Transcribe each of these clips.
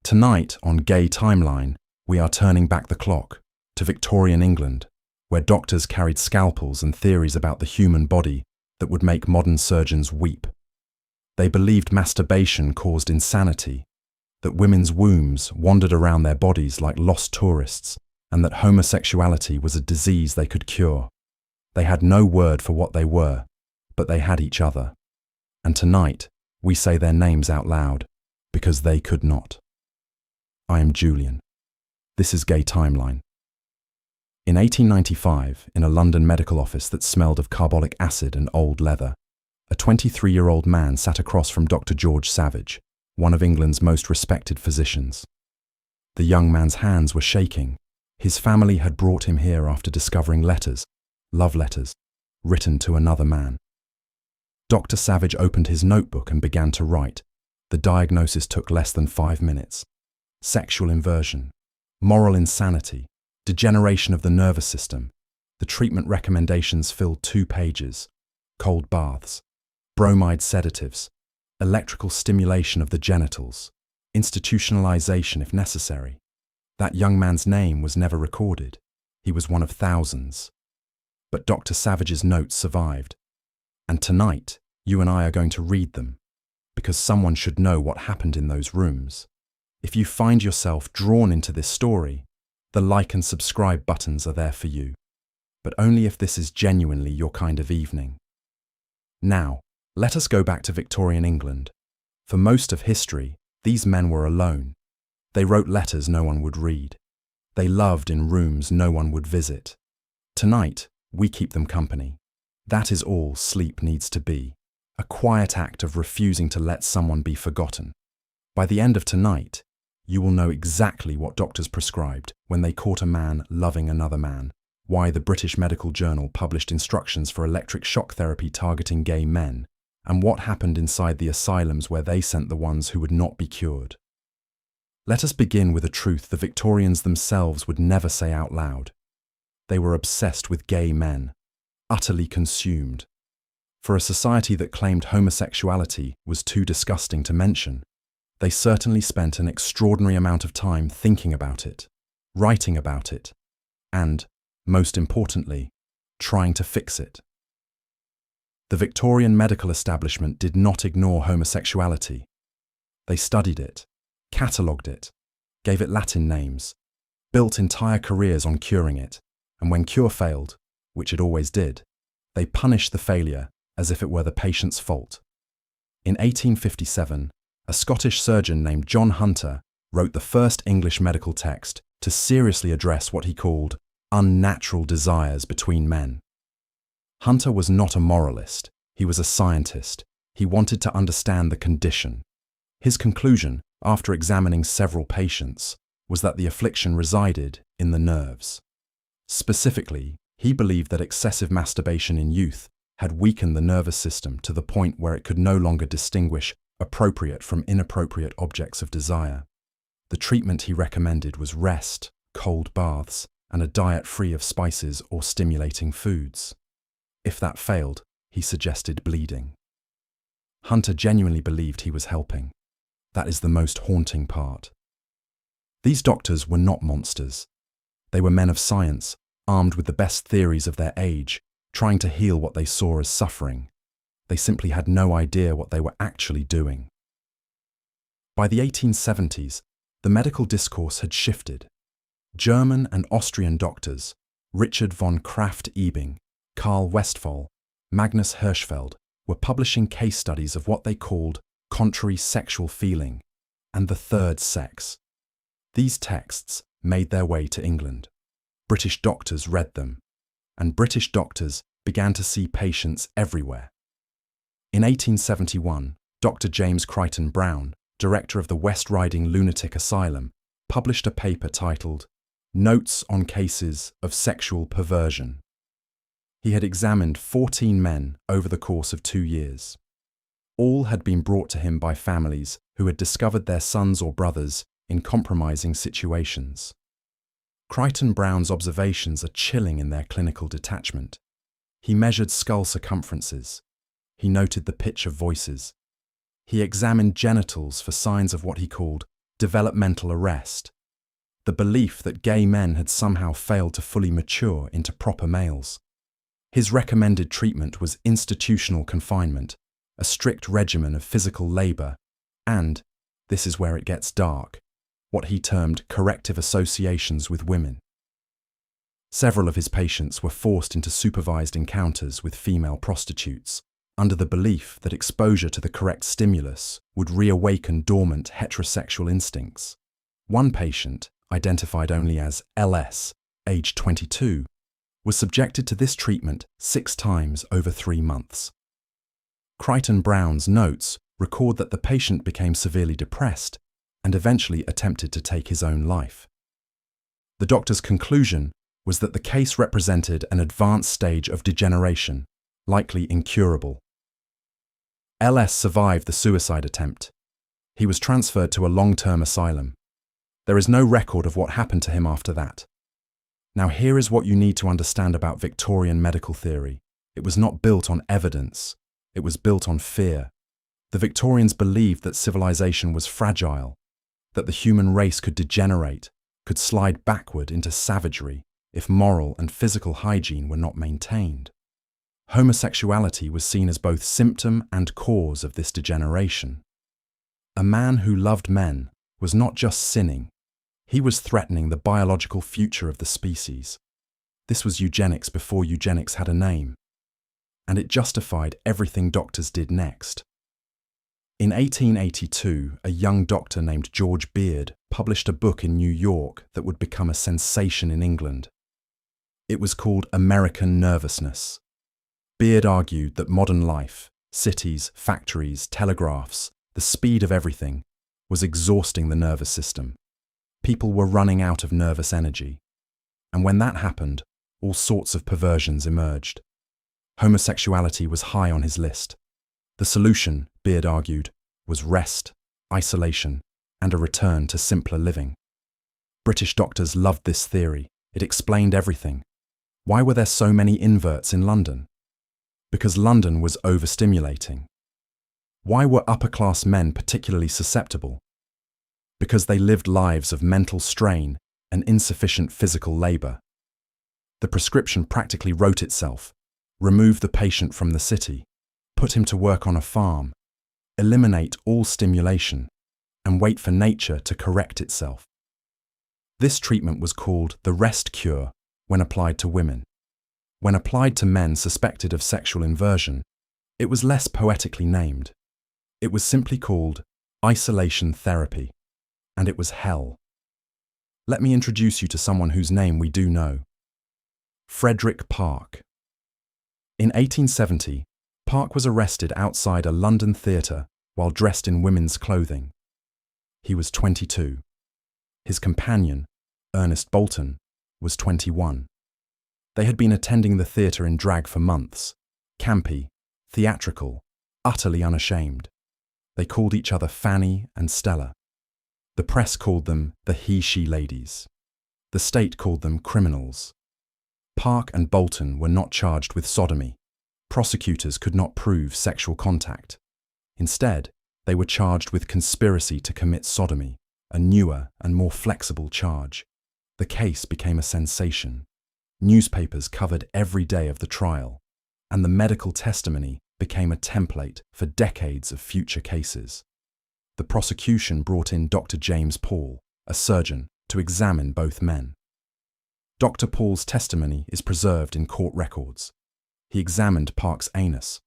Tonight on Gay Timeline, we are turning back the clock to Victorian England, where doctors carried scalpels and theories about the human body that would make modern surgeons weep. They believed masturbation caused insanity, that women's wombs wandered around their bodies like lost tourists, and that homosexuality was a disease they could cure. They had no word for what they were, but they had each other. And tonight, we say their names out loud, because they could not. I am Julian. This is Gay Timeline. In 1895, in a London medical office that smelled of carbolic acid and old leather, a 23-year-old man sat across from Dr. George Savage, one of England's most respected physicians. The young man's hands were shaking. His family had brought him here after discovering letters, love letters, written to another man. Dr. Savage opened his notebook and began to write. The diagnosis took less than 5 minutes. Sexual inversion, moral insanity, degeneration of the nervous system. The treatment recommendations filled 2 pages. Cold baths, bromide sedatives, electrical stimulation of the genitals, institutionalization if necessary. That young man's name was never recorded. He was one of thousands. But Dr. Savage's notes survived. And tonight, you and I are going to read them, because someone should know what happened in those rooms. If you find yourself drawn into this story, the like and subscribe buttons are there for you, but only if this is genuinely your kind of evening. Now, let us go back to Victorian England. For most of history, these men were alone. They wrote letters no one would read. They loved in rooms no one would visit. Tonight, we keep them company. That is all sleep needs to be, a quiet act of refusing to let someone be forgotten. By the end of tonight, you will know exactly what doctors prescribed when they caught a man loving another man, why the British Medical Journal published instructions for electric shock therapy targeting gay men, and what happened inside the asylums where they sent the ones who would not be cured. Let us begin with a truth the Victorians themselves would never say out loud. They were obsessed with gay men, utterly consumed. For a society that claimed homosexuality was too disgusting to mention, they certainly spent an extraordinary amount of time thinking about it, writing about it, and, most importantly, trying to fix it. The Victorian medical establishment did not ignore homosexuality. They studied it, catalogued it, gave it Latin names, built entire careers on curing it, and when cure failed, which it always did, they punished the failure as if it were the patient's fault. In 1857, a Scottish surgeon named John Hunter wrote the first English medical text to seriously address what he called unnatural desires between men. Hunter was not a moralist, he was a scientist. He wanted to understand the condition. His conclusion, after examining several patients, was that the affliction resided in the nerves. Specifically, he believed that excessive masturbation in youth had weakened the nervous system to the point where it could no longer distinguish appropriate from inappropriate objects of desire. The treatment he recommended was rest, cold baths, and a diet free of spices or stimulating foods. If that failed, he suggested bleeding. Hunter genuinely believed he was helping. That is the most haunting part. These doctors were not monsters. They were men of science, armed with the best theories of their age, trying to heal what they saw as suffering. They simply had no idea what they were actually doing. By the 1870s, the medical discourse had shifted. German and Austrian doctors, Richard von Krafft-Ebing, Karl Westphal, Magnus Hirschfeld, were publishing case studies of what they called contrary sexual feeling and the third sex. These texts made their way to England. British doctors read them, and British doctors began to see patients everywhere. In 1871, Dr. James Crichton Browne, director of the West Riding Lunatic Asylum, published a paper titled Notes on Cases of Sexual Perversion. He had examined 14 men over the course of 2 years. All had been brought to him by families who had discovered their sons or brothers in compromising situations. Crichton Browne's observations are chilling in their clinical detachment. He measured skull circumferences. He noted the pitch of voices. He examined genitals for signs of what he called developmental arrest, the belief that gay men had somehow failed to fully mature into proper males. His recommended treatment was institutional confinement, a strict regimen of physical labour, and, this is where it gets dark, what he termed corrective associations with women. Several of his patients were forced into supervised encounters with female prostitutes, under the belief that exposure to the correct stimulus would reawaken dormant heterosexual instincts. One patient, identified only as Ellis, aged 22, was subjected to this treatment 6 times over 3 months. Crichton Brown's notes record that the patient became severely depressed and eventually attempted to take his own life. The doctor's conclusion was that the case represented an advanced stage of degeneration, likely incurable. Ellis survived the suicide attempt. He was transferred to a long-term asylum. There is no record of what happened to him after that. Now here is what you need to understand about Victorian medical theory. It was not built on evidence. It was built on fear. The Victorians believed that civilization was fragile, that the human race could degenerate, could slide backward into savagery if moral and physical hygiene were not maintained. Homosexuality was seen as both symptom and cause of this degeneration. A man who loved men was not just sinning, he was threatening the biological future of the species. This was eugenics before eugenics had a name, and it justified everything doctors did next. In 1882, a young doctor named George Beard published a book in New York that would become a sensation in England. It was called American Nervousness. Beard argued that modern life, cities, factories, telegraphs, the speed of everything, was exhausting the nervous system. People were running out of nervous energy. And when that happened, all sorts of perversions emerged. Homosexuality was high on his list. The solution, Beard argued, was rest, isolation, and a return to simpler living. British doctors loved this theory. It explained everything. Why were there so many inverts in London? Because London was overstimulating. Why were upper-class men particularly susceptible? Because they lived lives of mental strain and insufficient physical labour. The prescription practically wrote itself. Remove the patient from the city, put him to work on a farm, eliminate all stimulation, and wait for nature to correct itself. This treatment was called the rest cure when applied to women. When applied to men suspected of sexual inversion, it was less poetically named. It was simply called isolation therapy, and it was hell. Let me introduce you to someone whose name we do know. Frederick Park. In 1870, Park was arrested outside a London theatre while dressed in women's clothing. He was 22. His companion, Ernest Bolton, was 21. They had been attending the theatre in drag for months, campy, theatrical, utterly unashamed. They called each other Fanny and Stella. The press called them the he-she ladies. The state called them criminals. Park and Bolton were not charged with sodomy. Prosecutors could not prove sexual contact. Instead, they were charged with conspiracy to commit sodomy, a newer and more flexible charge. The case became a sensation. Newspapers covered every day of the trial, and the medical testimony became a template for decades of future cases. The prosecution brought in Dr. James Paul, a surgeon, to examine both men. Dr. Paul's testimony is preserved in court records. He examined Park's anus.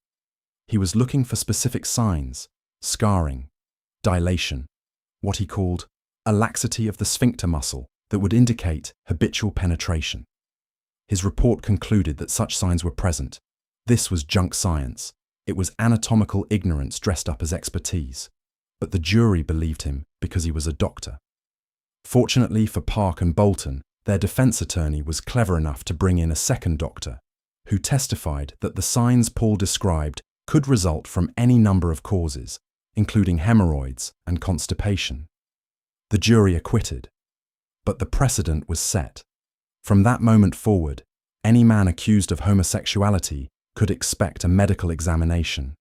He was looking for specific signs, scarring, dilation, what he called a laxity of the sphincter muscle that would indicate habitual penetration. His report concluded that such signs were present. This was junk science. It was anatomical ignorance dressed up as expertise. But the jury believed him because he was a doctor. Fortunately for Park and Bolton, their defense attorney was clever enough to bring in a second doctor, who testified that the signs Paul described could result from any number of causes, including hemorrhoids and constipation. The jury acquitted, but the precedent was set. From that moment forward, any man accused of homosexuality could expect a medical examination.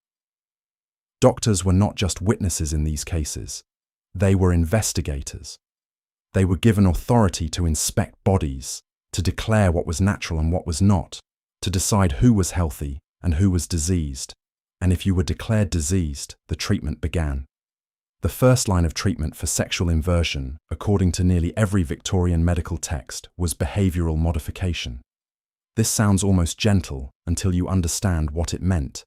Doctors were not just witnesses in these cases. They were investigators. They were given authority to inspect bodies, to declare what was natural and what was not, to decide who was healthy and who was diseased. And if you were declared diseased, the treatment began. The first line of treatment for sexual inversion, according to nearly every Victorian medical text, was behavioural modification. This sounds almost gentle until you understand what it meant.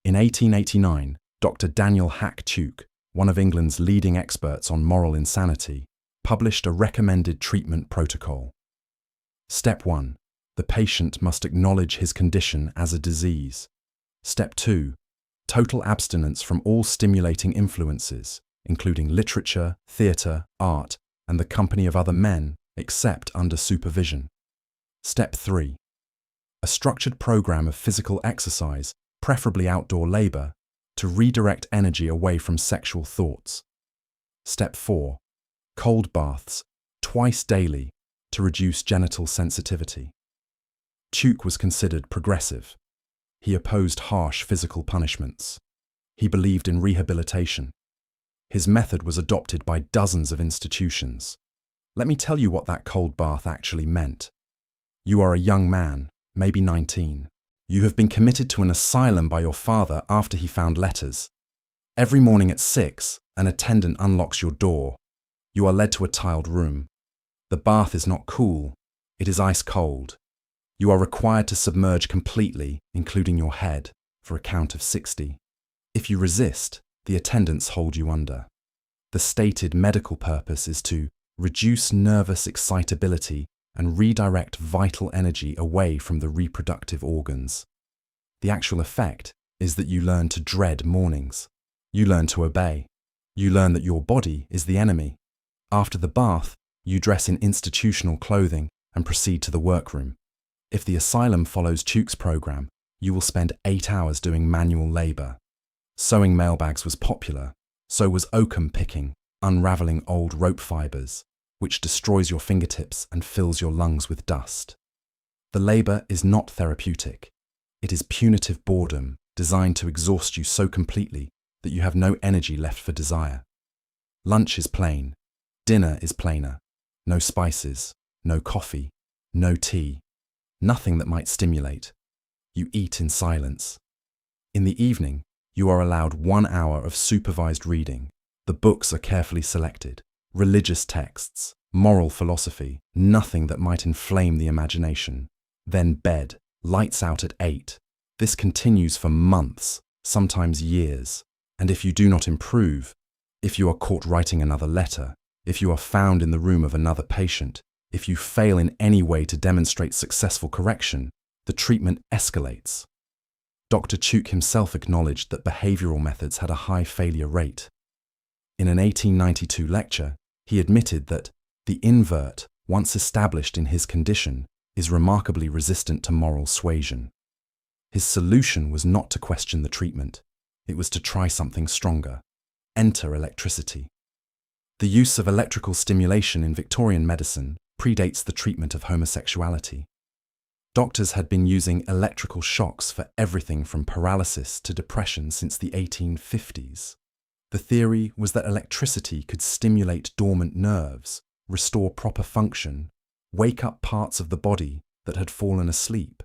In 1889, Dr. Daniel Hack-Tuke, one of England's leading experts on moral insanity, published a recommended treatment protocol. Step 1. The patient must acknowledge his condition as a disease. Step 2. Total abstinence from all stimulating influences, including literature, theatre, art, and the company of other men, except under supervision. Step 3. A structured program of physical exercise, preferably outdoor labour, to redirect energy away from sexual thoughts. Step 4. Cold baths, twice daily, to reduce genital sensitivity. Tuke was considered progressive. He opposed harsh physical punishments. He believed in rehabilitation. His method was adopted by dozens of institutions. Let me tell you what that cold bath actually meant. You are a young man, maybe 19. You have been committed to an asylum by your father after he found letters. Every morning at 6, an attendant unlocks your door. You are led to a tiled room. The bath is not cool, it is ice cold. You are required to submerge completely, including your head, for a count of 60. If you resist, the attendants hold you under. The stated medical purpose is to reduce nervous excitability and redirect vital energy away from the reproductive organs. The actual effect is that you learn to dread mornings. You learn to obey. You learn that your body is the enemy. After the bath, you dress in institutional clothing and proceed to the workroom. If the asylum follows Tuke's program, you will spend 8 hours doing manual labour. Sewing mailbags was popular, so was oakum picking, unravelling old rope fibres, which destroys your fingertips and fills your lungs with dust. The labour is not therapeutic. It is punitive boredom designed to exhaust you so completely that you have no energy left for desire. Lunch is plain. Dinner is plainer. No spices, no coffee, no tea, nothing that might stimulate. You eat in silence. In the evening, you are allowed 1 hour of supervised reading. The books are carefully selected. Religious texts, moral philosophy, nothing that might inflame the imagination. Then bed, lights out at 8. This continues for months, sometimes years. And if you do not improve, if you are caught writing another letter, if you are found in the room of another patient, if you fail in any way to demonstrate successful correction, the treatment escalates. Dr. Tuke himself acknowledged that behavioural methods had a high failure rate. In an 1892 lecture, he admitted that the invert, once established in his condition, is remarkably resistant to moral suasion. His solution was not to question the treatment, it was to try something stronger. Enter electricity. The use of electrical stimulation in Victorian medicine predates the treatment of homosexuality. Doctors had been using electrical shocks for everything from paralysis to depression since the 1850s. The theory was that electricity could stimulate dormant nerves, restore proper function, wake up parts of the body that had fallen asleep.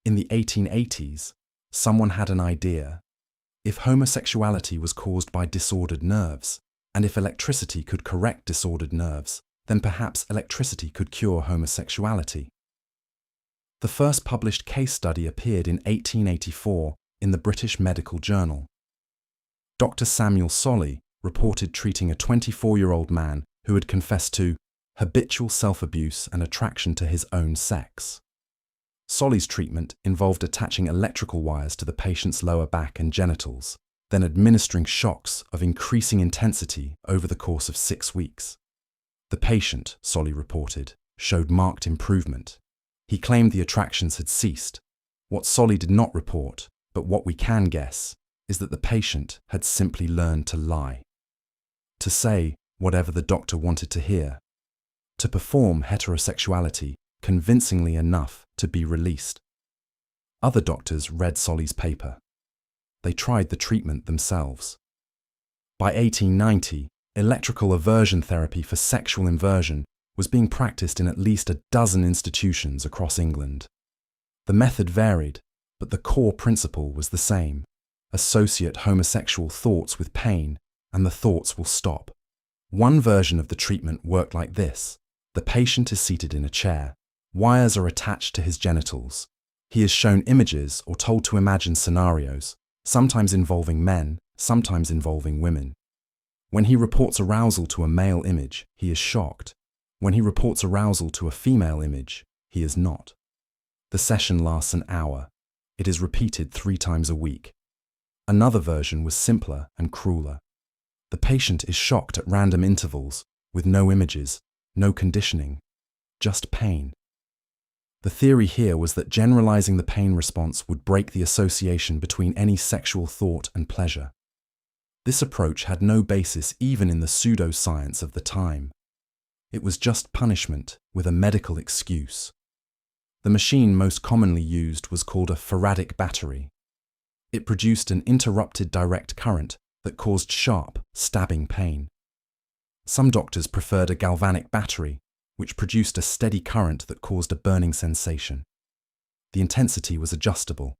In the 1880s, someone had an idea. If homosexuality was caused by disordered nerves, and if electricity could correct disordered nerves, then perhaps electricity could cure homosexuality. The first published case study appeared in 1884 in the British Medical Journal. Dr. Samuel Solly reported treating a 24-year-old man who had confessed to habitual self-abuse and attraction to his own sex. Solly's treatment involved attaching electrical wires to the patient's lower back and genitals, then administering shocks of increasing intensity over the course of 6 weeks. The patient, Solly reported, showed marked improvement. He claimed the attractions had ceased. What Solly did not report, but what we can guess, is that the patient had simply learned to lie. To say whatever the doctor wanted to hear. To perform heterosexuality convincingly enough to be released. Other doctors read Solly's paper. They tried the treatment themselves. By 1890, Electrical aversion therapy for sexual inversion was being practiced in at least a dozen institutions across England. The method varied, but the core principle was the same. Associate homosexual thoughts with pain, and the thoughts will stop. One version of the treatment worked like this. The patient is seated in a chair. Wires are attached to his genitals. He is shown images or told to imagine scenarios, sometimes involving men, sometimes involving women. When he reports arousal to a male image, he is shocked. When he reports arousal to a female image, he is not. The session lasts an hour. It is repeated 3 times a week. Another version was simpler and crueler. The patient is shocked at random intervals, with no images, no conditioning, just pain. The theory here was that generalizing the pain response would break the association between any sexual thought and pleasure. This approach had no basis even in the pseudoscience of the time. It was just punishment with a medical excuse. The machine most commonly used was called a Faradic battery. It produced an interrupted direct current that caused sharp, stabbing pain. Some doctors preferred a galvanic battery, which produced a steady current that caused a burning sensation. The intensity was adjustable.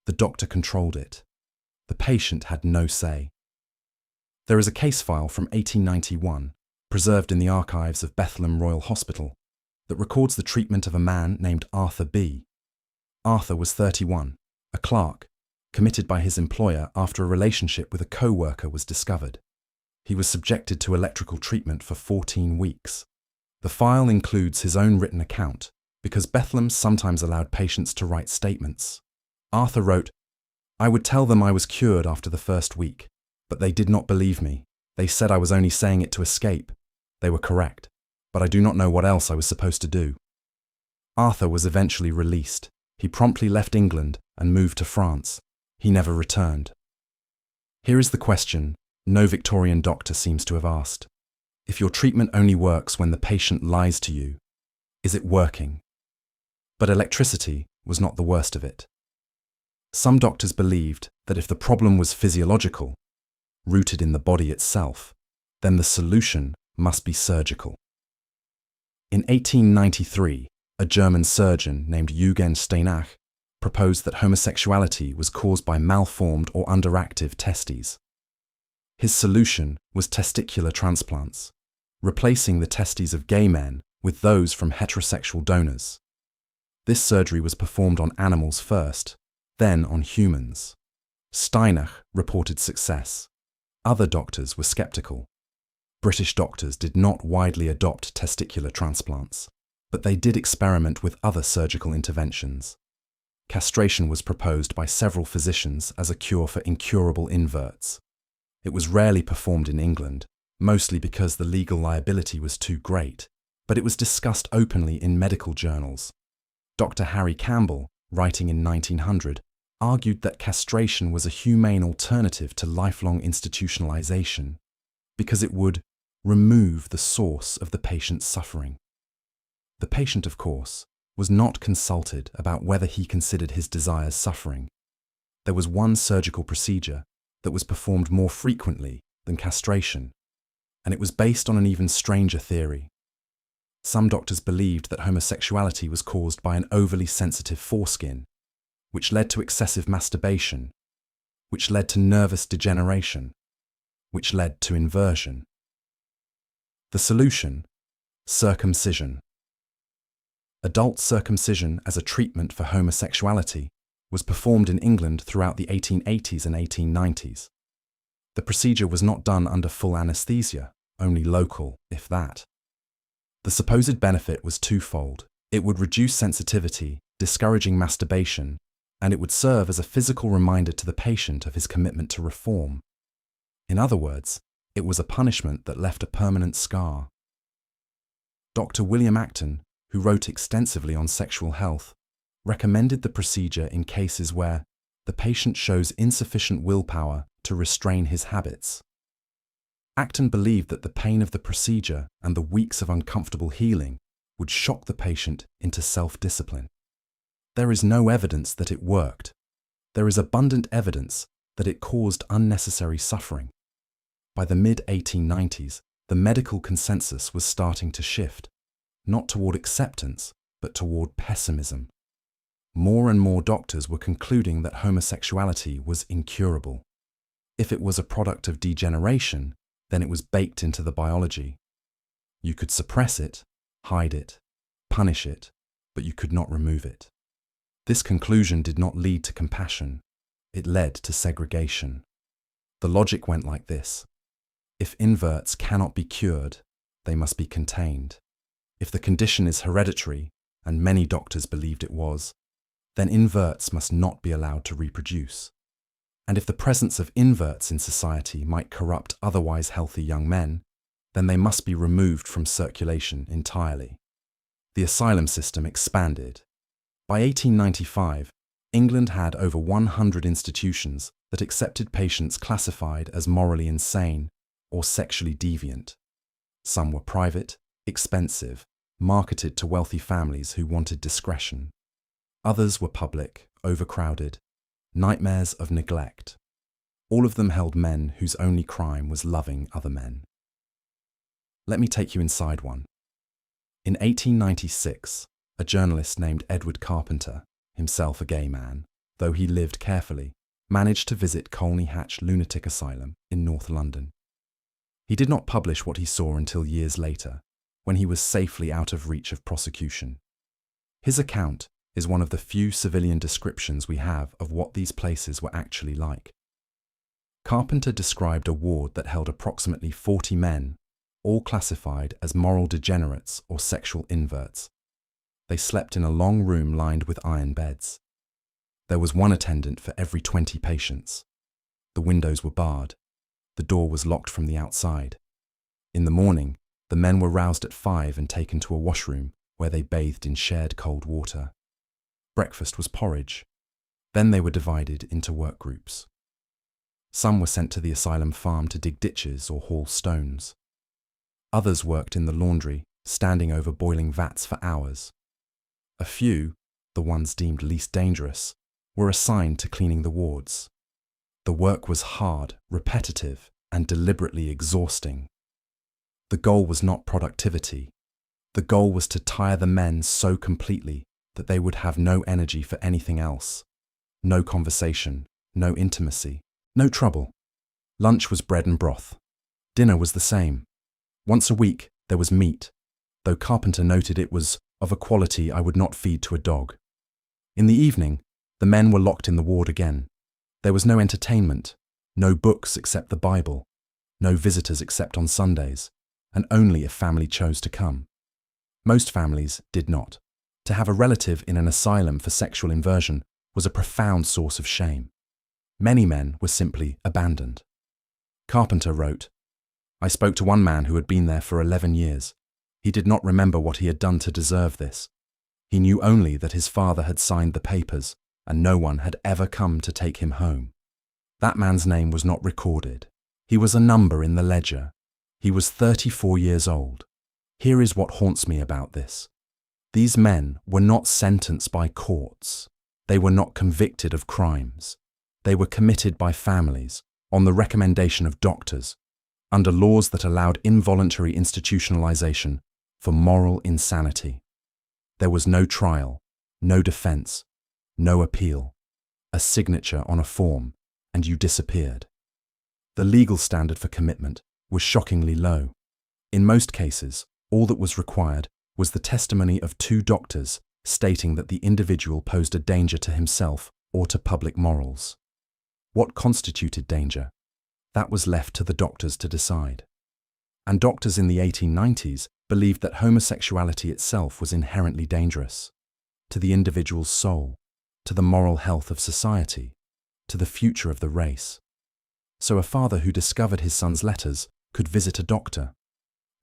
The doctor controlled it. The patient had no say. There is a case file from 1891, preserved in the archives of Bethlehem Royal Hospital, that records the treatment of a man named Arthur B. Arthur was 31, a clerk, committed by his employer after a relationship with a co-worker was discovered. He was subjected to electrical treatment for 14 weeks. The file includes his own written account, because Bethlehem sometimes allowed patients to write statements. Arthur wrote, "I would tell them I was cured after the first week, but they did not believe me. They said I was only saying it to escape. They were correct, but I do not know what else I was supposed to do." Arthur was eventually released. He promptly left England and moved to France. He never returned. Here is the question no Victorian doctor seems to have asked. If your treatment only works when the patient lies to you, is it working? But electricity was not the worst of it. Some doctors believed that if the problem was physiological, rooted in the body itself, then the solution must be surgical. In 1893, a German surgeon named Eugen Steinach proposed that homosexuality was caused by malformed or underactive testes. His solution was testicular transplants, replacing the testes of gay men with those from heterosexual donors. This surgery was performed on animals first, then on humans. Steinach reported success. Other doctors were skeptical. British doctors did not widely adopt testicular transplants, but they did experiment with other surgical interventions. Castration was proposed by several physicians as a cure for incurable inverts. It was rarely performed in England, mostly because the legal liability was too great, but it was discussed openly in medical journals. Dr. Harry Campbell, writing in 1900, argued that castration was a humane alternative to lifelong institutionalization, because it would remove the source of the patient's suffering. The patient, of course, was not consulted about whether he considered his desires suffering. There was one surgical procedure that was performed more frequently than castration, and it was based on an even stranger theory. Some doctors believed that homosexuality was caused by an overly sensitive foreskin, which led to excessive masturbation, which led to nervous degeneration, which led to inversion. The solution: circumcision. Adult circumcision as a treatment for homosexuality was performed in England throughout the 1880s and 1890s. The procedure was not done under full anesthesia, only local, if that. The supposed benefit was twofold. It would reduce sensitivity, discouraging masturbation, and it would serve as a physical reminder to the patient of his commitment to reform. In other words, it was a punishment that left a permanent scar. Dr. William Acton, who wrote extensively on sexual health, recommended the procedure in cases where the patient shows insufficient willpower to restrain his habits. Acton believed that the pain of the procedure and the weeks of uncomfortable healing would shock the patient into self-discipline. There is no evidence that it worked. There is abundant evidence that it caused unnecessary suffering. By the mid-1890s, the medical consensus was starting to shift, not toward acceptance, but toward pessimism. More and more doctors were concluding that homosexuality was incurable. If it was a product of degeneration, then it was baked into the biology. You could suppress it, hide it, punish it, but you could not remove it. This conclusion did not lead to compassion. It led to segregation. The logic went like this. If inverts cannot be cured, they must be contained. If the condition is hereditary, and many doctors believed it was, then inverts must not be allowed to reproduce. And if the presence of inverts in society might corrupt otherwise healthy young men, then they must be removed from circulation entirely. The asylum system expanded. By 1895, England had over 100 institutions that accepted patients classified as morally insane or sexually deviant. Some were private, expensive, marketed to wealthy families who wanted discretion. Others were public, overcrowded, nightmares of neglect. All of them held men whose only crime was loving other men. Let me take you inside one. In 1896, a journalist named Edward Carpenter, himself a gay man, though he lived carefully, managed to visit Colney Hatch Lunatic Asylum in North London. He did not publish what he saw until years later, when he was safely out of reach of prosecution. His account is one of the few civilian descriptions we have of what these places were actually like. Carpenter described a ward that held approximately 40 men, all classified as moral degenerates or sexual inverts. They slept in a long room lined with iron beds. There was one attendant for every 20 patients. The windows were barred. The door was locked from the outside. In the morning, the men were roused at 5 and taken to a washroom where they bathed in shared cold water. Breakfast was porridge. Then they were divided into work groups. Some were sent to the asylum farm to dig ditches or haul stones. Others worked in the laundry, standing over boiling vats for hours. A few, the ones deemed least dangerous, were assigned to cleaning the wards. The work was hard, repetitive, and deliberately exhausting. The goal was not productivity. The goal was to tire the men so completely that they would have no energy for anything else. No conversation, no intimacy, no trouble. Lunch was bread and broth. Dinner was the same. Once a week, there was meat, though Carpenter noted it was of a quality I would not feed to a dog. In the evening, the men were locked in the ward again. There was no entertainment, no books except the Bible, no visitors except on Sundays, and only if family chose to come. Most families did not. To have a relative in an asylum for sexual inversion was a profound source of shame. Many men were simply abandoned. Carpenter wrote, "I spoke to one man who had been there for 11 years. He did not remember what he had done to deserve this. He knew only that his father had signed the papers and no one had ever come to take him home. That man's name was not recorded. He was a number in the ledger. He was 34 years old. Here is what haunts me about this. These men were not sentenced by courts. They were not convicted of crimes. They were committed by families, on the recommendation of doctors, under laws that allowed involuntary institutionalization for moral insanity. There was no trial, no defense, no appeal, a signature on a form, and you disappeared. The legal standard for commitment was shockingly low. In most cases, all that was required was the testimony of 2 doctors stating that the individual posed a danger to himself or to public morals. What constituted danger? That was left to the doctors to decide. And doctors in the 1890s believed that homosexuality itself was inherently dangerous, to the individual's soul, to the moral health of society, to the future of the race. So a father who discovered his son's letters could visit a doctor.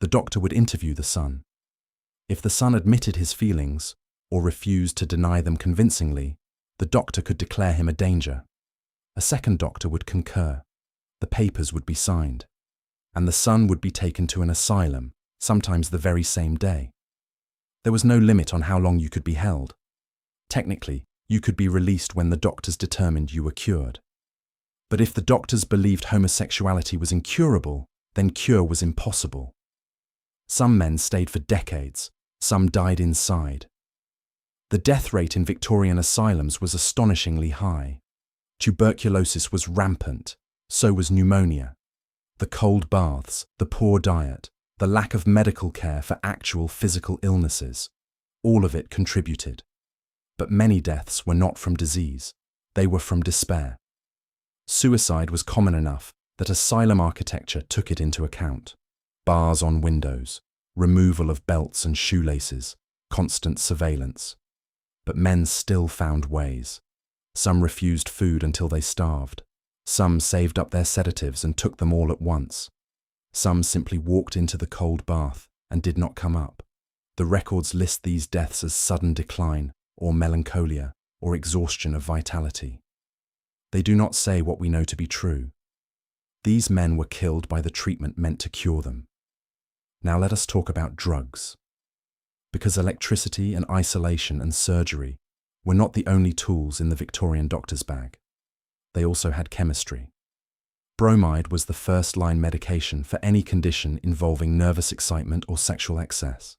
The doctor would interview the son. If the son admitted his feelings or refused to deny them convincingly, the doctor could declare him a danger. A second doctor would concur. The papers would be signed, and the son would be taken to an asylum, sometimes the very same day. There was no limit on how long you could be held. Technically, you could be released when the doctors determined you were cured. But if the doctors believed homosexuality was incurable, then cure was impossible. Some men stayed for decades, some died inside. The death rate in Victorian asylums was astonishingly high. Tuberculosis was rampant, so was pneumonia. The cold baths, the poor diet, the lack of medical care for actual physical illnesses, all of it contributed. But many deaths were not from disease, they were from despair. Suicide was common enough that asylum architecture took it into account. Bars on windows, removal of belts and shoelaces, constant surveillance. But men still found ways. Some refused food until they starved. Some saved up their sedatives and took them all at once. Some simply walked into the cold bath and did not come up. The records list these deaths as sudden decline, or melancholia, or exhaustion of vitality. They do not say what we know to be true. These men were killed by the treatment meant to cure them. Now let us talk about drugs. Because electricity and isolation and surgery were not the only tools in the Victorian doctor's bag. They also had chemistry. Bromide was the first-line medication for any condition involving nervous excitement or sexual excess.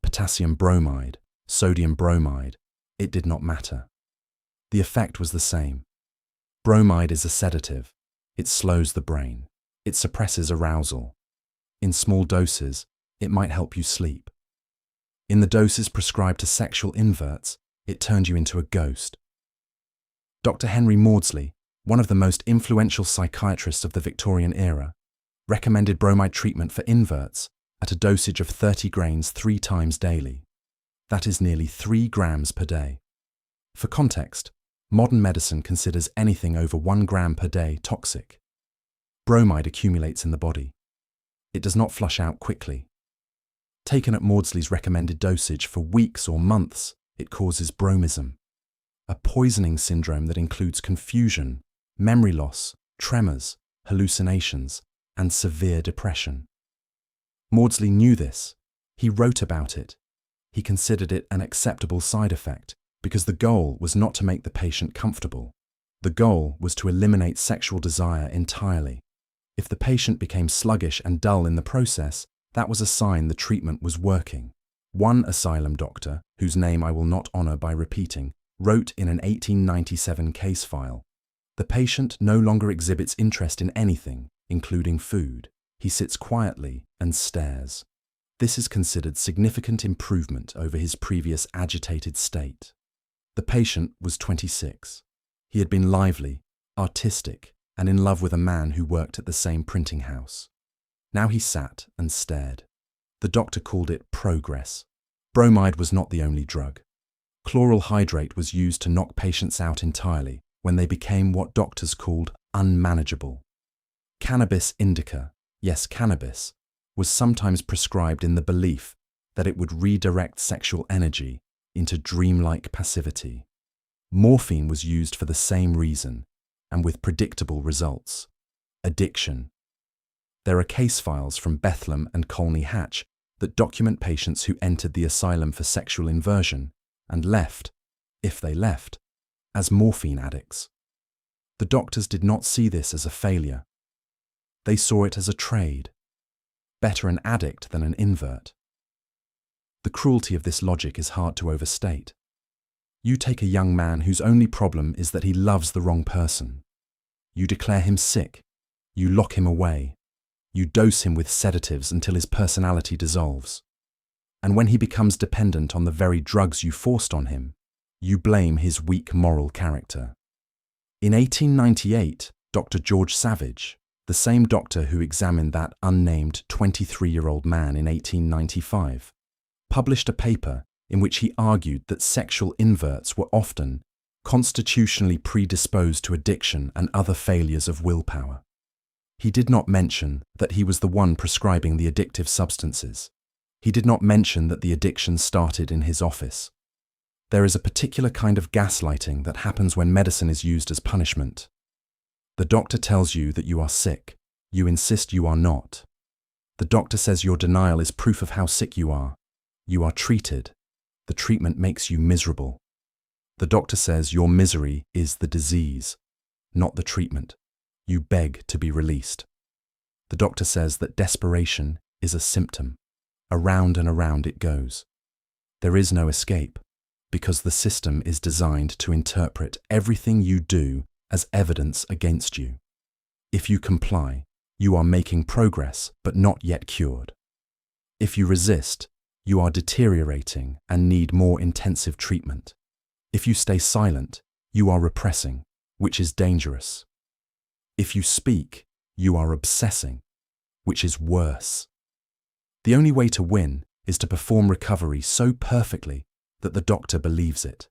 Potassium bromide, sodium bromide, it did not matter. The effect was the same. Bromide is a sedative. It slows the brain. It suppresses arousal. In small doses, it might help you sleep. In the doses prescribed to sexual inverts, it turned you into a ghost. Dr. Henry Maudsley, one of the most influential psychiatrists of the Victorian era, recommended bromide treatment for inverts at a dosage of 30 grains 3 times daily. That is nearly 3 grams per day. For context, modern medicine considers anything over 1 gram per day toxic. Bromide accumulates in the body. It does not flush out quickly. Taken at Maudsley's recommended dosage for weeks or months, it causes bromism, a poisoning syndrome that includes confusion, memory loss, tremors, hallucinations, and severe depression. Maudsley knew this. He wrote about it. He considered it an acceptable side effect because the goal was not to make the patient comfortable. The goal was to eliminate sexual desire entirely. If the patient became sluggish and dull in the process, that was a sign the treatment was working. One asylum doctor, whose name I will not honor by repeating, wrote in an 1897 case file, "The patient no longer exhibits interest in anything, including food. He sits quietly and stares." This is considered significant improvement over his previous agitated state. The patient was 26. He had been lively, artistic, and in love with a man who worked at the same printing house. Now he sat and stared. The doctor called it progress. Bromide was not the only drug. Chloral hydrate was used to knock patients out entirely when they became what doctors called unmanageable. Cannabis indica, yes, cannabis, was sometimes prescribed in the belief that it would redirect sexual energy into dreamlike passivity. Morphine was used for the same reason, and with predictable results: addiction. There are case files from Bethlehem and Colney Hatch that document patients who entered the asylum for sexual inversion and left, if they left, as morphine addicts. The doctors did not see this as a failure. They saw it as a trade. Better an addict than an invert. The cruelty of this logic is hard to overstate. You take a young man whose only problem is that he loves the wrong person. You declare him sick. You lock him away. You dose him with sedatives until his personality dissolves. And when he becomes dependent on the very drugs you forced on him, you blame his weak moral character. In 1898, Dr. George Savage, the same doctor who examined that unnamed 23-year-old man in 1895, published a paper in which he argued that sexual inverts were often constitutionally predisposed to addiction and other failures of willpower. He did not mention that he was the one prescribing the addictive substances. He did not mention that the addiction started in his office. There is a particular kind of gaslighting that happens when medicine is used as punishment. The doctor tells you that you are sick. You insist you are not. The doctor says your denial is proof of how sick you are. You are treated. The treatment makes you miserable. The doctor says your misery is the disease. not the treatment. You beg to be released. The doctor says that desperation is a symptom. Around and around it goes. There is no escape, because the system is designed to interpret everything you do as evidence against you. If you comply, you are making progress but not yet cured. If you resist, you are deteriorating and need more intensive treatment. If you stay silent, you are repressing, which is dangerous. If you speak, you are obsessing, which is worse. The only way to win is to perform recovery so perfectly that the doctor believes it.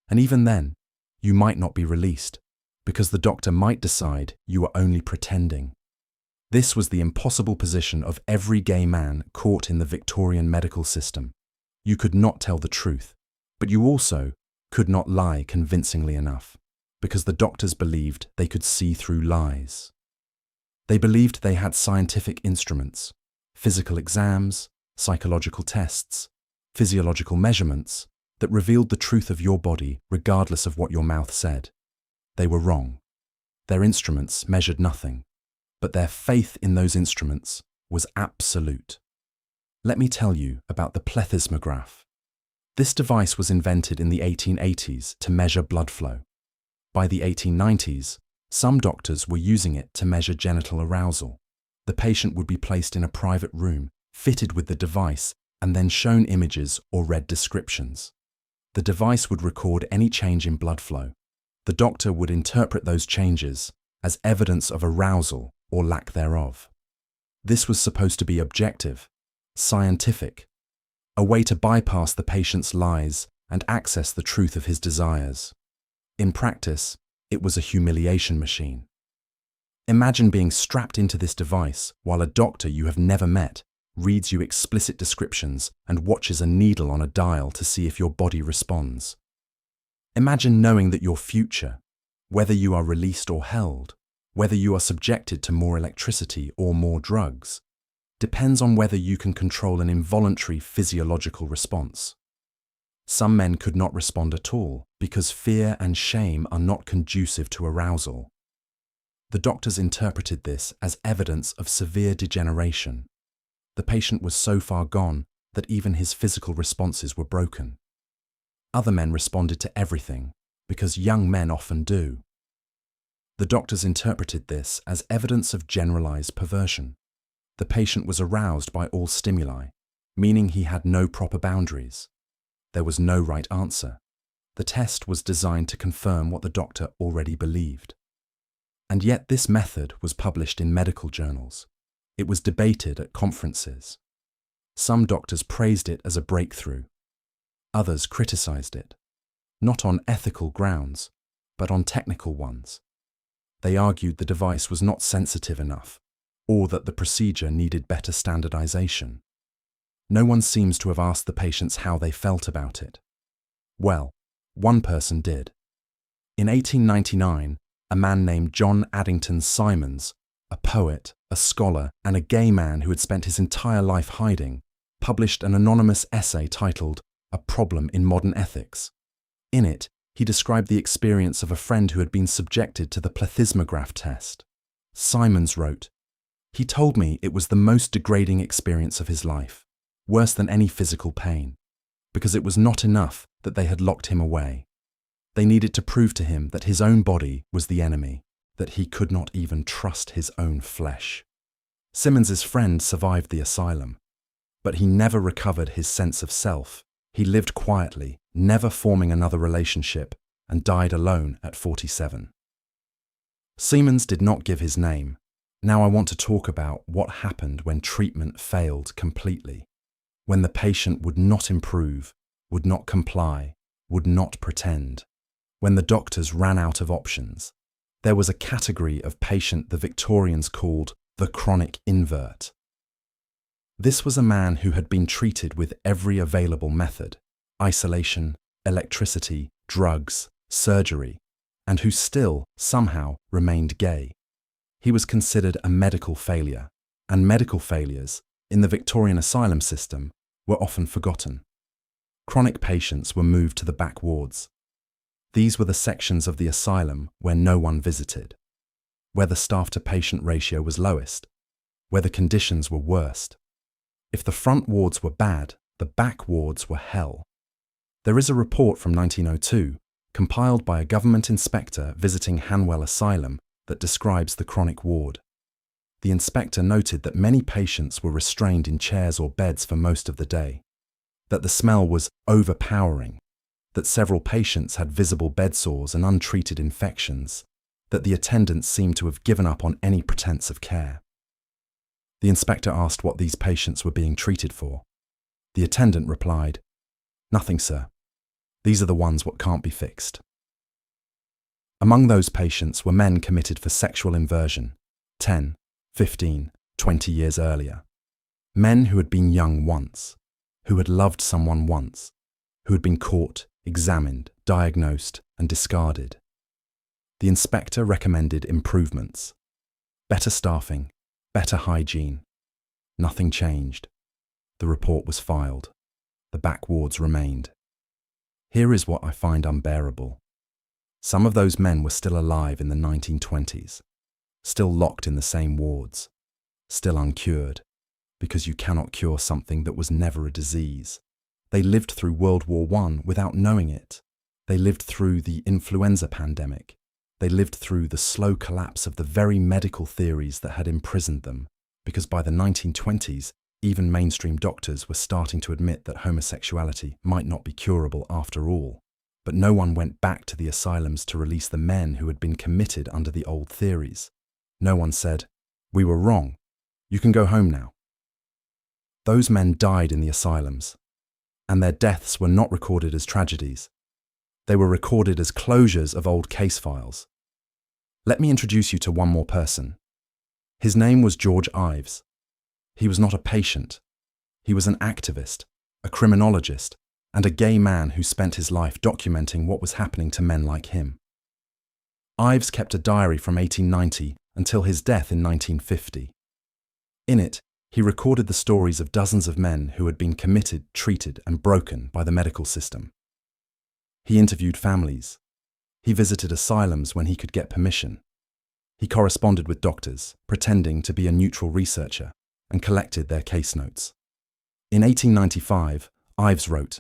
And even then, you might not be released, because the doctor might decide you are only pretending. This was the impossible position of every gay man caught in the Victorian medical system. You could not tell the truth, but you also could not lie convincingly enough, because the doctors believed they could see through lies. They believed they had scientific instruments, physical exams, psychological tests, physiological measurements that revealed the truth of your body regardless of what your mouth said. They were wrong. Their instruments measured nothing, but their faith in those instruments was absolute. Let me tell you about the plethysmograph. This device was invented in the 1880s to measure blood flow. By the 1890s, some doctors were using it to measure genital arousal. The patient would be placed in a private room, fitted with the device, and then shown images or read descriptions. The device would record any change in blood flow. The doctor would interpret those changes as evidence of arousal or lack thereof. This was supposed to be objective, scientific, a way to bypass the patient's lies and access the truth of his desires. In practice, it was a humiliation machine. Imagine being strapped into this device while a doctor you have never met reads you explicit descriptions and watches a needle on a dial to see if your body responds. Imagine knowing that your future, whether you are released or held, whether you are subjected to more electricity or more drugs, depends on whether you can control an involuntary physiological response. Some men could not respond at all because fear and shame are not conducive to arousal. The doctors interpreted this as evidence of severe degeneration. The patient was so far gone that even his physical responses were broken. Other men responded to everything, because young men often do. The doctors interpreted this as evidence of generalized perversion. The patient was aroused by all stimuli, meaning he had no proper boundaries. There was no right answer. The test was designed to confirm what the doctor already believed. And yet this method was published in medical journals. It was debated at conferences. Some doctors praised it as a breakthrough. Others criticized it, not on ethical grounds, but on technical ones. They argued the device was not sensitive enough, or that the procedure needed better standardization. No one seems to have asked the patients how they felt about it. Well, one person did. In 1899, a man named John Addington Symonds, a poet, a scholar, and a gay man who had spent his entire life hiding, published an anonymous essay titled "A Problem in Modern Ethics." In it, he described the experience of a friend who had been subjected to the plethysmograph test. Symonds wrote, "He told me it was the most degrading experience of his life, worse than any physical pain, because it was not enough that they had locked him away. They needed to prove to him that his own body was the enemy, that he could not even trust his own flesh." Symonds's friend survived the asylum, but he never recovered his sense of self. He lived quietly, never forming another relationship, and died alone at 47. Symonds did not give his name. Now I want to talk about what happened when treatment failed completely, when the patient would not improve, would not comply, would not pretend, when the doctors ran out of options. There was a category of patient the Victorians called the chronic invert. This was a man who had been treated with every available method, isolation, electricity, drugs, surgery, and who still, somehow, remained gay. He was considered a medical failure, and medical failures, in the Victorian asylum system, were often forgotten. Chronic patients were moved to the back wards. These were the sections of the asylum where no one visited, where the staff-to-patient ratio was lowest, where the conditions were worst. If the front wards were bad, the back wards were hell. There is a report from 1902, compiled by a government inspector visiting Hanwell Asylum, that describes the chronic ward. The inspector noted that many patients were restrained in chairs or beds for most of the day, that the smell was overpowering, that several patients had visible bed sores and untreated infections, that the attendants seemed to have given up on any pretense of care. The inspector asked what these patients were being treated for. The attendant replied, "Nothing, sir. These are the ones what can't be fixed." Among those patients were men committed for sexual inversion, 10, 15, 20 years earlier. Men who had been young once, who had loved someone once, who had been caught, examined, diagnosed, and discarded. The inspector recommended improvements. Better staffing, better hygiene. Nothing changed. The report was filed. The back wards remained. Here is what I find unbearable. Some of those men were still alive in the 1920s, still locked in the same wards, still uncured, because you cannot cure something that was never a disease. They lived through World War I without knowing it. They lived through the influenza pandemic. They lived through the slow collapse of the very medical theories that had imprisoned them, because by the 1920s, even mainstream doctors were starting to admit that homosexuality might not be curable after all. But no one went back to the asylums to release the men who had been committed under the old theories. No one said, "We were wrong. You can go home now." Those men died in the asylums, and their deaths were not recorded as tragedies. They were recorded as closures of old case files. Let me introduce you to one more person. His name was George Ives. He was not a patient. He was an activist, a criminologist, and a gay man who spent his life documenting what was happening to men like him. Ives kept a diary from 1890 until his death in 1950. In it, he recorded the stories of dozens of men who had been committed, treated, and broken by the medical system. He interviewed families. He visited asylums when he could get permission. He corresponded with doctors, pretending to be a neutral researcher, and collected their case notes. In 1895, Ives wrote,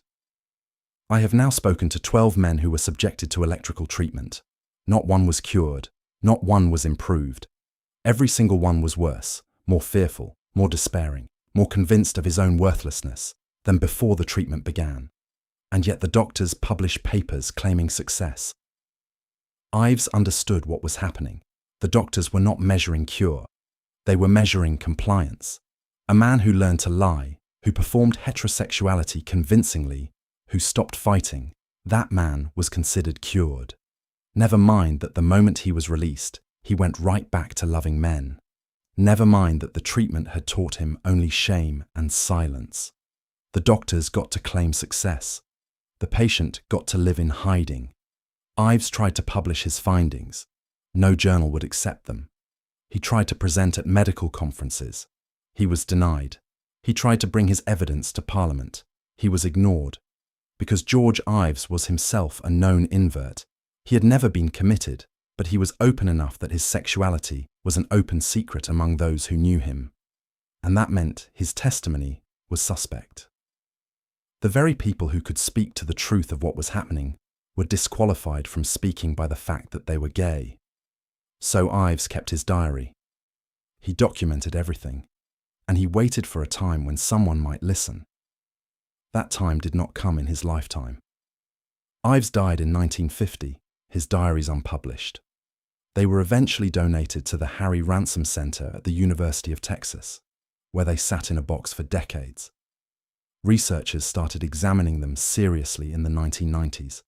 "I have now spoken to 12 men who were subjected to electrical treatment. Not one was cured, not one was improved. Every single one was worse, more fearful, more despairing, more convinced of his own worthlessness than before the treatment began. And yet the doctors publish papers claiming success." Ives understood what was happening. The doctors were not measuring cure. They were measuring compliance. A man who learned to lie, who performed heterosexuality convincingly, who stopped fighting, that man was considered cured. Never mind that the moment he was released, he went right back to loving men. Never mind that the treatment had taught him only shame and silence. The doctors got to claim success. The patient got to live in hiding. Ives tried to publish his findings. No journal would accept them. He tried to present at medical conferences. He was denied. He tried to bring his evidence to Parliament. He was ignored. Because George Ives was himself a known invert. He had never been committed, but he was open enough that his sexuality was an open secret among those who knew him. And that meant his testimony was suspect. The very people who could speak to the truth of what was happening were disqualified from speaking by the fact that they were gay. So Ives kept his diary. He documented everything, and he waited for a time when someone might listen. That time did not come in his lifetime. Ives died in 1950, his diaries unpublished. They were eventually donated to the Harry Ransom Center at the University of Texas, where they sat in a box for decades. Researchers started examining them seriously in the 1990s.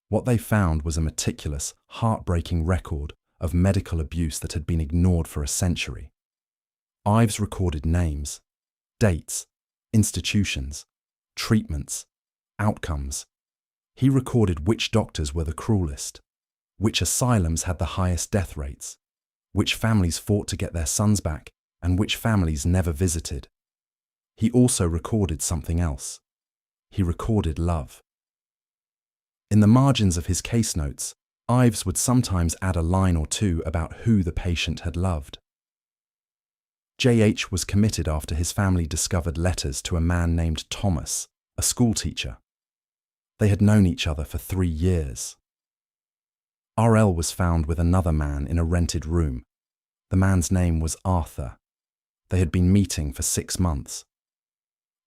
What they found was a meticulous, heartbreaking record of medical abuse that had been ignored for a century. Ives recorded names, dates, institutions, treatments, outcomes. He recorded which doctors were the cruelest, which asylums had the highest death rates, which families fought to get their sons back, and which families never visited. He also recorded something else. He recorded love. In the margins of his case notes, Ives would sometimes add a line or two about who the patient had loved. J.H. was committed after his family discovered letters to a man named Thomas, a schoolteacher. They had known each other for 3 years. R.L. was found with another man in a rented room. The man's name was Arthur. They had been meeting for 6 months.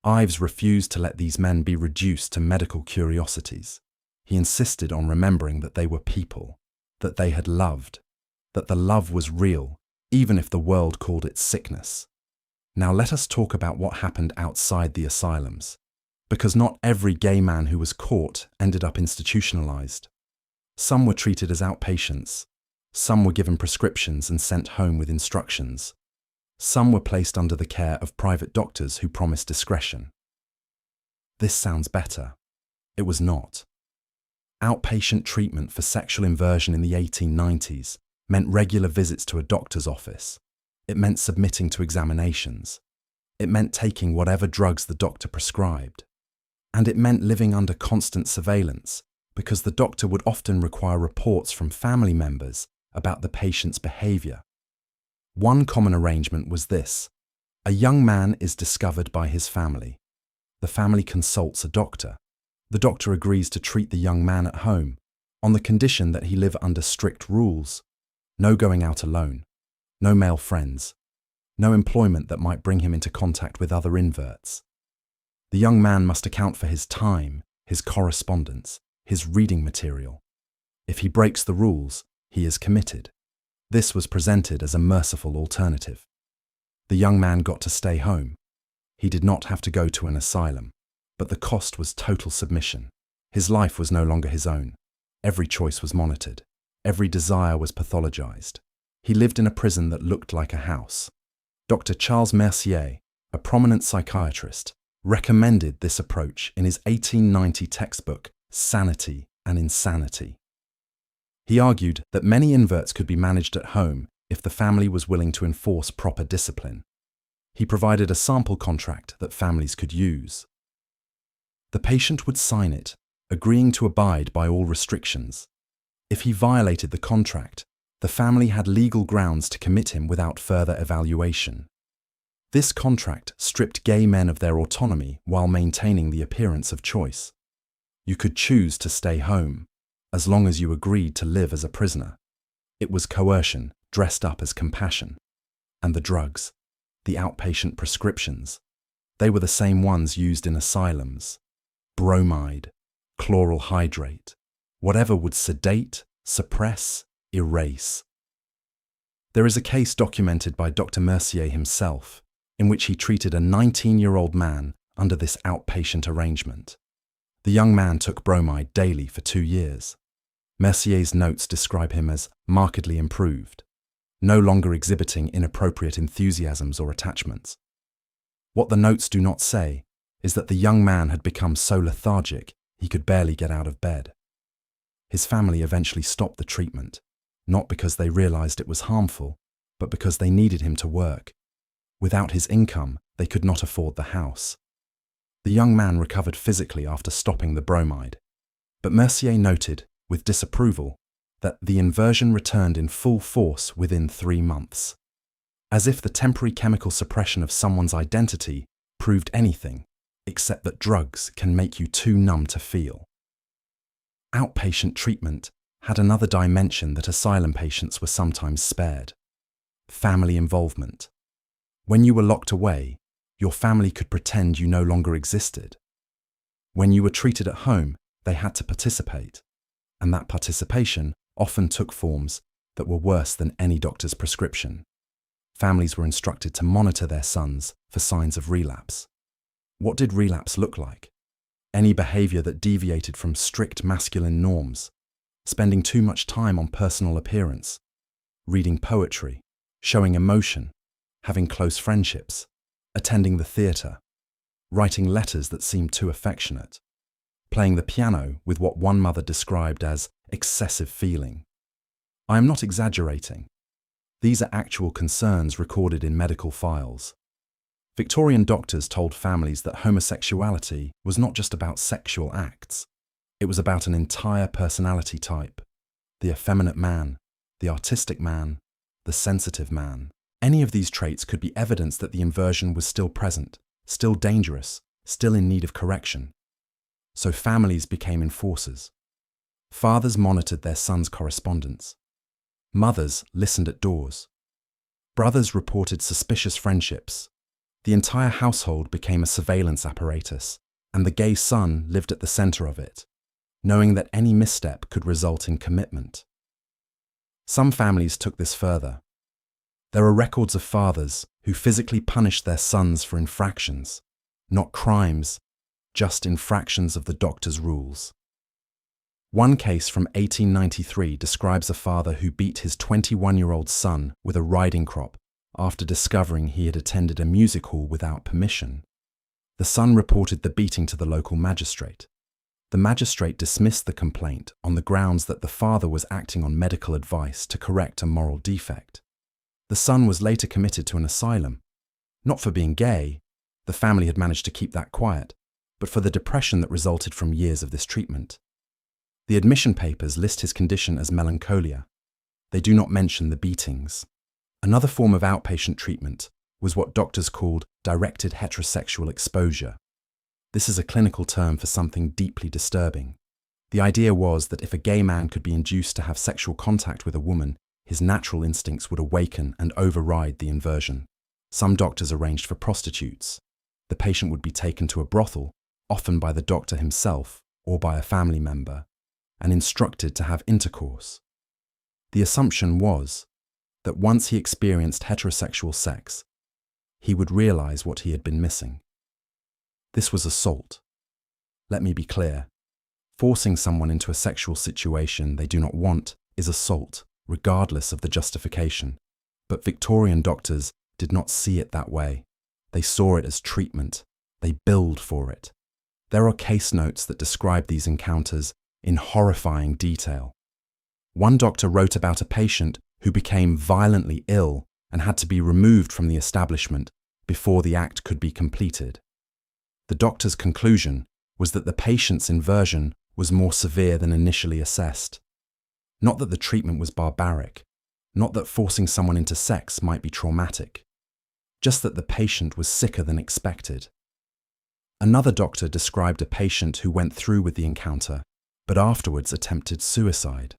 Ives refused to let these men be reduced to medical curiosities. He insisted on remembering that they were people, that they had loved, that the love was real, even if the world called it sickness. Now let us talk about what happened outside the asylums, because not every gay man who was caught ended up institutionalized. Some were treated as outpatients. Some were given prescriptions and sent home with instructions. Some were placed under the care of private doctors who promised discretion. This sounds better. It was not. Outpatient treatment for sexual inversion in the 1890s meant regular visits to a doctor's office. It meant submitting to examinations. It meant taking whatever drugs the doctor prescribed. And it meant living under constant surveillance, because the doctor would often require reports from family members about the patient's behavior. One common arrangement was this: a young man is discovered by his family. The family consults a doctor. The doctor agrees to treat the young man at home, on the condition that he live under strict rules. No going out alone, no male friends, no employment that might bring him into contact with other inverts. The young man must account for his time, his correspondence, his reading material. If he breaks the rules, he is committed. This was presented as a merciful alternative. The young man got to stay home. He did not have to go to an asylum, but the cost was total submission. His life was no longer his own. Every choice was monitored. Every desire was pathologized. He lived in a prison that looked like a house. Dr. Charles Mercier, a prominent psychiatrist, recommended this approach in his 1890 textbook, Sanity and Insanity. He argued that many inverts could be managed at home if the family was willing to enforce proper discipline. He provided a sample contract that families could use. The patient would sign it, agreeing to abide by all restrictions. If he violated the contract, the family had legal grounds to commit him without further evaluation. This contract stripped gay men of their autonomy while maintaining the appearance of choice. You could choose to stay home, as long as you agreed to live as a prisoner. It was coercion dressed up as compassion. And the drugs, the outpatient prescriptions, they were the same ones used in asylums. Bromide, chloral hydrate, whatever would sedate, suppress, erase. There is a case documented by Dr. Mercier himself, in which he treated a 19-year-old man under this outpatient arrangement. The young man took bromide daily for 2 years. Mercier's notes describe him as markedly improved, no longer exhibiting inappropriate enthusiasms or attachments. What the notes do not say is that the young man had become so lethargic he could barely get out of bed. His family eventually stopped the treatment, not because they realized it was harmful, but because they needed him to work. Without his income, they could not afford the house. The young man recovered physically after stopping the bromide, but Mercier noted, with disapproval, that the inversion returned in full force within 3 months, as if the temporary chemical suppression of someone's identity proved anything, except that drugs can make you too numb to feel. Outpatient treatment had another dimension that asylum patients were sometimes spared: family involvement. When you were locked away, your family could pretend you no longer existed. When you were treated at home, they had to participate, and that participation often took forms that were worse than any doctor's prescription. Families were instructed to monitor their sons for signs of relapse. What did relapse look like? Any behavior that deviated from strict masculine norms, spending too much time on personal appearance, reading poetry, showing emotion, having close friendships, attending the theatre, writing letters that seemed too affectionate, playing the piano with what one mother described as excessive feeling. I am not exaggerating. These are actual concerns recorded in medical files. Victorian doctors told families that homosexuality was not just about sexual acts. It was about an entire personality type: the effeminate man, the artistic man, the sensitive man. Any of these traits could be evidence that the inversion was still present, still dangerous, still in need of correction. So families became enforcers. Fathers monitored their sons' correspondence. Mothers listened at doors. Brothers reported suspicious friendships. The entire household became a surveillance apparatus, and the gay son lived at the center of it, knowing that any misstep could result in commitment. Some families took this further. There are records of fathers who physically punished their sons for infractions, not crimes, just infractions of the doctor's rules. One case from 1893 describes a father who beat his 21-year-old son with a riding crop after discovering he had attended a music hall without permission. The son reported the beating to the local magistrate. The magistrate dismissed the complaint on the grounds that the father was acting on medical advice to correct a moral defect. The son was later committed to an asylum, not for being gay, the family had managed to keep that quiet, but for the depression that resulted from years of this treatment. The admission papers list his condition as melancholia. They do not mention the beatings. Another form of outpatient treatment was what doctors called directed heterosexual exposure. This is a clinical term for something deeply disturbing. The idea was that if a gay man could be induced to have sexual contact with a woman, his natural instincts would awaken and override the inversion. Some doctors arranged for prostitutes. The patient would be taken to a brothel, often by the doctor himself or by a family member, and instructed to have intercourse. The assumption was that once he experienced heterosexual sex, he would realize what he had been missing. This was assault. Let me be clear. Forcing someone into a sexual situation they do not want is assault, regardless of the justification. But Victorian doctors did not see it that way. They saw it as treatment. They billed for it. There are case notes that describe these encounters in horrifying detail. One doctor wrote about a patient who became violently ill and had to be removed from the establishment before the act could be completed. The doctor's conclusion was that the patient's inversion was more severe than initially assessed. Not that the treatment was barbaric, not that forcing someone into sex might be traumatic, just that the patient was sicker than expected. Another doctor described a patient who went through with the encounter, but afterwards attempted suicide.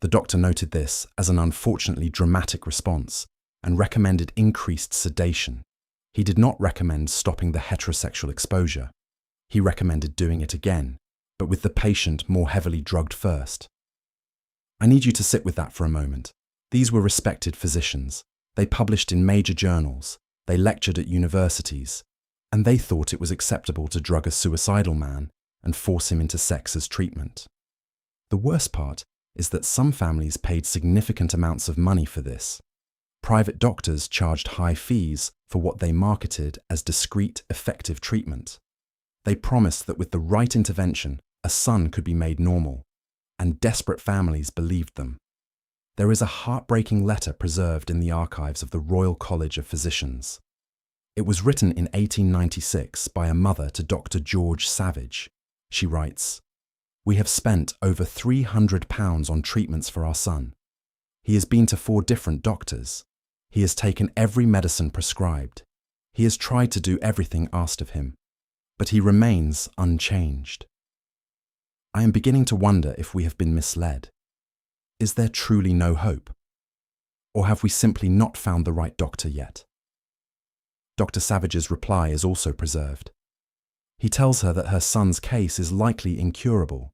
The doctor noted this as an unfortunately dramatic response and recommended increased sedation. He did not recommend stopping the heterosexual exposure. He recommended doing it again, but with the patient more heavily drugged first. I need you to sit with that for a moment. These were respected physicians. They published in major journals. They lectured at universities. And they thought it was acceptable to drug a suicidal man and force him into sex as treatment. The worst part is that some families paid significant amounts of money for this. Private doctors charged high fees for what they marketed as discreet, effective treatment. They promised that with the right intervention, a son could be made normal, and desperate families believed them. There is a heartbreaking letter preserved in the archives of the Royal College of Physicians. It was written in 1896 by a mother to Dr. George Savage. She writes, "We have spent over £300 on treatments for our son. He has been to 4 different doctors. He has taken every medicine prescribed. He has tried to do everything asked of him, but he remains unchanged. I am beginning to wonder if we have been misled. Is there truly no hope? Or have we simply not found the right doctor yet?" Dr. Savage's reply is also preserved. He tells her that her son's case is likely incurable,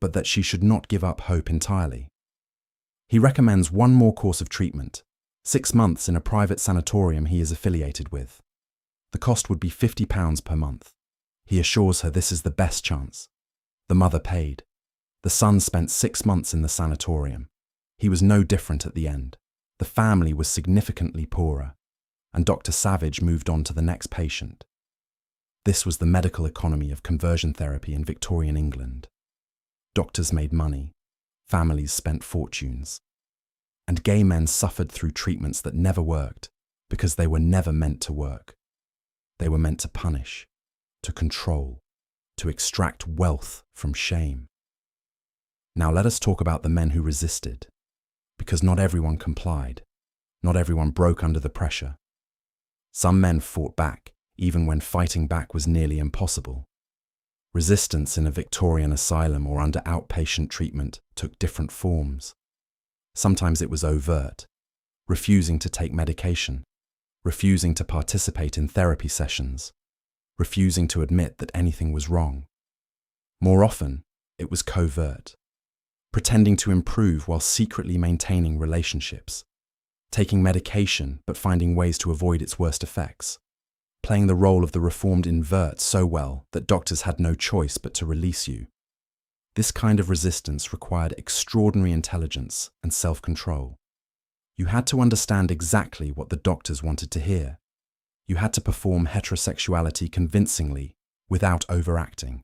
but that she should not give up hope entirely. He recommends one more course of treatment, 6 months in a private sanatorium he is affiliated with. The cost would be £50 per month. He assures her this is the best chance. The mother paid. The son spent 6 months in the sanatorium. He was no different at the end. The family was significantly poorer, and Dr. Savage moved on to the next patient. This was the medical economy of conversion therapy in Victorian England. Doctors made money, families spent fortunes, and gay men suffered through treatments that never worked because they were never meant to work. They were meant to punish, to control, to extract wealth from shame. Now let us talk about the men who resisted, because not everyone complied. Not everyone broke under the pressure. Some men fought back, even when fighting back was nearly impossible. Resistance in a Victorian asylum or under outpatient treatment took different forms. Sometimes it was overt, refusing to take medication, refusing to participate in therapy sessions, refusing to admit that anything was wrong. More often, it was covert, pretending to improve while secretly maintaining relationships, taking medication but finding ways to avoid its worst effects, playing the role of the reformed invert so well that doctors had no choice but to release you. This kind of resistance required extraordinary intelligence and self-control. You had to understand exactly what the doctors wanted to hear. You had to perform heterosexuality convincingly, without overacting.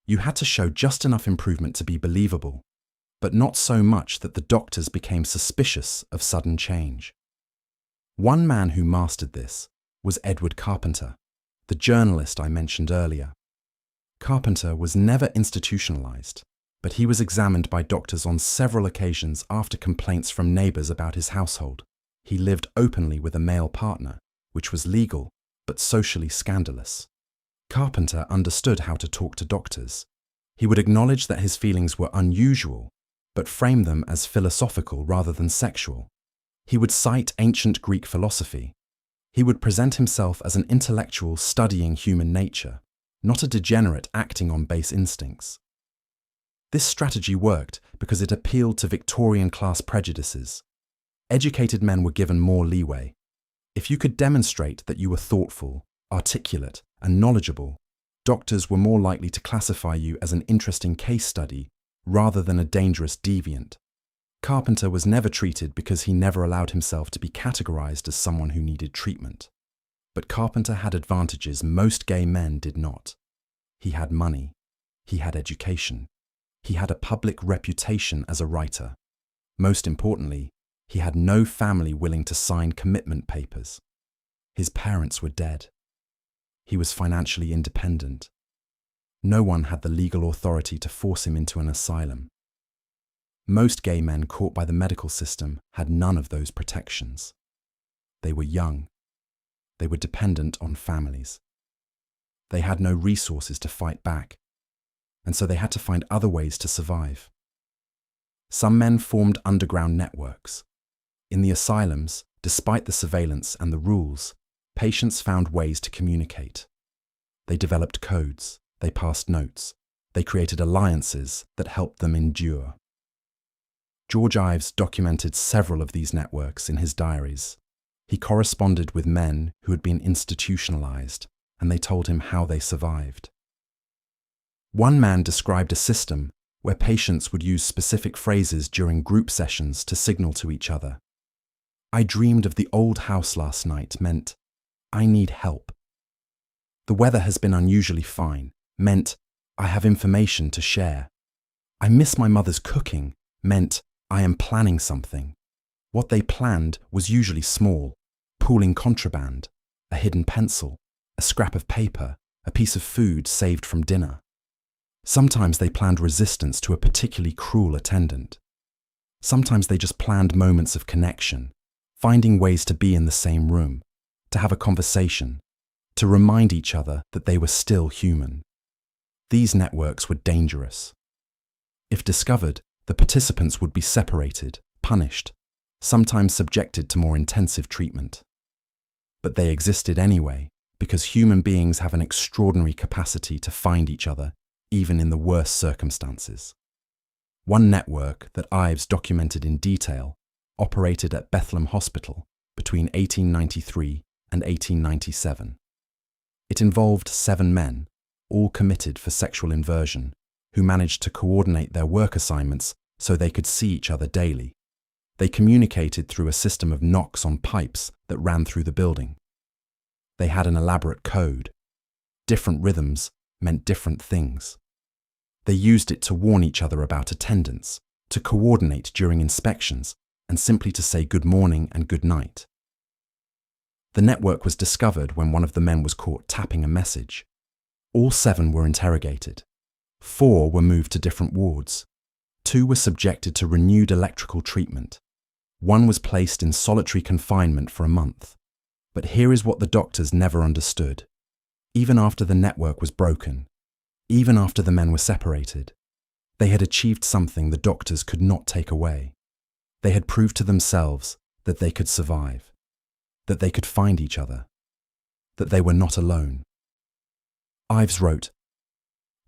You had to show just enough improvement to be believable, but not so much that the doctors became suspicious of sudden change. One man who mastered this was Edward Carpenter, the journalist I mentioned earlier. Carpenter was never institutionalized, but he was examined by doctors on several occasions after complaints from neighbors about his household. He lived openly with a male partner, which was legal, but socially scandalous. Carpenter understood how to talk to doctors. He would acknowledge that his feelings were unusual, but frame them as philosophical rather than sexual. He would cite ancient Greek philosophy. He would present himself as an intellectual studying human nature, not a degenerate acting on base instincts. This strategy worked because it appealed to Victorian class prejudices. Educated men were given more leeway. If you could demonstrate that you were thoughtful, articulate, and knowledgeable, doctors were more likely to classify you as an interesting case study rather than a dangerous deviant. Carpenter was never treated because he never allowed himself to be categorized as someone who needed treatment. But Carpenter had advantages most gay men did not. He had money. He had education. He had a public reputation as a writer. Most importantly, he had no family willing to sign commitment papers. His parents were dead. He was financially independent. No one had the legal authority to force him into an asylum. Most gay men caught by the medical system had none of those protections. They were young. They were dependent on families. They had no resources to fight back, and so they had to find other ways to survive. Some men formed underground networks. In the asylums, despite the surveillance and the rules, patients found ways to communicate. They developed codes, they passed notes, they created alliances that helped them endure. George Ives documented several of these networks in his diaries. He corresponded with men who had been institutionalized, and they told him how they survived. One man described a system where patients would use specific phrases during group sessions to signal to each other. "I dreamed of the old house last night" meant, "I need help." "The weather has been unusually fine" meant, "I have information to share." "I miss my mother's cooking" meant, "I am planning something." What they planned was usually small: pooling contraband, a hidden pencil, a scrap of paper, a piece of food saved from dinner. Sometimes they planned resistance to a particularly cruel attendant. Sometimes they just planned moments of connection, finding ways to be in the same room, to have a conversation, to remind each other that they were still human. These networks were dangerous. If discovered, the participants would be separated, punished, sometimes subjected to more intensive treatment. But they existed anyway, because human beings have an extraordinary capacity to find each other, even in the worst circumstances. One network that Ives documented in detail operated at Bethlehem Hospital between 1893 and 1897. It involved 7 men, all committed for sexual inversion, who managed to coordinate their work assignments so they could see each other daily. They communicated through a system of knocks on pipes that ran through the building. They had an elaborate code. Different rhythms meant different things. They used it to warn each other about attendance, to coordinate during inspections, and simply to say good morning and good night. The network was discovered when one of the men was caught tapping a message. All 7 were interrogated. 4 were moved to different wards. 2 were subjected to renewed electrical treatment. 1 was placed in solitary confinement for a month. But here is what the doctors never understood. Even after the network was broken, even after the men were separated, they had achieved something the doctors could not take away. They had proved to themselves that they could survive, that they could find each other, that they were not alone. Ives wrote,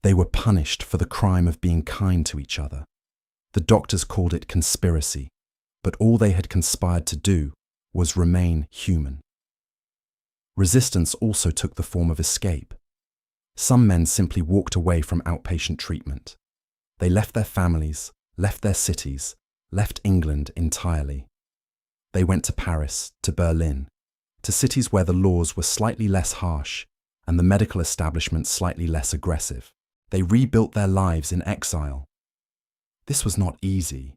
"They were punished for the crime of being kind to each other. The doctors called it conspiracy, but all they had conspired to do was remain human." Resistance also took the form of escape. Some men simply walked away from outpatient treatment. They left their families, left their cities, left England entirely. They went to Paris, to Berlin, to cities where the laws were slightly less harsh and the medical establishment slightly less aggressive. They rebuilt their lives in exile. This was not easy.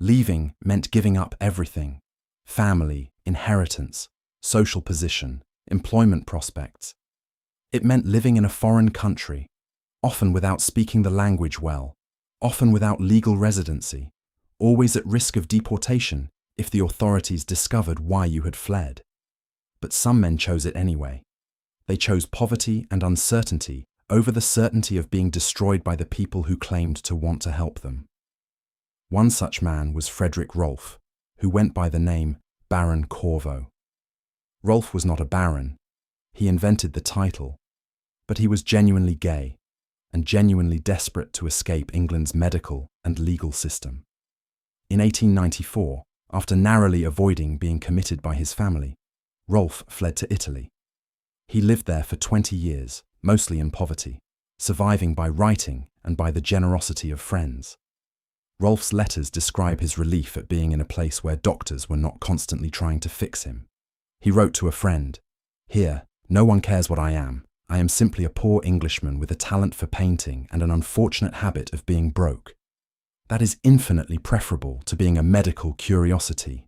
Leaving meant giving up everything: family, inheritance, social position, employment prospects. It meant living in a foreign country, often without speaking the language well, often without legal residency, always at risk of deportation if the authorities discovered why you had fled. But some men chose it anyway. They chose poverty and uncertainty over the certainty of being destroyed by the people who claimed to want to help them. One such man was Frederick Rolfe, who went by the name Baron Corvo. Rolfe was not a baron. He invented the title, but he was genuinely gay and genuinely desperate to escape England's medical and legal system. In 1894, after narrowly avoiding being committed by his family, Rolfe fled to Italy. He lived there for 20 years, mostly in poverty, surviving by writing and by the generosity of friends. Rolfe's letters describe his relief at being in a place where doctors were not constantly trying to fix him. He wrote to a friend, "Here, no one cares what I am. I am simply a poor Englishman with a talent for painting and an unfortunate habit of being broke. That is infinitely preferable to being a medical curiosity."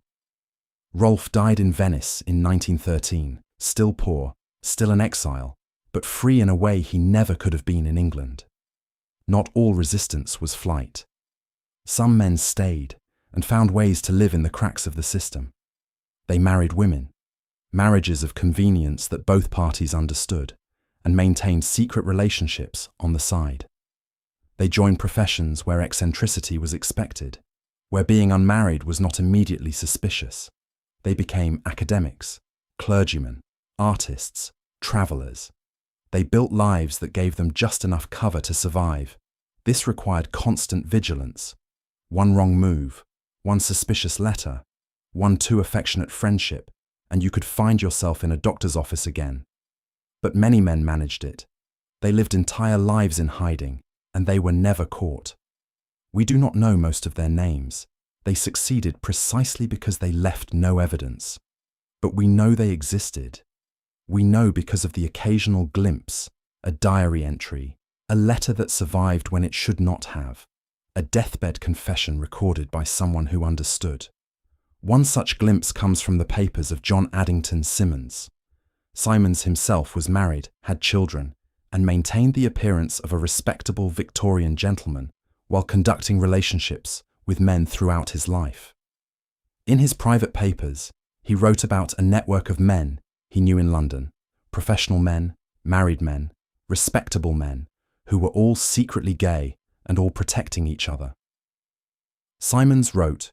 Rolfe died in Venice in 1913, still poor, still an exile, but free in a way he never could have been in England. Not all resistance was flight. Some men stayed and found ways to live in the cracks of the system. They married women, marriages of convenience that both parties understood, and maintained secret relationships on the side. They joined professions where eccentricity was expected, where being unmarried was not immediately suspicious. They became academics, clergymen, artists, travellers. They built lives that gave them just enough cover to survive. This required constant vigilance. One wrong move, one suspicious letter, one too affectionate friendship, and you could find yourself in a doctor's office again. But many men managed it. They lived entire lives in hiding, and they were never caught. We do not know most of their names. They succeeded precisely because they left no evidence. But we know they existed. We know because of the occasional glimpse, a diary entry, a letter that survived when it should not have, a deathbed confession recorded by someone who understood. One such glimpse comes from the papers of John Addington Symonds. Symonds himself was married, had children, and maintained the appearance of a respectable Victorian gentleman while conducting relationships with men throughout his life. In his private papers, he wrote about a network of men he knew in London, professional men, married men, respectable men, who were all secretly gay and all protecting each other. Symonds wrote,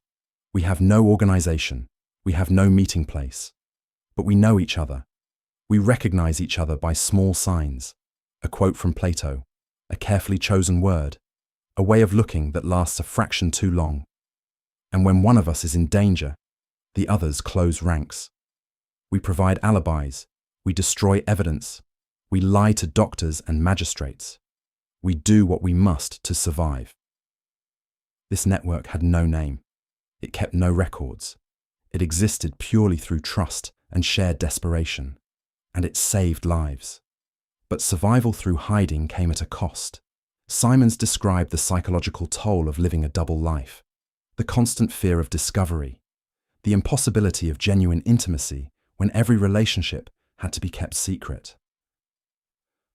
"We have no organisation, we have no meeting place, but we know each other. We recognise each other by small signs, a quote from Plato, a carefully chosen word, a way of looking that lasts a fraction too long. And when one of us is in danger, the others close ranks. We provide alibis, we destroy evidence, we lie to doctors and magistrates. We do what we must to survive." This network had no name. It kept no records. It existed purely through trust and shared desperation. And it saved lives. But survival through hiding came at a cost. Symonds described the psychological toll of living a double life, the constant fear of discovery, the impossibility of genuine intimacy when every relationship had to be kept secret.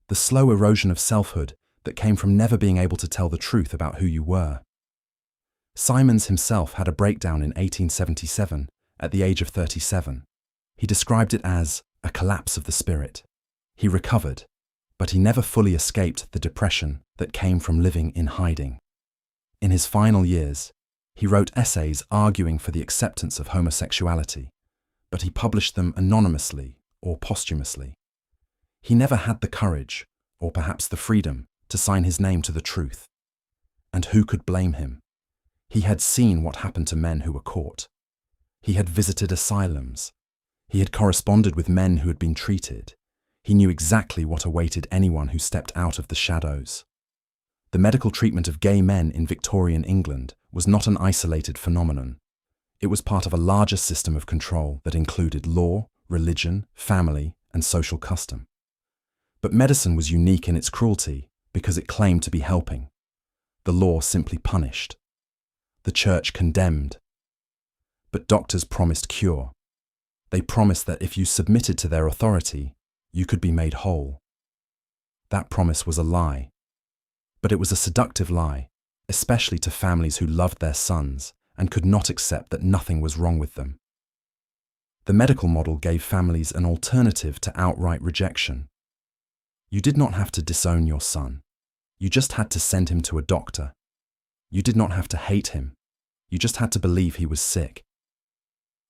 The slow erosion of selfhood that came from never being able to tell the truth about who you were. Simons himself had a breakdown in 1877 at the age of 37. He described it as a collapse of the spirit. He recovered, but he never fully escaped the depression that came from living in hiding. In his final years, he wrote essays arguing for the acceptance of homosexuality, but he published them anonymously or posthumously. He never had the courage, or perhaps the freedom, to sign his name to the truth. And who could blame him? He had seen what happened to men who were caught. He had visited asylums. He had corresponded with men who had been treated. He knew exactly what awaited anyone who stepped out of the shadows. The medical treatment of gay men in Victorian England was not an isolated phenomenon. It was part of a larger system of control that included law, religion, family, and social custom. But medicine was unique in its cruelty because it claimed to be helping. The law simply punished. The church condemned. But doctors promised cure. They promised that if you submitted to their authority, you could be made whole. That promise was a lie. But it was a seductive lie, especially to families who loved their sons and could not accept that nothing was wrong with them. The medical model gave families an alternative to outright rejection. You did not have to disown your son. You just had to send him to a doctor. You did not have to hate him. You just had to believe he was sick.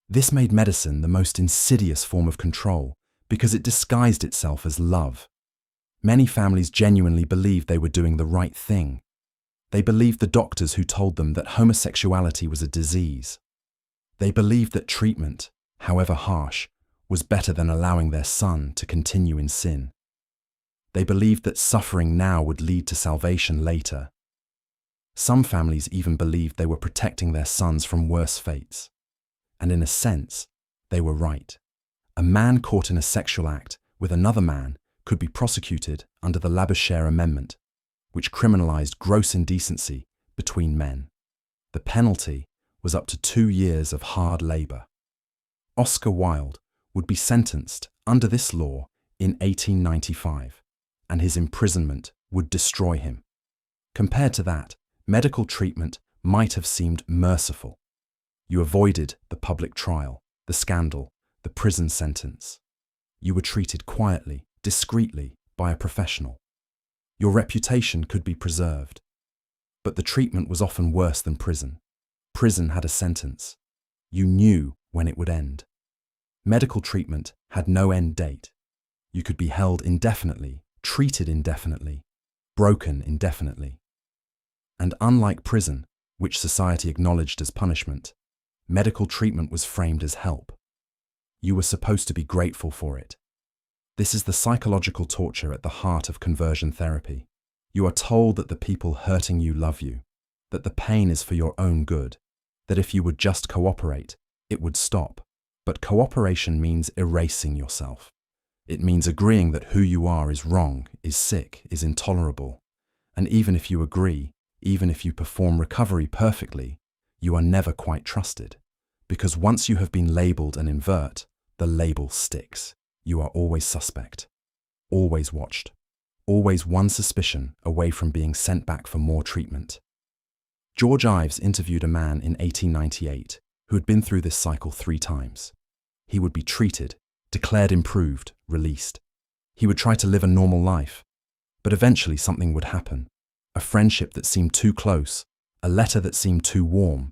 This made medicine the most insidious form of control because it disguised itself as love. Many families genuinely believed they were doing the right thing. They believed the doctors who told them that homosexuality was a disease. They believed that treatment, however harsh, was better than allowing their son to continue in sin. They believed that suffering now would lead to salvation later. Some families even believed they were protecting their sons from worse fates. And in a sense, they were right. A man caught in a sexual act with another man could be prosecuted under the Labouchere Amendment, which criminalized gross indecency between men. The penalty was up to 2 years of hard labor. Oscar Wilde would be sentenced under this law in 1895, and his imprisonment would destroy him. Compared to that, medical treatment might have seemed merciful. You avoided the public trial, the scandal, the prison sentence. You were treated quietly, discreetly by a professional. Your reputation could be preserved. But the treatment was often worse than prison. Prison had a sentence. You knew when it would end. Medical treatment had no end date. You could be held indefinitely, treated indefinitely, broken indefinitely. And unlike prison, which society acknowledged as punishment, medical treatment was framed as help. You were supposed to be grateful for it. This is the psychological torture at the heart of conversion therapy. You are told that the people hurting you love you, that the pain is for your own good, that if you would just cooperate, it would stop. But cooperation means erasing yourself. It means agreeing that who you are is wrong, is sick, is intolerable. And even if you agree, even if you perform recovery perfectly, you are never quite trusted. Because once you have been labelled an invert, the label sticks. You are always suspect, always watched, always one suspicion away from being sent back for more treatment. George Ives interviewed a man in 1898 who had been through this cycle 3 times. He would be treated, declared improved, released. He would try to live a normal life, but eventually something would happen. A friendship that seemed too close, a letter that seemed too warm,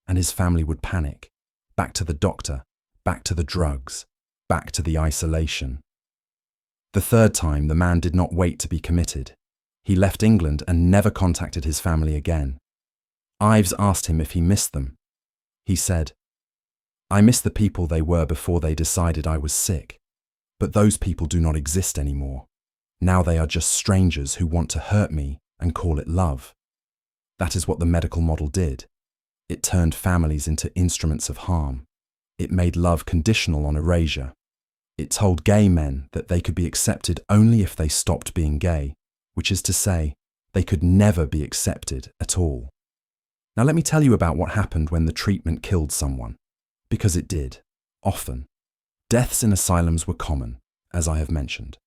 and his family would panic. Back to the doctor, back to the drugs, back to the isolation. The 3rd time, the man did not wait to be committed. He left England and never contacted his family again. Ives asked him if he missed them. He said, "I miss the people they were before they decided I was sick. But those people do not exist anymore. Now they are just strangers who want to hurt me and call it love." That is what the medical model did. It turned families into instruments of harm. It made love conditional on erasure. It told gay men that they could be accepted only if they stopped being gay, which is to say, they could never be accepted at all. Now let me tell you about what happened when the treatment killed someone. Because it did, often. Deaths in asylums were common, as I have mentioned.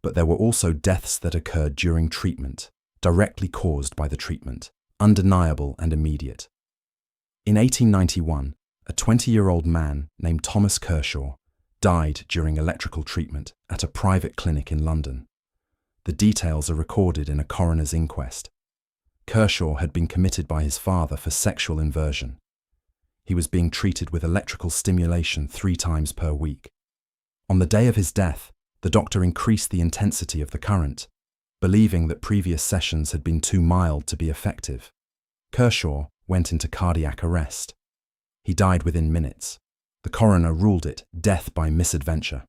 But there were also deaths that occurred during treatment, directly caused by the treatment, undeniable and immediate. In 1891, a 20-year-old man named Thomas Kershaw died during electrical treatment at a private clinic in London. The details are recorded in a coroner's inquest. Kershaw had been committed by his father for sexual inversion. He was being treated with electrical stimulation 3 times per week. On the day of his death, the doctor increased the intensity of the current, believing that previous sessions had been too mild to be effective. Kershaw went into cardiac arrest. He died within minutes. The coroner ruled it death by misadventure.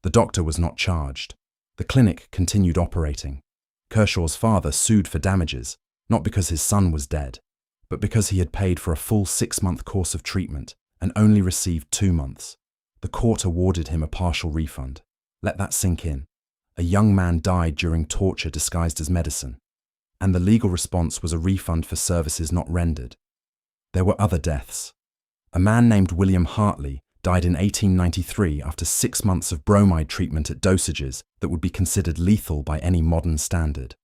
The doctor was not charged. The clinic continued operating. Kershaw's father sued for damages, not because his son was dead, but because he had paid for a full 6-month course of treatment and only received 2 months. The court awarded him a partial refund. Let that sink in. A young man died during torture disguised as medicine, and the legal response was a refund for services not rendered. There were other deaths. A man named William Hartley died in 1893 after 6 months of bromide treatment at dosages that would be considered lethal by any modern standard.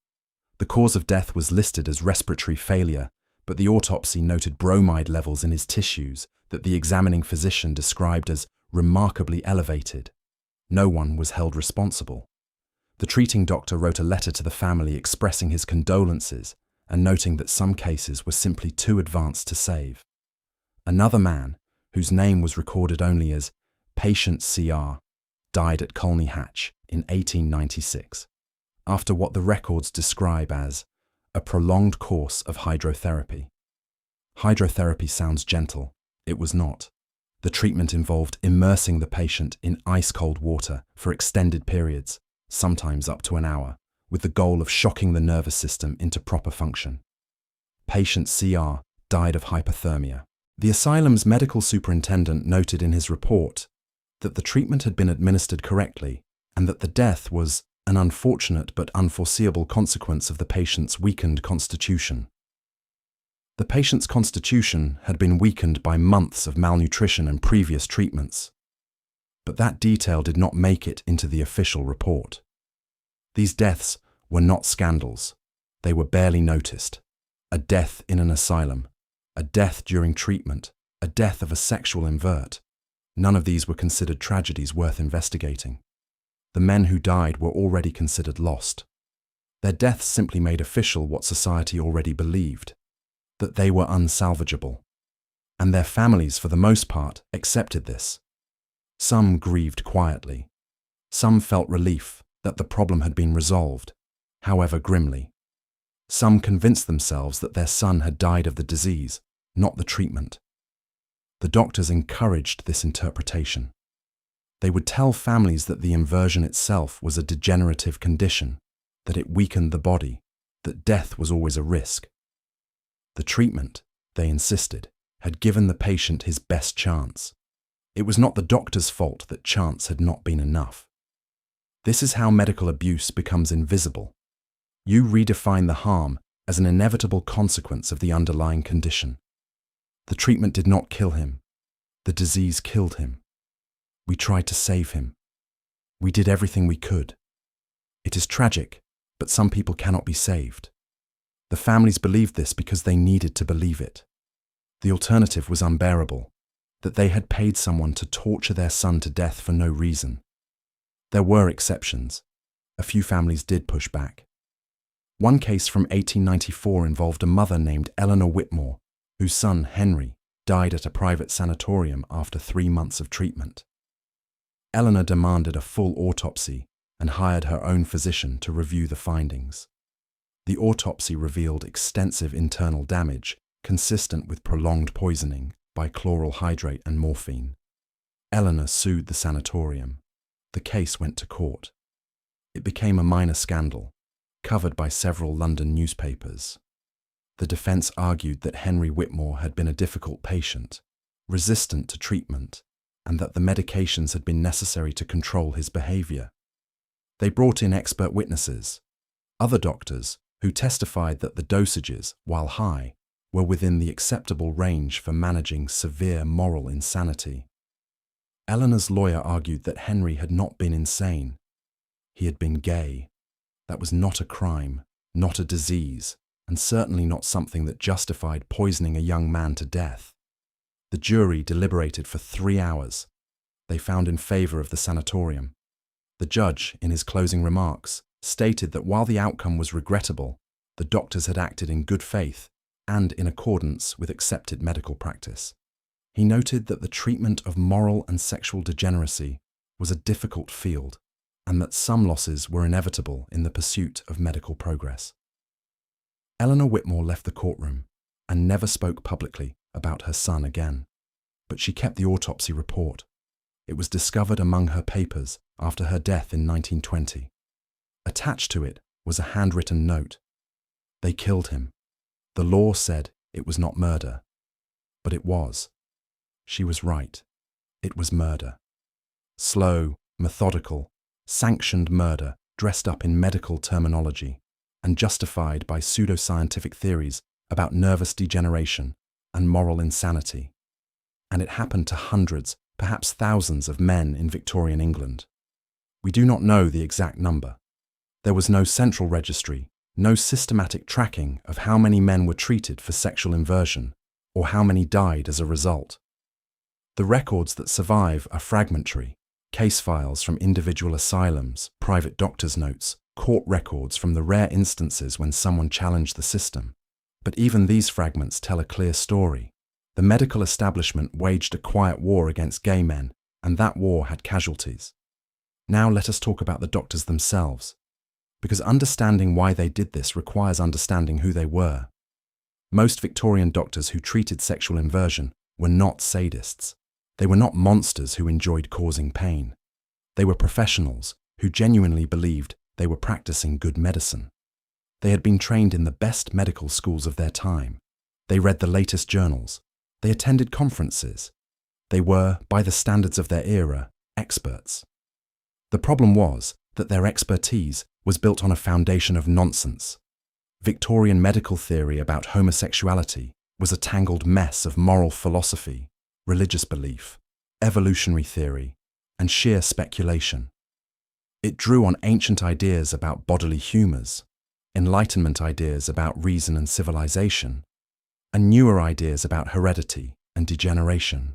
The cause of death was listed as respiratory failure, but the autopsy noted bromide levels in his tissues that the examining physician described as remarkably elevated. No one was held responsible. The treating doctor wrote a letter to the family expressing his condolences and noting that some cases were simply too advanced to save. Another man, whose name was recorded only as Patient CR, died at Colney Hatch in 1896, after what the records describe as a prolonged course of hydrotherapy. Hydrotherapy sounds gentle. It was not. The treatment involved immersing the patient in ice-cold water for extended periods, sometimes up to an hour, with the goal of shocking the nervous system into proper function. Patient CR died of hypothermia. The asylum's medical superintendent noted in his report that the treatment had been administered correctly and that the death was an unfortunate but unforeseeable consequence of the patient's weakened constitution. The patient's constitution had been weakened by months of malnutrition and previous treatments, but that detail did not make it into the official report. These deaths were not scandals. They were barely noticed. A death in an asylum, a death during treatment, a death of a sexual invert. None of these were considered tragedies worth investigating. The men who died were already considered lost. Their deaths simply made official what society already believed, that they were unsalvageable. And their families, for the most part, accepted this. Some grieved quietly. Some felt relief that the problem had been resolved, however grimly. Some convinced themselves that their son had died of the disease, not the treatment. The doctors encouraged this interpretation. They would tell families that the inversion itself was a degenerative condition, that it weakened the body, that death was always a risk. The treatment, they insisted, had given the patient his best chance. It was not the doctor's fault that chance had not been enough. This is how medical abuse becomes invisible. You redefine the harm as an inevitable consequence of the underlying condition. The treatment did not kill him. The disease killed him. We tried to save him. We did everything we could. It is tragic, but some people cannot be saved. The families believed this because they needed to believe it. The alternative was unbearable, that they had paid someone to torture their son to death for no reason. There were exceptions. A few families did push back. One case from 1894 involved a mother named Eleanor Whitmore, whose son, Henry, died at a private sanatorium after 3 months of treatment. Eleanor demanded a full autopsy and hired her own physician to review the findings. The autopsy revealed extensive internal damage consistent with prolonged poisoning by chloral hydrate and morphine. Eleanor sued the sanatorium. The case went to court. It became a minor scandal, covered by several London newspapers. The defense argued that Henry Whitmore had been a difficult patient, resistant to treatment, and that the medications had been necessary to control his behavior. They brought in expert witnesses, other doctors, who testified that the dosages, while high, were within the acceptable range for managing severe moral insanity. Eleanor's lawyer argued that Henry had not been insane. He had been gay. That was not a crime, not a disease, and certainly not something that justified poisoning a young man to death. The jury deliberated for 3 hours. They found in favor of the sanatorium. The judge, in his closing remarks, stated that while the outcome was regrettable, the doctors had acted in good faith and in accordance with accepted medical practice. He noted that the treatment of moral and sexual degeneracy was a difficult field, and that some losses were inevitable in the pursuit of medical progress. Eleanor Whitmore left the courtroom and never spoke publicly about her son again, but she kept the autopsy report. It was discovered among her papers after her death in 1920. Attached to it was a handwritten note. They killed him. The law said it was not murder, but it was. She was right. It was murder. Slow, methodical, sanctioned murder dressed up in medical terminology and justified by pseudoscientific theories about nervous degeneration and moral insanity. And it happened to hundreds, perhaps thousands of men in Victorian England. We do not know the exact number. There was no central registry, no systematic tracking of how many men were treated for sexual inversion or how many died as a result. The records that survive are fragmentary, case files from individual asylums, private doctors' notes, court records from the rare instances when someone challenged the system. But even these fragments tell a clear story. The medical establishment waged a quiet war against gay men, and that war had casualties. Now let us talk about the doctors themselves, because understanding why they did this requires understanding who they were. Most Victorian doctors who treated sexual inversion were not sadists. They were not monsters who enjoyed causing pain. They were professionals who genuinely believed they were practicing good medicine. They had been trained in the best medical schools of their time. They read the latest journals. They attended conferences. They were, by the standards of their era, experts. The problem was that their expertise was built on a foundation of nonsense. Victorian medical theory about homosexuality was a tangled mess of moral philosophy, religious belief, evolutionary theory, and sheer speculation. It drew on ancient ideas about bodily humours, Enlightenment ideas about reason and civilization, and newer ideas about heredity and degeneration.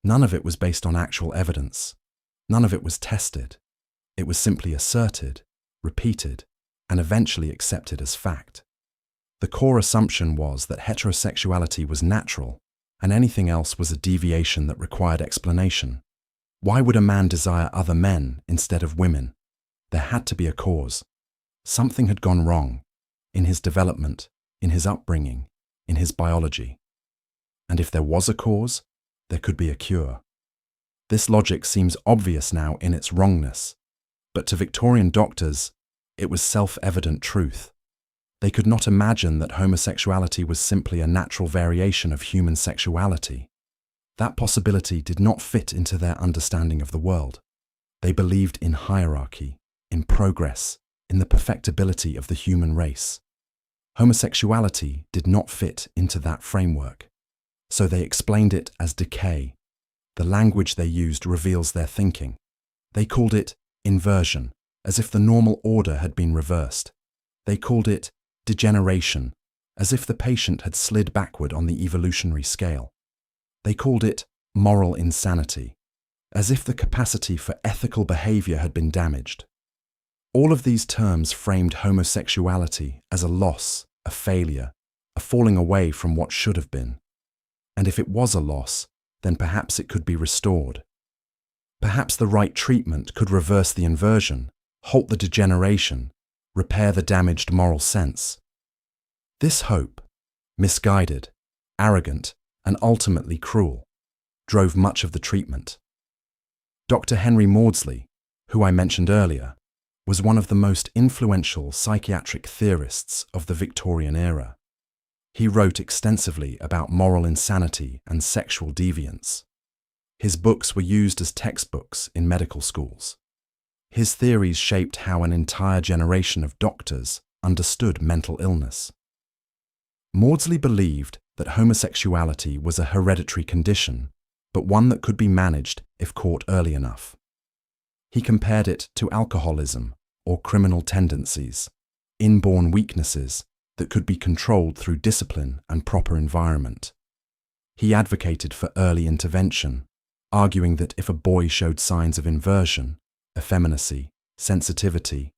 None of it was based on actual evidence. None of it was tested. It was simply asserted, repeated, and eventually accepted as fact. The core assumption was that heterosexuality was natural, and anything else was a deviation that required explanation. Why would a man desire other men instead of women? There had to be a cause. Something had gone wrong in his development, in his upbringing, in his biology. And if there was a cause, there could be a cure. This logic seems obvious now in its wrongness, but to Victorian doctors, it was self-evident truth. They could not imagine that homosexuality was simply a natural variation of human sexuality. That possibility did not fit into their understanding of the world. They believed in hierarchy, in progress, in the perfectibility of the human race. Homosexuality did not fit into that framework, so they explained it as decay. The language they used reveals their thinking. They called it inversion, as if the normal order had been reversed. They called it degeneration, as if the patient had slid backward on the evolutionary scale. They called it moral insanity, as if the capacity for ethical behavior had been damaged. All of these terms framed homosexuality as a loss, a failure, a falling away from what should have been. And if it was a loss, then perhaps it could be restored. Perhaps the right treatment could reverse the inversion, halt the degeneration, repair the damaged moral sense. This hope, misguided, arrogant, and ultimately cruel, drove much of the treatment. Dr. Henry Maudsley, who I mentioned earlier, was one of the most influential psychiatric theorists of the Victorian era. He wrote extensively about moral insanity and sexual deviance. His books were used as textbooks in medical schools. His theories shaped how an entire generation of doctors understood mental illness. Maudsley believed that homosexuality was a hereditary condition, but one that could be managed if caught early enough. He compared it to alcoholism or criminal tendencies. inborn weaknesses that could be controlled through discipline and proper environment. He advocated for early intervention, arguing that if a boy showed signs of inversion, effeminacy, sensitivity,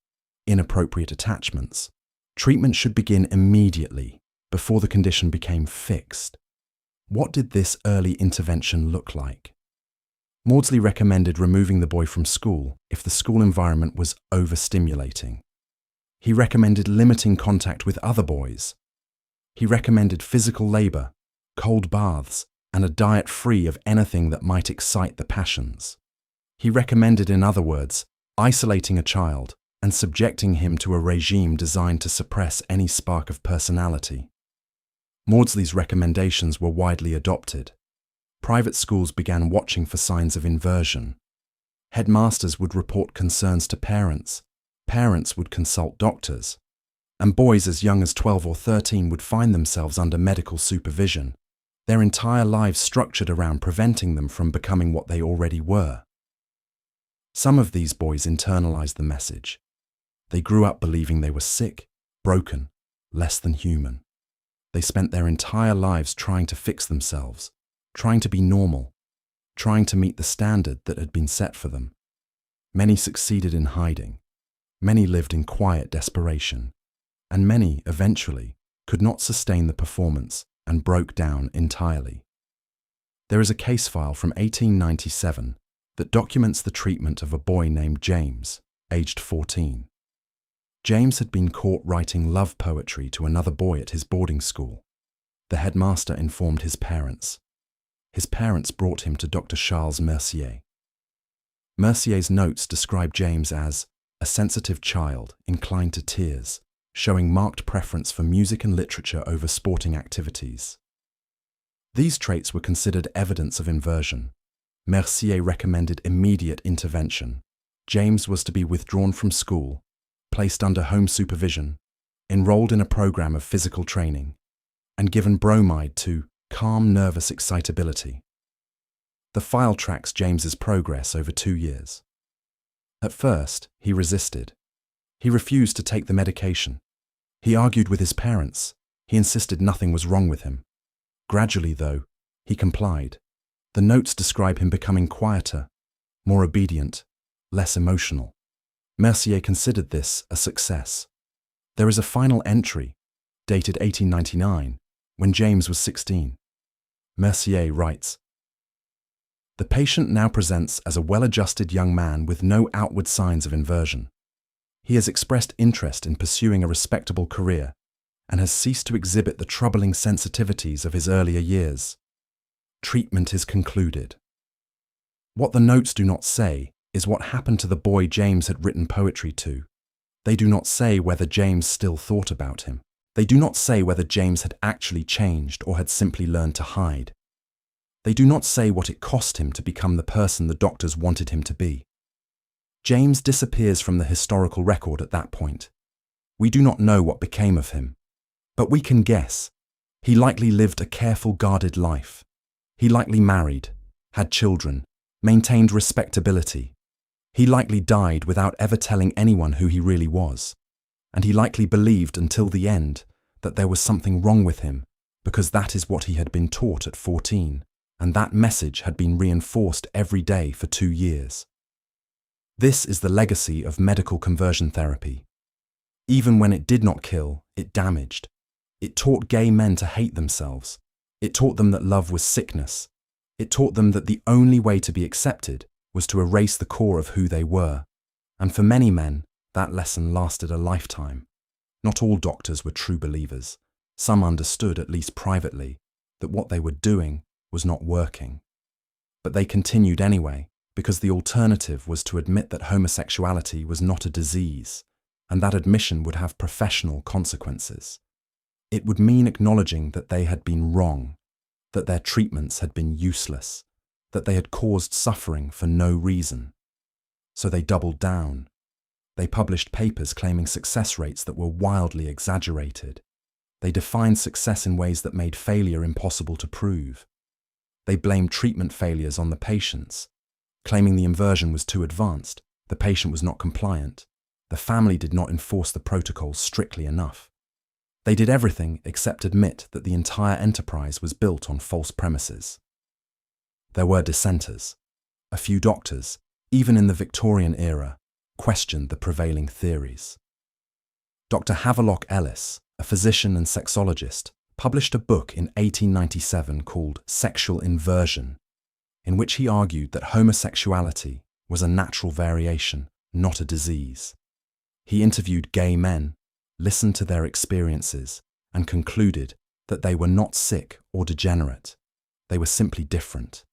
inappropriate attachments, treatment should begin immediately before the condition became fixed. What did this early intervention look like? Maudsley recommended removing the boy from school if the school environment was overstimulating. He recommended limiting contact with other boys. He recommended physical labor, cold baths, and a diet free of anything that might excite the passions. He recommended, in other words, isolating a child and subjecting him to a regime designed to suppress any spark of personality. Maudsley's recommendations were widely adopted. Private schools began watching for signs of inversion. Headmasters would report concerns to parents. Parents would consult doctors. And boys as young as 12 or 13 would find themselves under medical supervision, their entire lives structured around preventing them from becoming what they already were. Some of these boys internalized the message. They grew up believing they were sick, broken, less than human. They spent their entire lives trying to fix themselves, trying to be normal, trying to meet the standard that had been set for them. Many succeeded in hiding. Many lived in quiet desperation. And many, eventually, could not sustain the performance and broke down entirely. There is a case file from 1897 that documents the treatment of a boy named James, aged 14. James had been caught writing love poetry to another boy at his boarding school. The headmaster informed his parents. His parents brought him to Dr. Charles Mercier. Mercier's notes describe James as a sensitive child inclined to tears, showing marked preference for music and literature over sporting activities. These traits were considered evidence of inversion. Mercier recommended immediate intervention. James was to be withdrawn from school, placed under home supervision, enrolled in a program of physical training, and given bromide to calm nervous excitability. The file tracks James's progress over 2 years. At first, he resisted. He refused to take the medication. He argued with his parents. He insisted nothing was wrong with him. Gradually, though, he complied. The notes describe him becoming quieter, more obedient, less emotional. Mercier considered this a success. There is a final entry, dated 1899, when James was 16. Mercier writes, "The patient now presents as a well-adjusted young man with no outward signs of inversion. He has expressed interest in pursuing a respectable career and has ceased to exhibit the troubling sensitivities of his earlier years. Treatment is concluded." What the notes do not say is what happened to the boy James had written poetry to. They do not say whether James still thought about him. They do not say whether James had actually changed or had simply learned to hide. They do not say what it cost him to become the person the doctors wanted him to be. James disappears from the historical record at that point. We do not know what became of him, but we can guess. He likely lived a careful, guarded life. He likely married, had children, maintained respectability. He likely died without ever telling anyone who he really was. And he likely believed until the end that there was something wrong with him, because that is what he had been taught at 14, and that message had been reinforced every day for 2 years. This is the legacy of medical conversion therapy. Even when it did not kill, it damaged. It taught gay men to hate themselves. It taught them that love was sickness. It taught them that the only way to be accepted was to erase the core of who they were. And for many men, that lesson lasted a lifetime. Not all doctors were true believers. Some understood, at least privately, that what they were doing was not working. But they continued anyway, because the alternative was to admit that homosexuality was not a disease, and that admission would have professional consequences. It would mean acknowledging that they had been wrong, that their treatments had been useless, that they had caused suffering for no reason. So they doubled down. They published papers claiming success rates that were wildly exaggerated. They defined success in ways that made failure impossible to prove. They blamed treatment failures on the patients, claiming the inversion was too advanced, the patient was not compliant, the family did not enforce the protocols strictly enough. They did everything except admit that the entire enterprise was built on false premises. There were dissenters. A few doctors, even in the Victorian era, questioned the prevailing theories. Dr. Havelock Ellis, a physician and sexologist, published a book in 1897 called Sexual Inversion, in which he argued that homosexuality was a natural variation, not a disease. He interviewed gay men, listened to their experiences, and concluded that they were not sick or degenerate. They were simply different.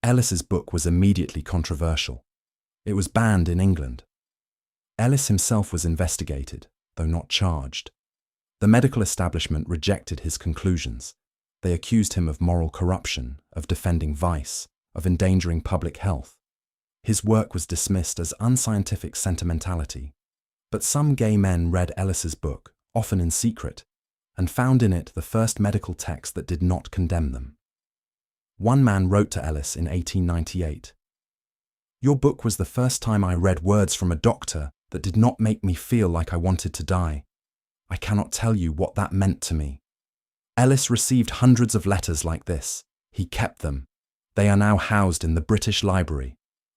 Ellis's book was immediately controversial. It was banned in England. Ellis himself was investigated, though not charged. The medical establishment rejected his conclusions. They accused him of moral corruption, of defending vice, of endangering public health. His work was dismissed as unscientific sentimentality. But some gay men read Ellis's book, often in secret, and found in it the first medical text that did not condemn them. One man wrote to Ellis in 1898, "Your book was the first time I read words from a doctor that did not make me feel like I wanted to die. I cannot tell you what that meant to me." Ellis received hundreds of letters like this. He kept them. They are now housed in the British Library.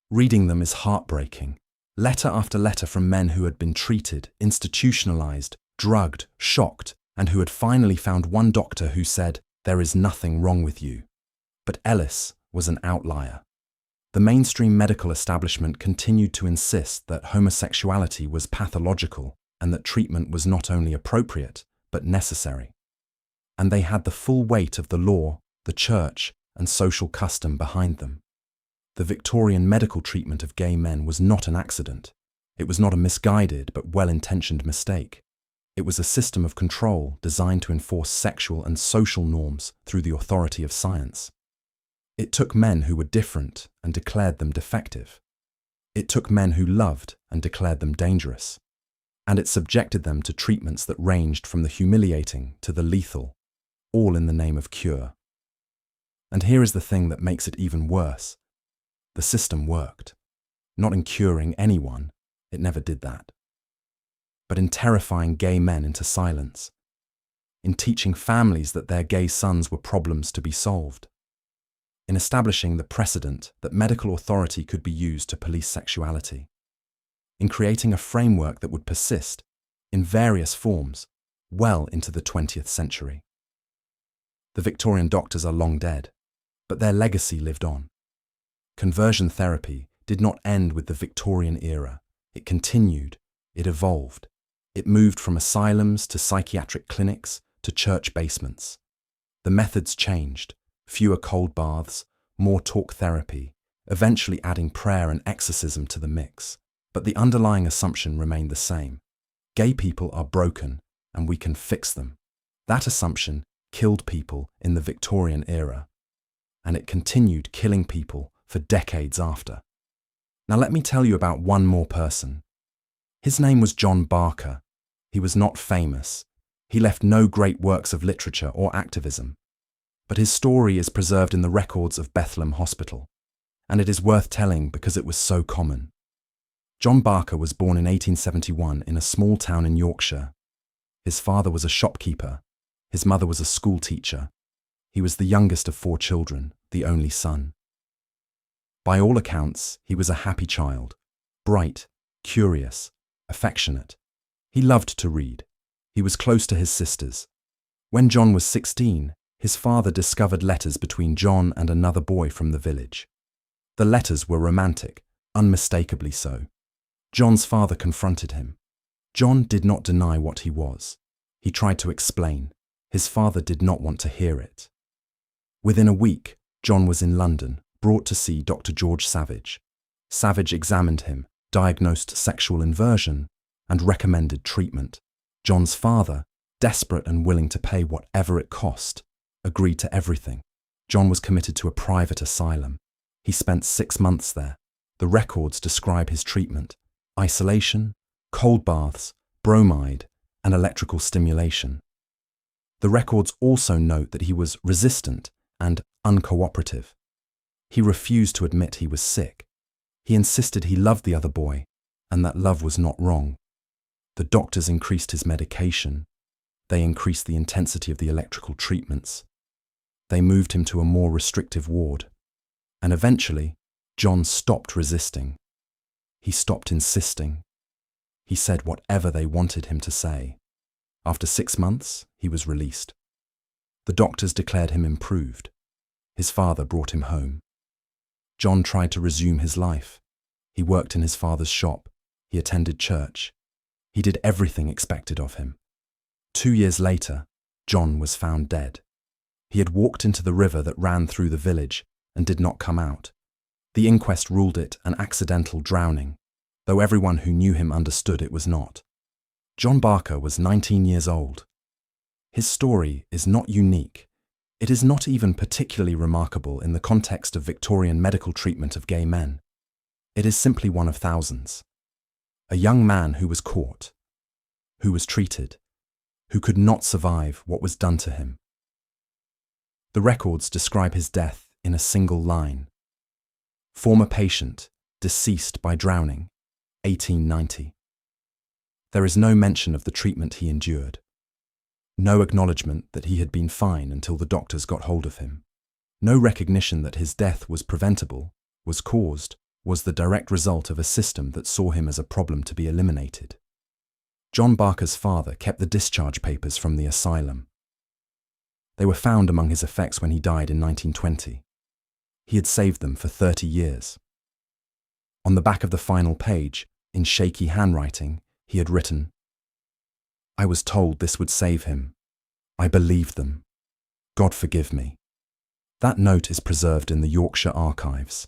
Reading them is heartbreaking. Letter after letter from men who had been treated, institutionalized, drugged, shocked, and who had finally found one doctor who said, "There is nothing wrong with you." But Ellis was an outlier. The mainstream medical establishment continued to insist that homosexuality was pathological and that treatment was not only appropriate, but necessary. And they had the full weight of the law, the church, and social custom behind them. The Victorian medical treatment of gay men was not an accident. It was not a misguided but well-intentioned mistake. It was a system of control designed to enforce sexual and social norms through the authority of science. It took men who were different and declared them defective. It took men who loved and declared them dangerous. And it subjected them to treatments that ranged from the humiliating to the lethal, all in the name of cure. And here is the thing that makes it even worse. The system worked. Not in curing anyone, it never did that. But in terrifying gay men into silence. In teaching families that their gay sons were problems to be solved. In establishing the precedent that medical authority could be used to police sexuality. In creating a framework that would persist, in various forms, well into the 20th century. The Victorian doctors are long dead, but their legacy lived on. Conversion therapy did not end with the Victorian era. It continued, it evolved. It moved from asylums to psychiatric clinics to church basements. The methods changed, fewer cold baths, more talk therapy, eventually adding prayer and exorcism to the mix. But the underlying assumption remained the same. Gay people are broken and we can fix them. That assumption killed people in the Victorian era, and it continued killing people for decades after. Now let me tell you about one more person. His name was John Barker. He was not famous. He left no great works of literature or activism. But his story is preserved in the records of Bethlehem Hospital, and it is worth telling because it was so common. John Barker was born in 1871 in a small town in Yorkshire. His father was a shopkeeper. His mother was a school teacher. He was the youngest of 4 children, the only son. By all accounts, he was a happy child, bright, curious, affectionate. He loved to read. He was close to his sisters. When John was 16, his father discovered letters between John and another boy from the village. The letters were romantic, unmistakably so. John's father confronted him. John did not deny what he was. He tried to explain. His father did not want to hear it. Within a week, John was in London, brought to see Dr. George Savage. Savage examined him, diagnosed sexual inversion, and recommended treatment. John's father, desperate and willing to pay whatever it cost, agreed to everything. John was committed to a private asylum. He spent 6 months there. The records describe his treatment: isolation, cold baths, bromide, and electrical stimulation. The records also note that he was resistant and uncooperative. He refused to admit he was sick. He insisted he loved the other boy, and that love was not wrong. The doctors increased his medication. They increased the intensity of the electrical treatments. They moved him to a more restrictive ward. And eventually, John stopped resisting. He stopped insisting. He said whatever they wanted him to say. After 6 months, he was released. The doctors declared him improved. His father brought him home. John tried to resume his life. He worked in his father's shop. He attended church. He did everything expected of him. 2 years later, John was found dead. He had walked into the river that ran through the village and did not come out. The inquest ruled it an accidental drowning, though everyone who knew him understood it was not. John Barker was 19 years old. His story is not unique. It is not even particularly remarkable in the context of Victorian medical treatment of gay men. It is simply one of thousands. A young man who was caught, who was treated, who could not survive what was done to him. The records describe his death in a single line. Former patient, deceased by drowning, 1890. There is no mention of the treatment he endured. No acknowledgement that he had been fine until the doctors got hold of him. No recognition that his death was preventable, was caused, was the direct result of a system that saw him as a problem to be eliminated. John Barker's father kept the discharge papers from the asylum. They were found among his effects when he died in 1920. He had saved them for 30 years. On the back of the final page, in shaky handwriting, he had written, "I was told this would save him. I believed them. God forgive me." That note is preserved in the Yorkshire archives.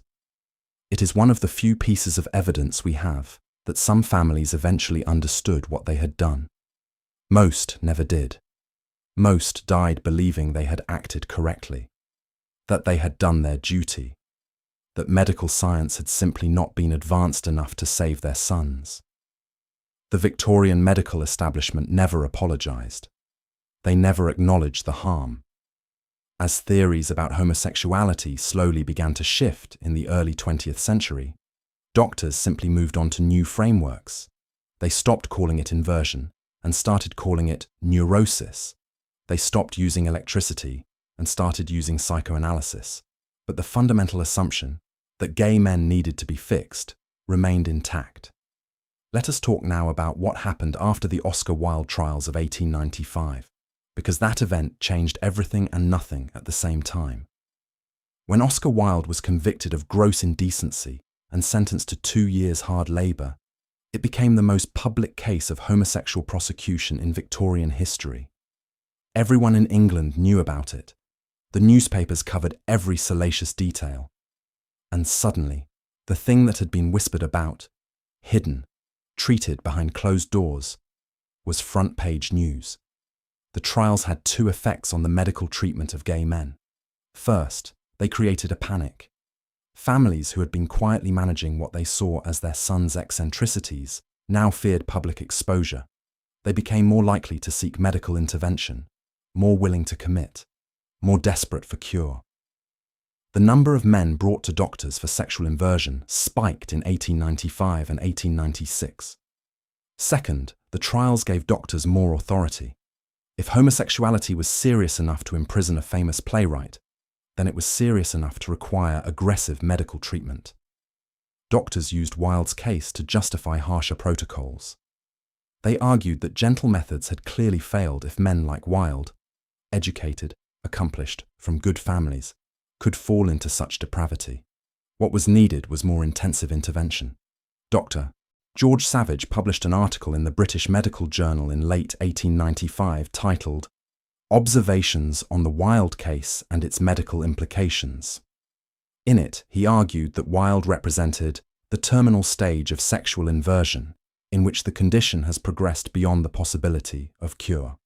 It is one of the few pieces of evidence we have that some families eventually understood what they had done. Most never did. Most died believing they had acted correctly, that they had done their duty, that medical science had simply not been advanced enough to save their sons. The Victorian medical establishment never apologized. They never acknowledged the harm. As theories about homosexuality slowly began to shift in the early 20th century, doctors simply moved on to new frameworks. They stopped calling it inversion and started calling it neurosis. They stopped using electricity and started using psychoanalysis. But the fundamental assumption that gay men needed to be fixed remained intact. Let us talk now about what happened after the Oscar Wilde trials of 1895, because that event changed everything and nothing at the same time. When Oscar Wilde was convicted of gross indecency and sentenced to 2 years hard labour, it became the most public case of homosexual prosecution in Victorian history. Everyone in England knew about it. The newspapers covered every salacious detail. And suddenly, the thing that had been whispered about, hidden, treated behind closed doors, was front-page news. The trials had 2 effects on the medical treatment of gay men. First, they created a panic. Families who had been quietly managing what they saw as their sons' eccentricities now feared public exposure. They became more likely to seek medical intervention, more willing to commit, more desperate for cure. The number of men brought to doctors for sexual inversion spiked in 1895 and 1896. Second, the trials gave doctors more authority. If homosexuality was serious enough to imprison a famous playwright, then it was serious enough to require aggressive medical treatment. Doctors used Wilde's case to justify harsher protocols. They argued that gentle methods had clearly failed if men like Wilde, educated, accomplished, from good families, could fall into such depravity. What was needed was more intensive intervention. Dr. George Savage published an article in the British Medical Journal in late 1895 titled "Observations on the Wilde Case and its Medical Implications." In it, he argued that Wilde represented the terminal stage of sexual inversion, in which the condition has progressed beyond the possibility of cure.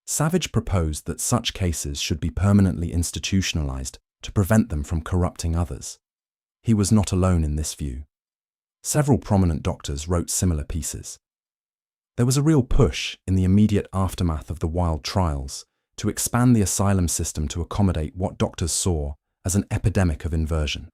Savage proposed that such cases should be permanently institutionalized to prevent them from corrupting others. He was not alone in this view. Several prominent doctors wrote similar pieces. There was a real push in the immediate aftermath of the Wilde trials to expand the asylum system to accommodate what doctors saw as an epidemic of inversion.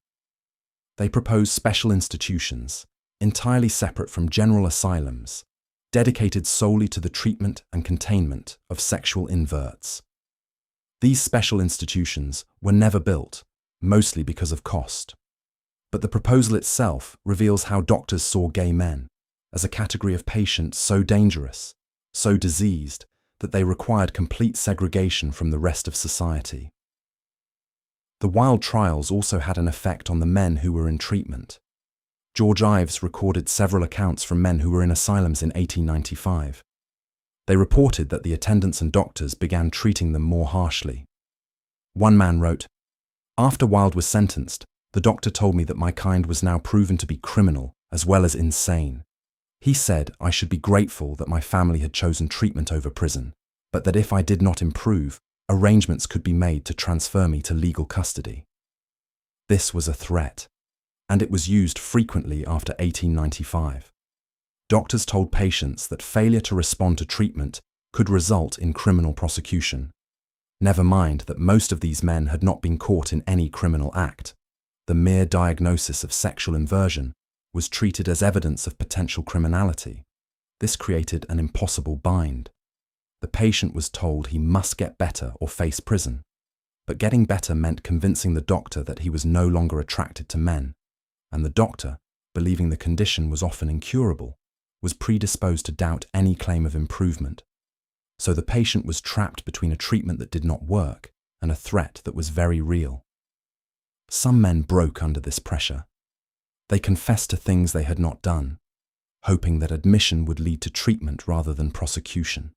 They proposed special institutions, entirely separate from general asylums, dedicated solely to the treatment and containment of sexual inverts. These special institutions were never built, mostly because of cost. But the proposal itself reveals how doctors saw gay men as a category of patient so dangerous, so diseased, that they required complete segregation from the rest of society. The wild trials also had an effect on the men who were in treatment. George Ives recorded several accounts from men who were in asylums in 1895. They reported that the attendants and doctors began treating them more harshly. One man wrote, "After Wilde was sentenced, the doctor told me that my kind was now proven to be criminal as well as insane. He said I should be grateful that my family had chosen treatment over prison, but that if I did not improve, arrangements could be made to transfer me to legal custody." This was a threat, and it was used frequently after 1895. Doctors told patients that failure to respond to treatment could result in criminal prosecution. Never mind that most of these men had not been caught in any criminal act. The mere diagnosis of sexual inversion was treated as evidence of potential criminality. This created an impossible bind. The patient was told he must get better or face prison. But getting better meant convincing the doctor that he was no longer attracted to men, and the doctor, believing the condition was often incurable, was predisposed to doubt any claim of improvement. So the patient was trapped between a treatment that did not work and a threat that was very real. Some men broke under this pressure. They confessed to things they had not done, hoping that admission would lead to treatment rather than prosecution.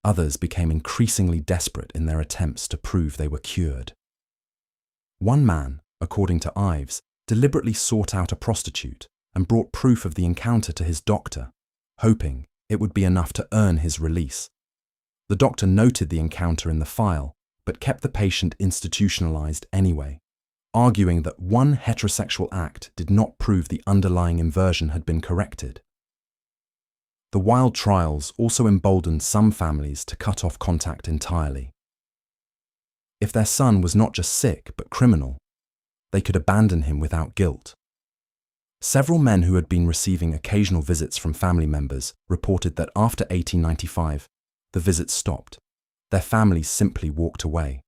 Others became increasingly desperate in their attempts to prove they were cured. One man, according to Ives, deliberately sought out a prostitute and brought proof of the encounter to his doctor, hoping it would be enough to earn his release. The doctor noted the encounter in the file, but kept the patient institutionalized anyway, arguing that one heterosexual act did not prove the underlying inversion had been corrected. The wild trials also emboldened some families to cut off contact entirely. If their son was not just sick but criminal, they could abandon him without guilt. Several men who had been receiving occasional visits from family members reported that after 1895, the visits stopped. Their families simply walked away.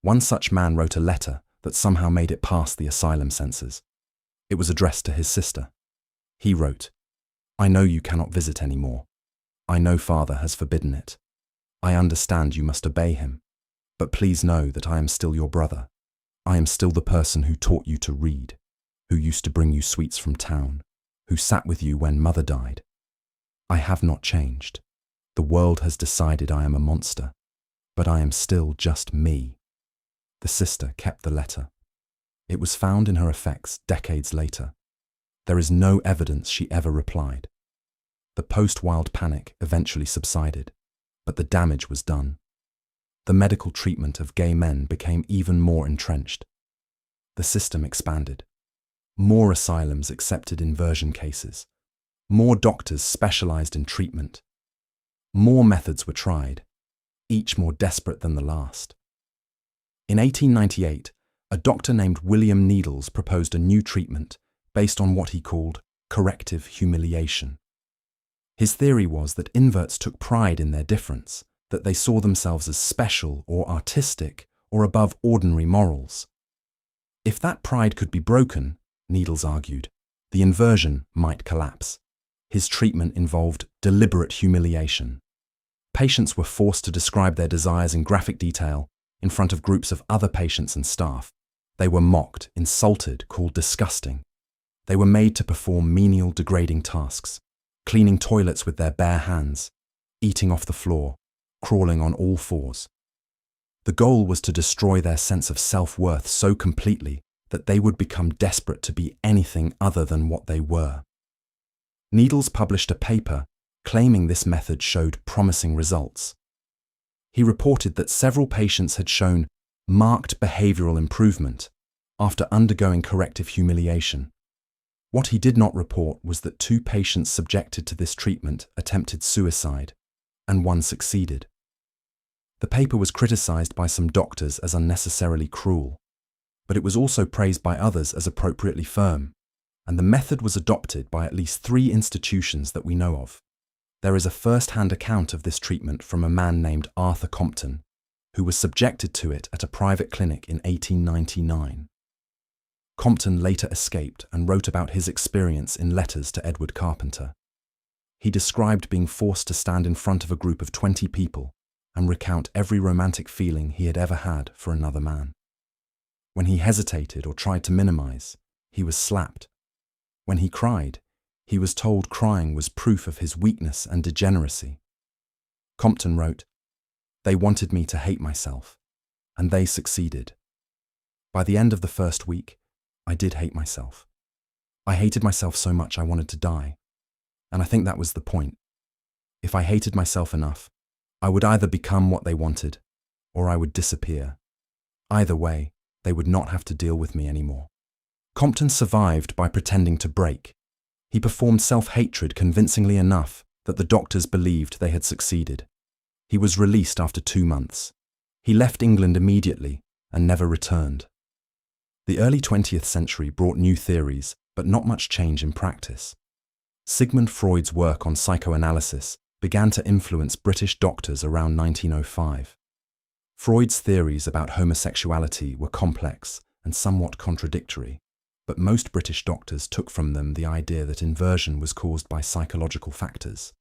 One such man wrote a letter that somehow made it past the asylum censors. It was addressed to his sister. He wrote, "I know you cannot visit anymore. I know Father has forbidden it. I understand you must obey him. But please know that I am still your brother. I am still the person who taught you to read, who used to bring you sweets from town, who sat with you when Mother died. I have not changed. The world has decided I am a monster, but I am still just me." The sister kept the letter. It was found in her effects decades later. There is no evidence she ever replied. The post-Wilde panic eventually subsided, but the damage was done. The medical treatment of gay men became even more entrenched. The system expanded. More asylums accepted inversion cases. More doctors specialized in treatment. More methods were tried, each more desperate than the last. In 1898, a doctor named William Needles proposed a new treatment based on what he called corrective humiliation. His theory was that inverts took pride in their difference, that they saw themselves as special or artistic or above ordinary morals. If that pride could be broken, Needles argued, the inversion might collapse. His treatment involved deliberate humiliation. Patients were forced to describe their desires in graphic detail in front of groups of other patients and staff. They were mocked, insulted, called disgusting. They were made to perform menial, degrading tasks, cleaning toilets with their bare hands, eating off the floor, crawling on all fours. The goal was to destroy their sense of self-worth so completely that they would become desperate to be anything other than what they were. Needles published a paper claiming this method showed promising results. He reported that several patients had shown marked behavioral improvement after undergoing corrective humiliation. What he did not report was that 2 patients subjected to this treatment attempted suicide, and 1 succeeded. The paper was criticized by some doctors as unnecessarily cruel, but it was also praised by others as appropriately firm, and the method was adopted by at least 3 institutions that we know of. There is a first-hand account of this treatment from a man named Arthur Compton, who was subjected to it at a private clinic in 1899. Compton later escaped and wrote about his experience in letters to Edward Carpenter. He described being forced to stand in front of a group of 20 people and recount every romantic feeling he had ever had for another man. When he hesitated or tried to minimize, he was slapped. When he cried, he was told crying was proof of his weakness and degeneracy. Compton wrote, "They wanted me to hate myself, and they succeeded. By the end of the first week, I did hate myself. I hated myself so much I wanted to die, and I think that was the point. If I hated myself enough, I would either become what they wanted, or I would disappear. Either way, they would not have to deal with me anymore." Compton survived by pretending to break. He performed self-hatred convincingly enough that the doctors believed they had succeeded. He was released after 2 months. He left England immediately and never returned. The early 20th century brought new theories, but not much change in practice. Sigmund Freud's work on psychoanalysis began to influence British doctors around 1905. Freud's theories about homosexuality were complex and somewhat contradictory, but most British doctors took from them the idea that inversion was caused by psychological factors,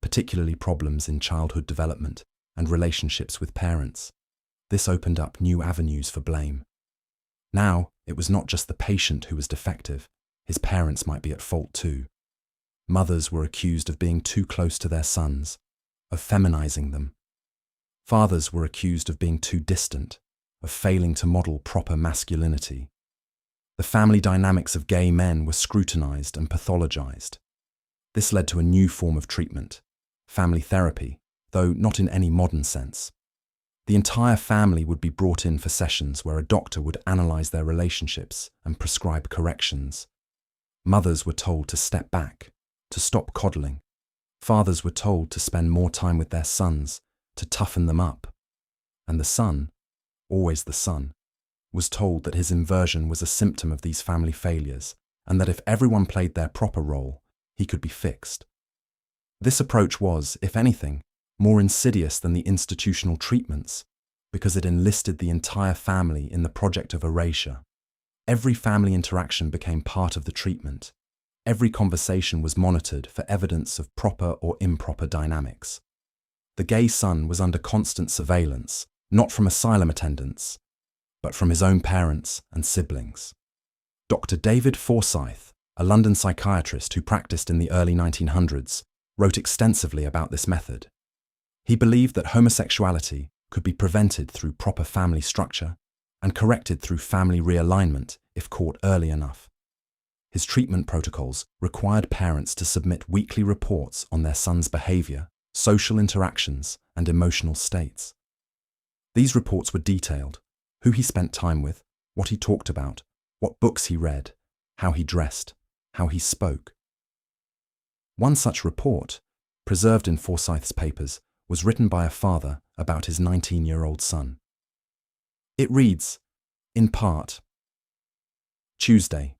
particularly problems in childhood development and relationships with parents. This opened up new avenues for blame. Now, it was not just the patient who was defective, his parents might be at fault too. Mothers were accused of being too close to their sons, of feminizing them. Fathers were accused of being too distant, of failing to model proper masculinity. The family dynamics of gay men were scrutinized and pathologized. This led to a new form of treatment, family therapy, though not in any modern sense. The entire family would be brought in for sessions where a doctor would analyze their relationships and prescribe corrections. Mothers were told to step back, to stop coddling. Fathers were told to spend more time with their sons, to toughen them up. And the son, always the son, was told that his inversion was a symptom of these family failures, and that if everyone played their proper role, he could be fixed. This approach was, if anything, more insidious than the institutional treatments, because it enlisted the entire family in the project of erasure. Every family interaction became part of the treatment. Every conversation was monitored for evidence of proper or improper dynamics. The gay son was under constant surveillance, not from asylum attendants, but from his own parents and siblings. Dr. David Forsyth, a London psychiatrist who practiced in the early 1900s, wrote extensively about this method. He believed that homosexuality could be prevented through proper family structure and corrected through family realignment if caught early enough. His treatment protocols required parents to submit weekly reports on their son's behavior, social interactions, and emotional states. These reports were detailed: who he spent time with, what he talked about, what books he read, how he dressed, how he spoke. One such report, preserved in Forsyth's papers, was written by a father about his 19-year-old son. It reads, in part, Tuesday.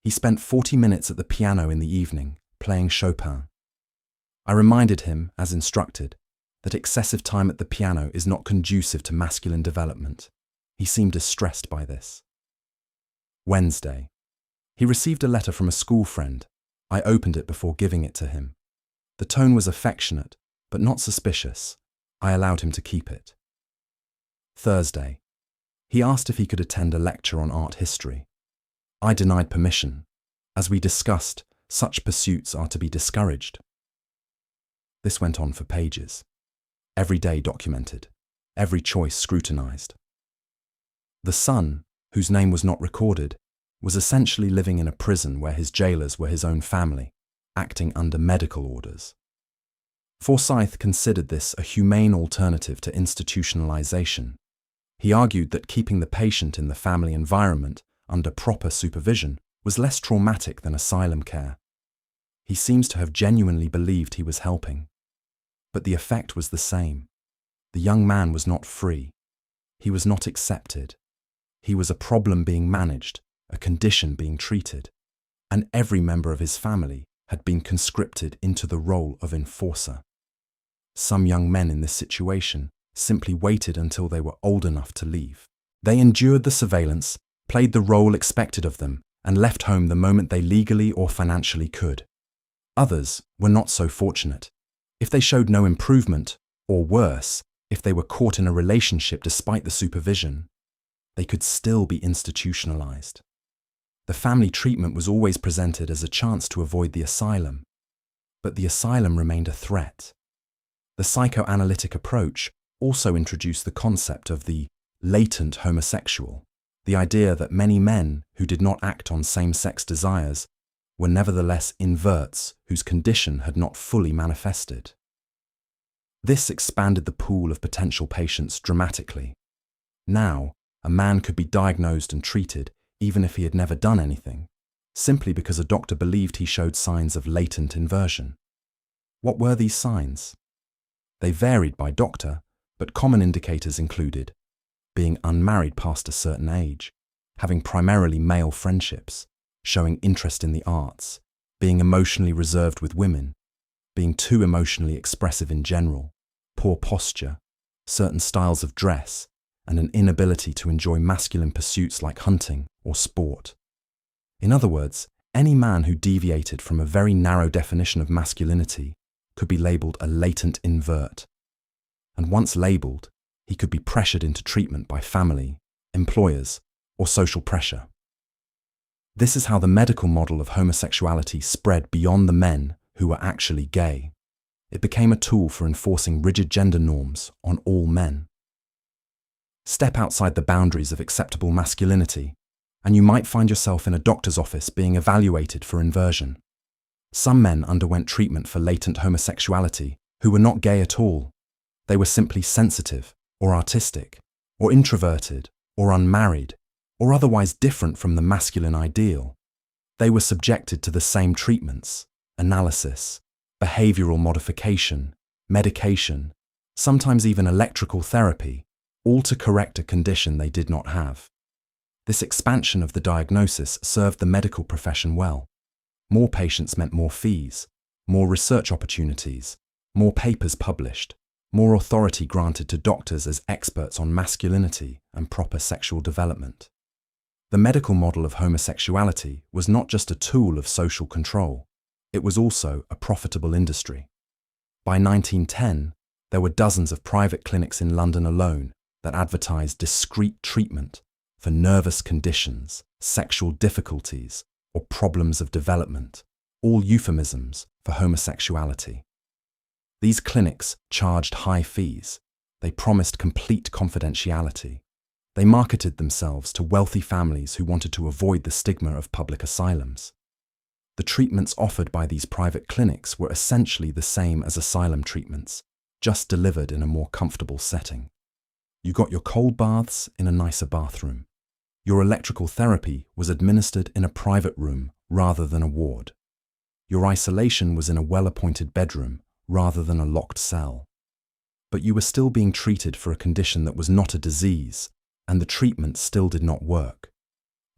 He spent 40 minutes at the piano in the evening, playing Chopin. I reminded him, as instructed, that excessive time at the piano is not conducive to masculine development. He seemed distressed by this. Wednesday. He received a letter from a school friend. I opened it before giving it to him. The tone was affectionate, but not suspicious. I allowed him to keep it. Thursday. He asked if he could attend a lecture on art history. I denied permission. As we discussed, such pursuits are to be discouraged. This went on for pages. Every day documented, every choice scrutinized. The son, whose name was not recorded, was essentially living in a prison where his jailers were his own family, acting under medical orders. Forsyth considered this a humane alternative to institutionalization. He argued that keeping the patient in the family environment under proper supervision was less traumatic than asylum care. He seems to have genuinely believed he was helping. But the effect was the same. The young man was not free. He was not accepted. He was a problem being managed, a condition being treated. and every member of his family had been conscripted into the role of enforcer. Some young men in this situation simply waited until they were old enough to leave. They endured the surveillance, played the role expected of them, and left home the moment they legally or financially could. Others were not so fortunate. If they showed no improvement, or worse, if they were caught in a relationship despite the supervision, they could still be institutionalized. The family treatment was always presented as a chance to avoid the asylum, but the asylum remained a threat. The psychoanalytic approach also introduced the concept of the latent homosexual, the idea that many men who did not act on same-sex desires were nevertheless inverts whose condition had not fully manifested. This expanded the pool of potential patients dramatically. Now, a man could be diagnosed and treated even if he had never done anything, simply because a doctor believed he showed signs of latent inversion. What were these signs? They varied by doctor, but common indicators included being unmarried past a certain age, having primarily male friendships, showing interest in the arts, being emotionally reserved with women, being too emotionally expressive in general, poor posture, certain styles of dress, and an inability to enjoy masculine pursuits like hunting or sport. In other words, any man who deviated from a very narrow definition of masculinity could be labelled a latent invert. And once labelled, he could be pressured into treatment by family, employers, or social pressure. This is how the medical model of homosexuality spread beyond the men who were actually gay. It became a tool for enforcing rigid gender norms on all men. Step outside the boundaries of acceptable masculinity, and you might find yourself in a doctor's office being evaluated for inversion. Some men underwent treatment for latent homosexuality who were not gay at all. They were simply sensitive, or artistic, or introverted, or unmarried, or otherwise different from the masculine ideal. They were subjected to the same treatments, analysis, behavioral modification, medication, sometimes even electrical therapy, all to correct a condition they did not have. This expansion of the diagnosis served the medical profession well. More patients meant more fees, more research opportunities, more papers published, more authority granted to doctors as experts on masculinity and proper sexual development. The medical model of homosexuality was not just a tool of social control, it was also a profitable industry. By 1910, there were dozens of private clinics in London alone that advertised discreet treatment for nervous conditions, sexual difficulties, or problems of development, all euphemisms for homosexuality. These clinics charged high fees. They promised complete confidentiality. They marketed themselves to wealthy families who wanted to avoid the stigma of public asylums. The treatments offered by these private clinics were essentially the same as asylum treatments, just delivered in a more comfortable setting. You got your cold baths in a nicer bathroom. Your electrical therapy was administered in a private room rather than a ward. Your isolation was in a well-appointed bedroom rather than a locked cell. But you were still being treated for a condition that was not a disease, and the treatment still did not work.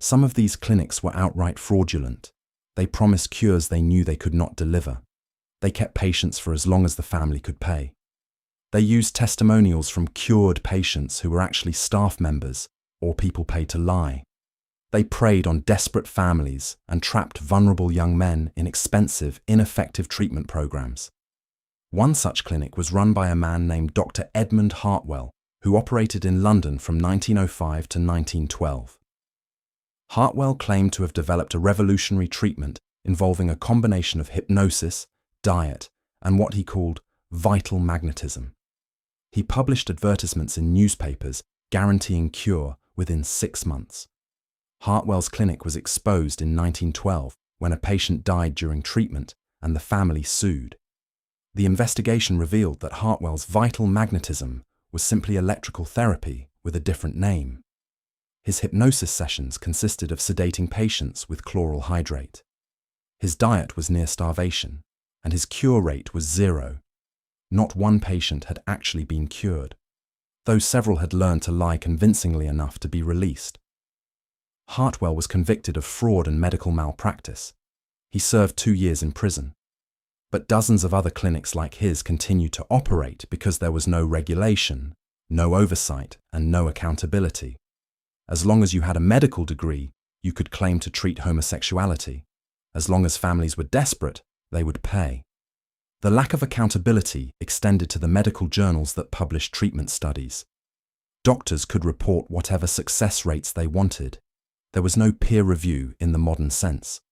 Some of these clinics were outright fraudulent. They promised cures they knew they could not deliver. They kept patients for as long as the family could pay. They used testimonials from cured patients who were actually staff members or people paid to lie. They preyed on desperate families and trapped vulnerable young men in expensive, ineffective treatment programs. One such clinic was run by a man named Dr. Edmund Hartwell, who operated in London from 1905 to 1912. Hartwell claimed to have developed a revolutionary treatment involving a combination of hypnosis, diet, and what he called vital magnetism. He published advertisements in newspapers guaranteeing cure within 6 months. Hartwell's clinic was exposed in 1912 when a patient died during treatment and the family sued. The investigation revealed that Hartwell's vital magnetism was simply electrical therapy with a different name. His hypnosis sessions consisted of sedating patients with chloral hydrate. His diet was near starvation, and his cure rate was 0. Not one patient had actually been cured, though several had learned to lie convincingly enough to be released. Hartwell was convicted of fraud and medical malpractice, He served 2 years in prison. But dozens of other clinics like his continued to operate because there was no regulation, no oversight, and no accountability. As long as you had a medical degree, you could claim to treat homosexuality. As long as families were desperate, they would pay. The lack of accountability extended to the medical journals that published treatment studies. Doctors could report whatever success rates they wanted. There was no peer review in the modern sense.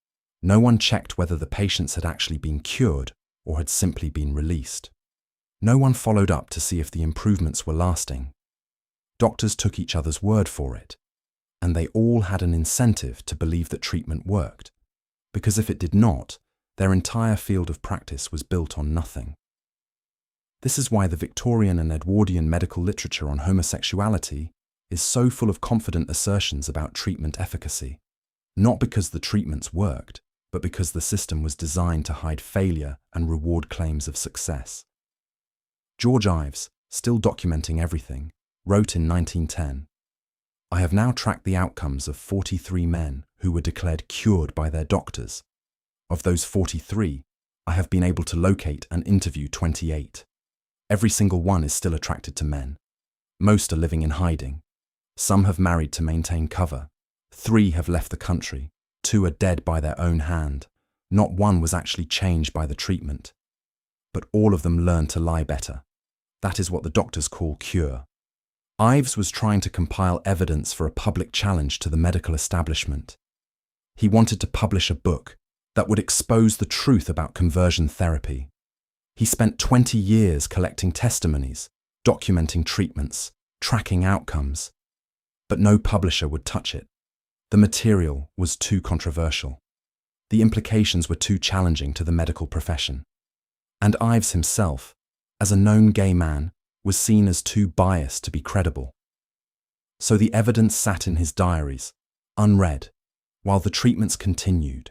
No one checked whether the patients had actually been cured or had simply been released. No one followed up to see if the improvements were lasting. Doctors took each other's word for it, and they all had an incentive to believe that treatment worked, because if it did not, their entire field of practice was built on nothing. This is why the Victorian and Edwardian medical literature on homosexuality is so full of confident assertions about treatment efficacy, not because the treatments worked, but because the system was designed to hide failure and reward claims of success. George Ives, still documenting everything, wrote in 1910, "I have now tracked the outcomes of 43 men who were declared cured by their doctors. Of those 43, I have been able to locate and interview 28. Every single one is still attracted to men. Most are living in hiding. Some have married to maintain cover. 3 have left the country. 2 are dead by their own hand. Not one was actually changed by the treatment. But all of them learned to lie better. That is what the doctors call cure." Ives was trying to compile evidence for a public challenge to the medical establishment. He wanted to publish a book that would expose the truth about conversion therapy. He spent 20 years collecting testimonies, documenting treatments, tracking outcomes. But no publisher would touch it. The material was too controversial. The implications were too challenging to the medical profession. And Ives himself, as a known gay man, was seen as too biased to be credible. So the evidence sat in his diaries, unread, while the treatments continued.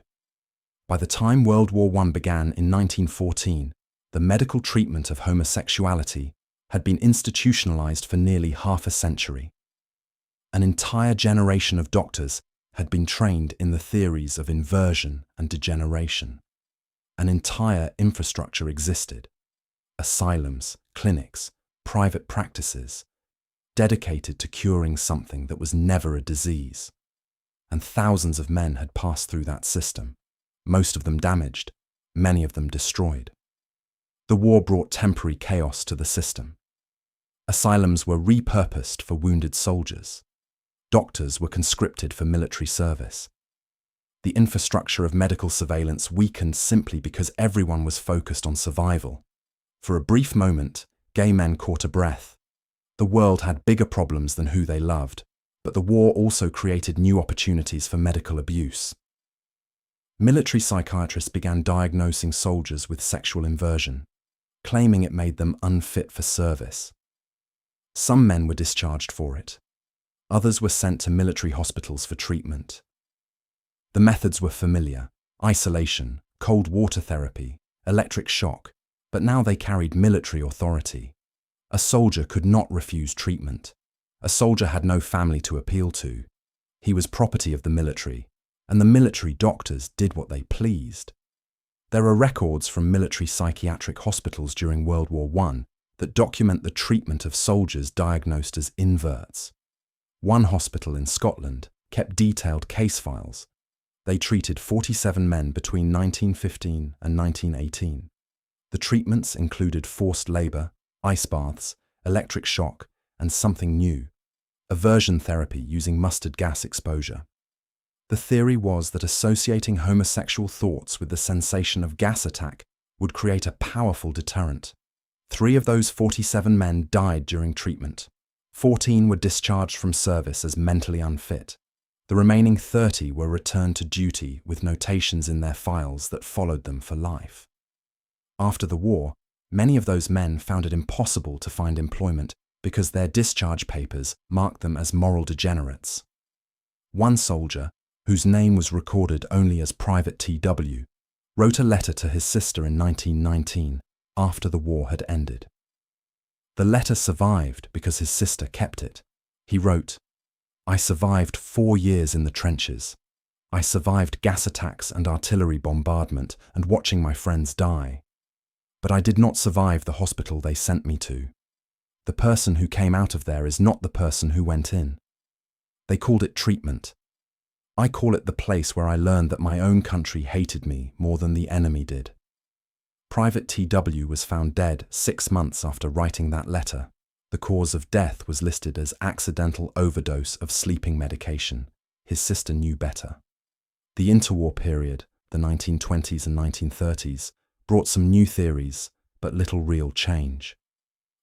By the time World War I began in 1914, the medical treatment of homosexuality had been institutionalized for nearly half a century. An entire generation of doctors had been trained in the theories of inversion and degeneration. An entire infrastructure existed: asylums, clinics, private practices, dedicated to curing something that was never a disease. And thousands of men had passed through that system, most of them damaged, many of them destroyed. The war brought temporary chaos to the system. Asylums were repurposed for wounded soldiers. Doctors were conscripted for military service. The infrastructure of medical surveillance weakened simply because everyone was focused on survival. For a brief moment, gay men caught a breath. The world had bigger problems than who they loved, but the war also created new opportunities for medical abuse. Military psychiatrists began diagnosing soldiers with sexual inversion, claiming it made them unfit for service. Some men were discharged for it. Others were sent to military hospitals for treatment. The methods were familiar: isolation, cold water therapy, electric shock, but now they carried military authority. A soldier could not refuse treatment. A soldier had no family to appeal to. He was property of the military, and the military doctors did what they pleased. There are records from military psychiatric hospitals during World War I that document the treatment of soldiers diagnosed as inverts. One hospital in Scotland kept detailed case files. They treated 47 men between 1915 and 1918. The treatments included forced labour, ice baths, electric shock, and something new: aversion therapy using mustard gas exposure. The theory was that associating homosexual thoughts with the sensation of gas attack would create a powerful deterrent. 3 of those 47 men died during treatment. 14 were discharged from service as mentally unfit. The remaining 30 were returned to duty with notations in their files that followed them for life. After the war, many of those men found it impossible to find employment because their discharge papers marked them as moral degenerates. One soldier, whose name was recorded only as Private T.W., wrote a letter to his sister in 1919 after the war had ended. The letter survived because his sister kept it. He wrote, "I survived 4 years in the trenches. I survived gas attacks and artillery bombardment and watching my friends die. But I did not survive the hospital they sent me to. The person who came out of there is not the person who went in. They called it treatment. I call it the place where I learned that my own country hated me more than the enemy did. Private T.W. was found dead 6 months after writing that letter. The cause of death was listed as accidental overdose of sleeping medication. His sister knew better. The interwar period, the 1920s and 1930s, brought some new theories, but little real change.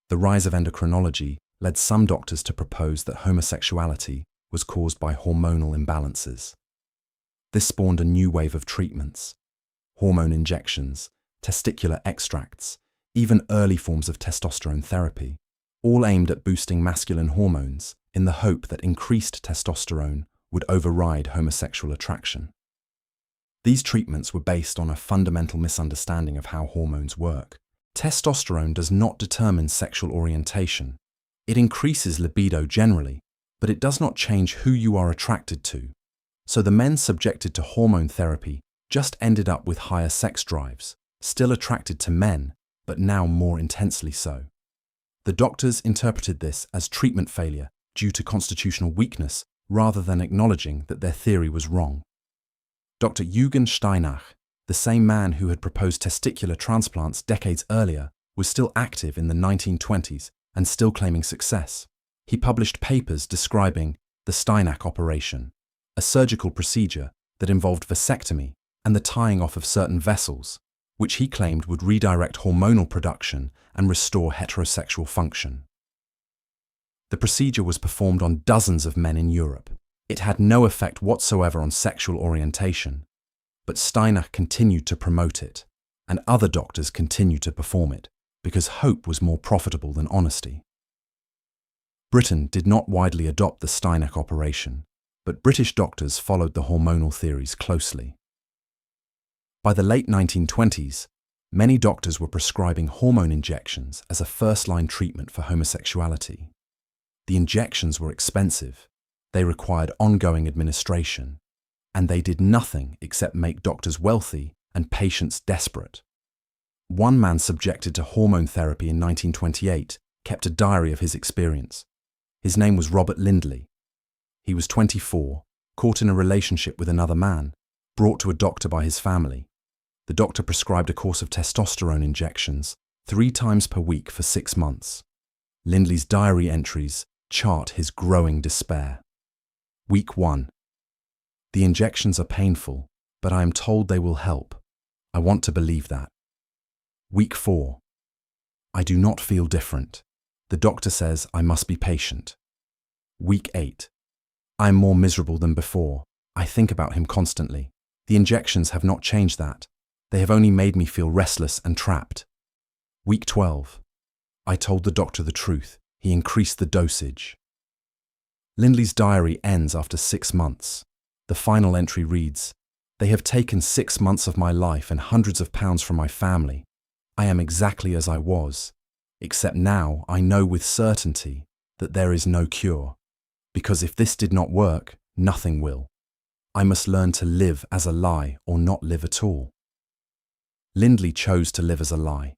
The rise of endocrinology led some doctors to propose that homosexuality was caused by hormonal imbalances. This spawned a new wave of treatments: hormone injections, testicular extracts, even early forms of testosterone therapy, all aimed at boosting masculine hormones in the hope that increased testosterone would override homosexual attraction. These treatments were based on a fundamental misunderstanding of how hormones work. Testosterone does not determine sexual orientation. It increases libido generally, but it does not change who you are attracted to. So the men subjected to hormone therapy just ended up with higher sex drives, still attracted to men, but now more intensely so. The doctors interpreted this as treatment failure due to constitutional weakness rather than acknowledging that their theory was wrong. Dr. Eugen Steinach, the same man who had proposed testicular transplants decades earlier, was still active in the 1920s and still claiming success. He published papers describing the Steinach operation, a surgical procedure that involved vasectomy and the tying off of certain vessels, which he claimed would redirect hormonal production and restore heterosexual function. The procedure was performed on dozens of men in Europe. It had no effect whatsoever on sexual orientation, but Steinach continued to promote it, and other doctors continued to perform it, because hope was more profitable than honesty. Britain did not widely adopt the Steinach operation, but British doctors followed the hormonal theories closely. By the late 1920s, many doctors were prescribing hormone injections as a first-line treatment for homosexuality. The injections were expensive, they required ongoing administration, and they did nothing except make doctors wealthy and patients desperate. One man subjected to hormone therapy in 1928 kept a diary of his experience. His name was Robert Lindley. He was 24, caught in a relationship with another man, brought to a doctor by his family. The doctor prescribed a course of testosterone injections 3 times per week for 6 months. Lindley's diary entries chart his growing despair. Week 1. The injections are painful, but I am told they will help. I want to believe that. Week 4. I do not feel different. The doctor says I must be patient. Week 8. I am more miserable than before. I think about him constantly. The injections have not changed that. They have only made me feel restless and trapped. Week 12. I told the doctor the truth. He increased the dosage. Lindley's diary ends after 6 months. The final entry reads, "They have taken 6 months of my life and hundreds of pounds from my family. I am exactly as I was, except now I know with certainty that there is no cure, because if this did not work, nothing will. I must learn to live as a lie or not live at all." Lindley chose to live as a lie.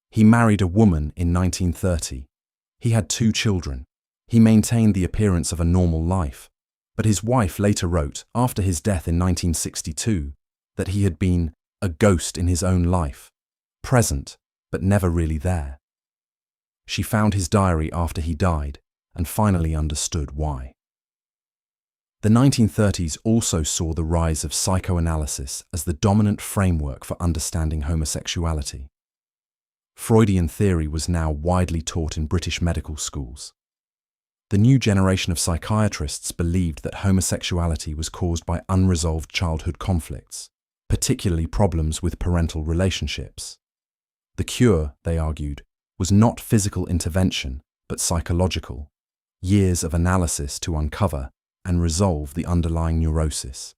He married a woman in 1930. He had 2 children. He maintained the appearance of a normal life, but his wife later wrote, after his death in 1962, that he had been a ghost in his own life, present, but never really there. She found his diary after he died and finally understood why. The 1930s also saw the rise of psychoanalysis as the dominant framework for understanding homosexuality. Freudian theory was now widely taught in British medical schools. The new generation of psychiatrists believed that homosexuality was caused by unresolved childhood conflicts, particularly problems with parental relationships. The cure, they argued, was not physical intervention, but psychological, years of analysis to uncover and resolve the underlying neurosis.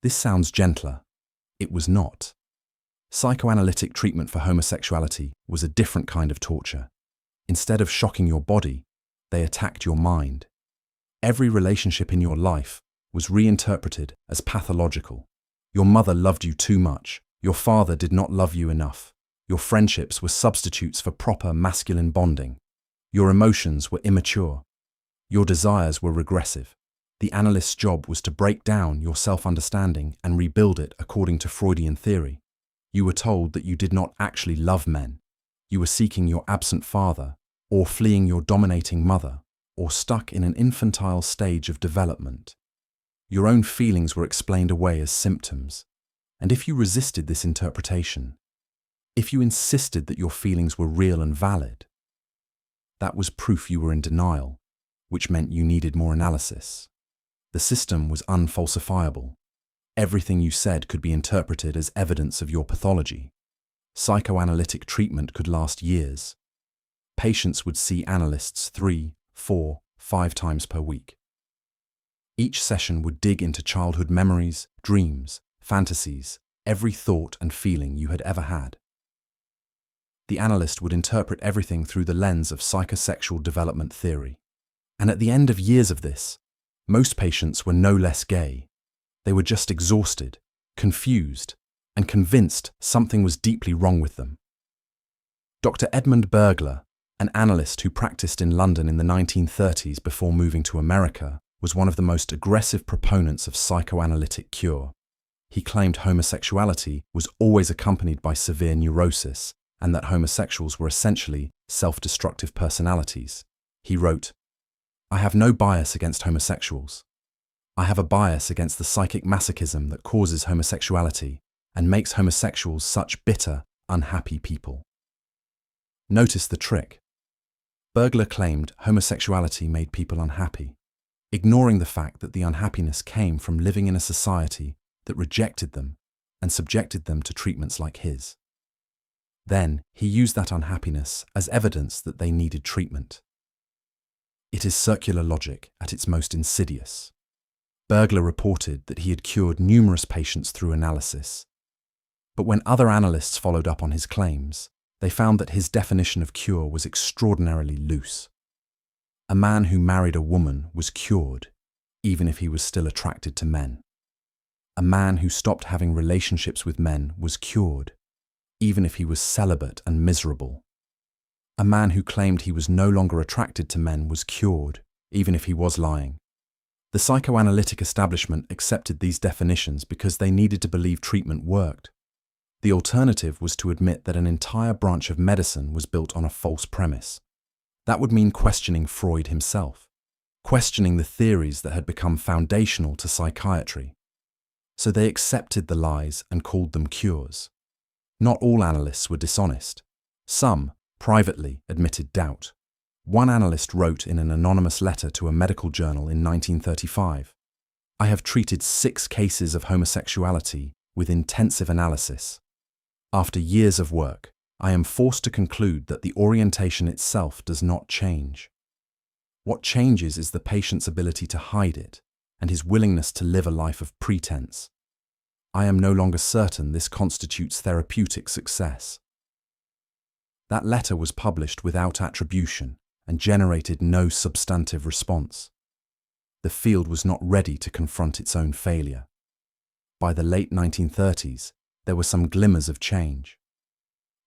This sounds gentler. It was not. Psychoanalytic treatment for homosexuality was a different kind of torture. Instead of shocking your body, they attacked your mind. Every relationship in your life was reinterpreted as pathological. Your mother loved you too much. Your father did not love you enough. Your friendships were substitutes for proper masculine bonding. Your emotions were immature. Your desires were regressive. The analyst's job was to break down your self-understanding and rebuild it according to Freudian theory. You were told that you did not actually love men. You were seeking your absent father, or fleeing your dominating mother, or stuck in an infantile stage of development. Your own feelings were explained away as symptoms. And if you resisted this interpretation, if you insisted that your feelings were real and valid, that was proof you were in denial, which meant you needed more analysis. The system was unfalsifiable. Everything you said could be interpreted as evidence of your pathology. Psychoanalytic treatment could last years. Patients would see analysts 3, 4, 5 times per week. Each session would dig into childhood memories, dreams, fantasies, every thought and feeling you had ever had. The analyst would interpret everything through the lens of psychosexual development theory. And at the end of years of this, most patients were no less gay. They were just exhausted, confused, and convinced something was deeply wrong with them. Dr. Edmund Bergler, an analyst who practiced in London in the 1930s before moving to America, was one of the most aggressive proponents of psychoanalytic cure. He claimed homosexuality was always accompanied by severe neurosis, and that homosexuals were essentially self-destructive personalities. He wrote, "I have no bias against homosexuals. I have a bias against the psychic masochism that causes homosexuality and makes homosexuals such bitter, unhappy people." Notice the trick. Bergler claimed homosexuality made people unhappy, ignoring the fact that the unhappiness came from living in a society that rejected them and subjected them to treatments like his. Then he used that unhappiness as evidence that they needed treatment. It is circular logic at its most insidious. Bergler reported that he had cured numerous patients through analysis. But when other analysts followed up on his claims, they found that his definition of cure was extraordinarily loose. A man who married a woman was cured, even if he was still attracted to men. A man who stopped having relationships with men was cured, even if he was celibate and miserable. A man who claimed he was no longer attracted to men was cured, even if he was lying. The psychoanalytic establishment accepted these definitions because they needed to believe treatment worked. The alternative was to admit that an entire branch of medicine was built on a false premise. That would mean questioning Freud himself, questioning the theories that had become foundational to psychiatry. So they accepted the lies and called them cures. Not all analysts were dishonest. Some, privately, admitted doubt. One analyst wrote in an anonymous letter to a medical journal in 1935, "I have treated 6 cases of homosexuality with intensive analysis. After years of work, I am forced to conclude that the orientation itself does not change. What changes is the patient's ability to hide it and his willingness to live a life of pretense. I am no longer certain this constitutes therapeutic success." That letter was published without attribution and generated no substantive response. The field was not ready to confront its own failure. By the late 1930s, there were some glimmers of change.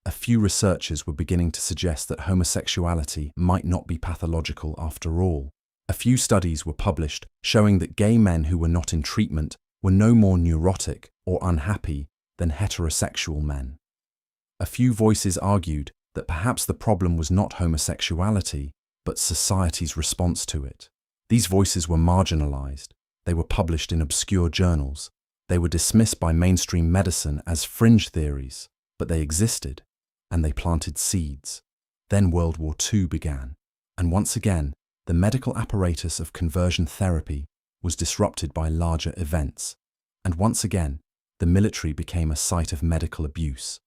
A few researchers were beginning to suggest that homosexuality might not be pathological after all. A few studies were published showing that gay men who were not in treatment were no more neurotic or unhappy than heterosexual men. A few voices argued that perhaps the problem was not homosexuality, but society's response to it. These voices were marginalized. They were published in obscure journals. They were dismissed by mainstream medicine as fringe theories, but they existed, and they planted seeds. Then World War II began, and once again, the medical apparatus of conversion therapy was disrupted by larger events, and once again, the military became a site of medical abuse.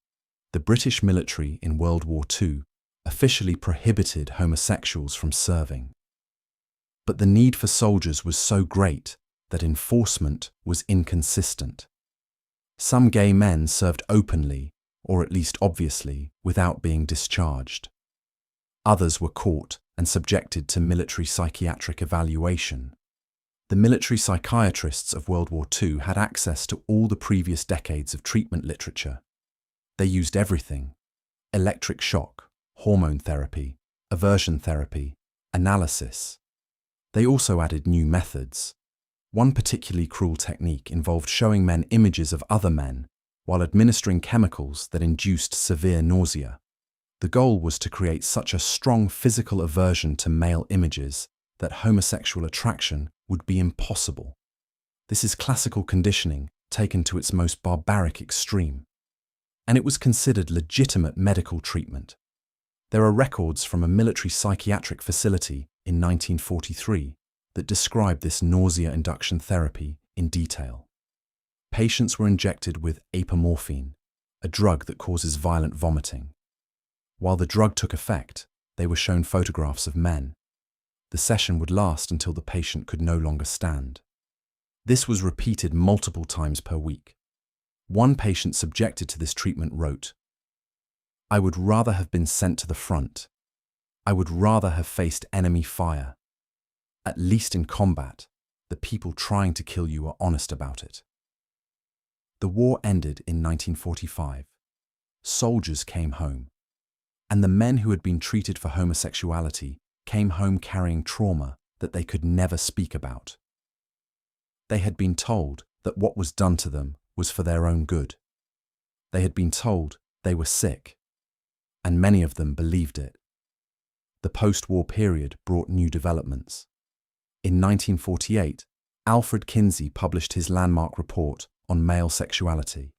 The British military in World War II officially prohibited homosexuals from serving. But the need for soldiers was so great that enforcement was inconsistent. Some gay men served openly, or at least obviously, without being discharged. Others were caught and subjected to military psychiatric evaluation. The military psychiatrists of World War II had access to all the previous decades of treatment literature. They used everything: electric shock, hormone therapy, aversion therapy, analysis. They also added new methods. One particularly cruel technique involved showing men images of other men while administering chemicals that induced severe nausea. The goal was to create such a strong physical aversion to male images that homosexual attraction would be impossible. This is classical conditioning taken to its most barbaric extreme, and it was considered legitimate medical treatment. There are records from a military psychiatric facility in 1943 that describe this nausea induction therapy in detail. Patients were injected with apomorphine, a drug that causes violent vomiting. While the drug took effect, they were shown photographs of men. The session would last until the patient could no longer stand. This was repeated multiple times per week. One patient subjected to this treatment wrote, "I would rather have been sent to the front. I would rather have faced enemy fire. At least in combat, the people trying to kill you are honest about it." The war ended in 1945. Soldiers came home, and the men who had been treated for homosexuality came home carrying trauma that they could never speak about. They had been told that what was done to them was for their own good. They had been told they were sick, and many of them believed it. The post-war period brought new developments. In 1948, Alfred Kinsey published his landmark report on male sexuality,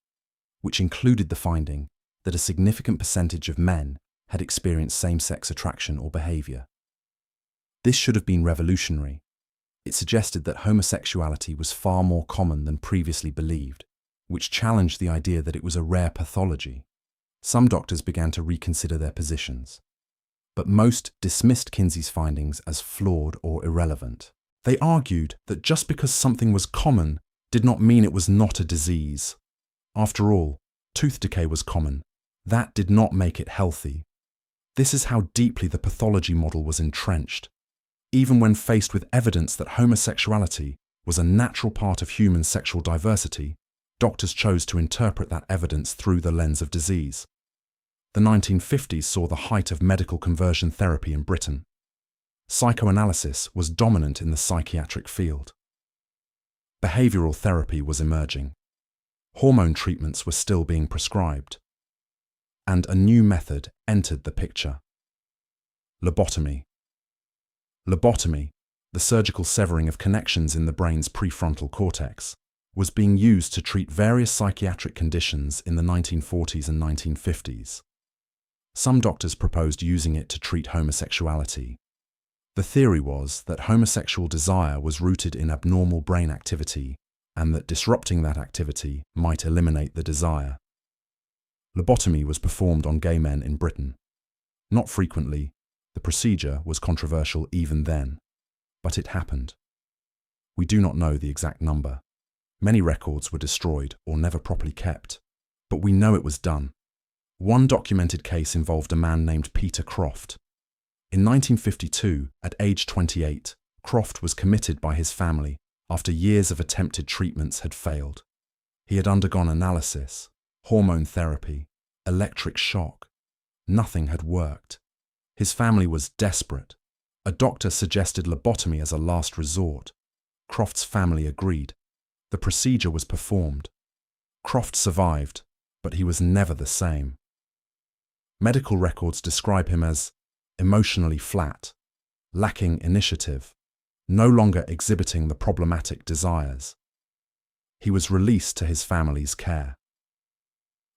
which included the finding that a significant percentage of men had experienced same-sex attraction or behavior. This should have been revolutionary. It suggested that homosexuality was far more common than previously believed, which challenged the idea that it was a rare pathology. Some doctors began to reconsider their positions, but most dismissed Kinsey's findings as flawed or irrelevant. They argued that just because something was common did not mean it was not a disease. After all, tooth decay was common. That did not make it healthy. This is how deeply the pathology model was entrenched. Even when faced with evidence that homosexuality was a natural part of human sexual diversity, doctors chose to interpret that evidence through the lens of disease. The 1950s saw the height of medical conversion therapy in Britain. Psychoanalysis was dominant in the psychiatric field. Behavioral therapy was emerging. Hormone treatments were still being prescribed. And a new method entered the picture: lobotomy. Lobotomy, the surgical severing of connections in the brain's prefrontal cortex, was being used to treat various psychiatric conditions in the 1940s and 1950s. Some doctors proposed using it to treat homosexuality. The theory was that homosexual desire was rooted in abnormal brain activity and that disrupting that activity might eliminate the desire. Lobotomy was performed on gay men in Britain. Not frequently, the procedure was controversial even then, but it happened. We do not know the exact number. Many records were destroyed or never properly kept, but we know it was done. One documented case involved a man named Peter Krafft. In 1952, at age 28, Krafft was committed by his family after years of attempted treatments had failed. He had undergone analysis, hormone therapy, electric shock. Nothing had worked. His family was desperate. A doctor suggested lobotomy as a last resort. Krafft's family agreed. The procedure was performed. Krafft survived, but he was never the same. Medical records describe him as emotionally flat, lacking initiative, no longer exhibiting the problematic desires. He was released to his family's care.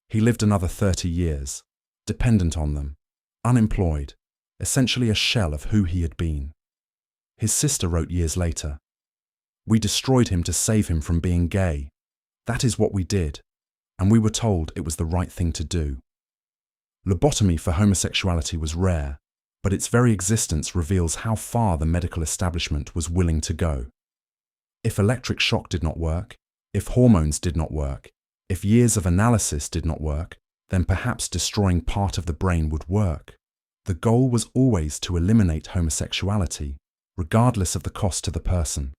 He lived another 30 years, dependent on them, unemployed, essentially a shell of who he had been. His sister wrote years later, "We destroyed him to save him from being gay. That is what we did, and we were told it was the right thing to do." Lobotomy for homosexuality was rare, but its very existence reveals how far the medical establishment was willing to go. If electric shock did not work, if hormones did not work, if years of analysis did not work, then perhaps destroying part of the brain would work. The goal was always to eliminate homosexuality, regardless of the cost to the person.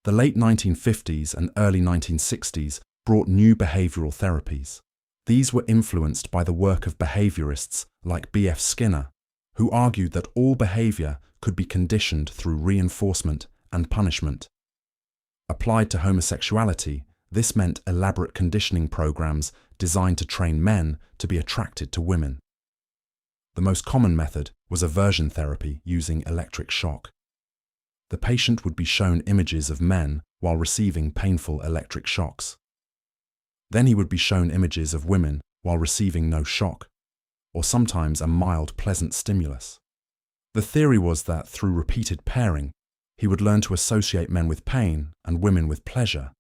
The late 1950s and early 1960s brought new behavioral therapies. These were influenced by the work of behaviorists like B.F. Skinner, who argued that all behavior could be conditioned through reinforcement and punishment. Applied to homosexuality, this meant elaborate conditioning programs designed to train men to be attracted to women. The most common method was aversion therapy using electric shock. The patient would be shown images of men while receiving painful electric shocks. Then he would be shown images of women while receiving no shock, or sometimes a mild, pleasant stimulus. The theory was that through repeated pairing, he would learn to associate men with pain and women with pleasure,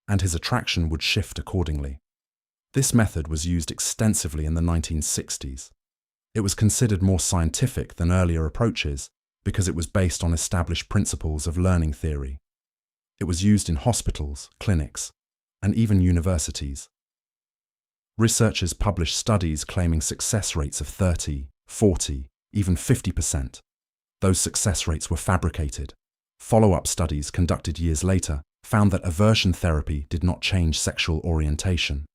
and his attraction would shift accordingly. This method was used extensively in the 1960s. It was considered more scientific than earlier approaches because it was based on established principles of learning theory. It was used in hospitals, clinics, and even universities. Researchers published studies claiming success rates of 30, 40, even 50%. Those success rates were fabricated. Follow-up studies conducted years later found that aversion therapy did not change sexual orientation.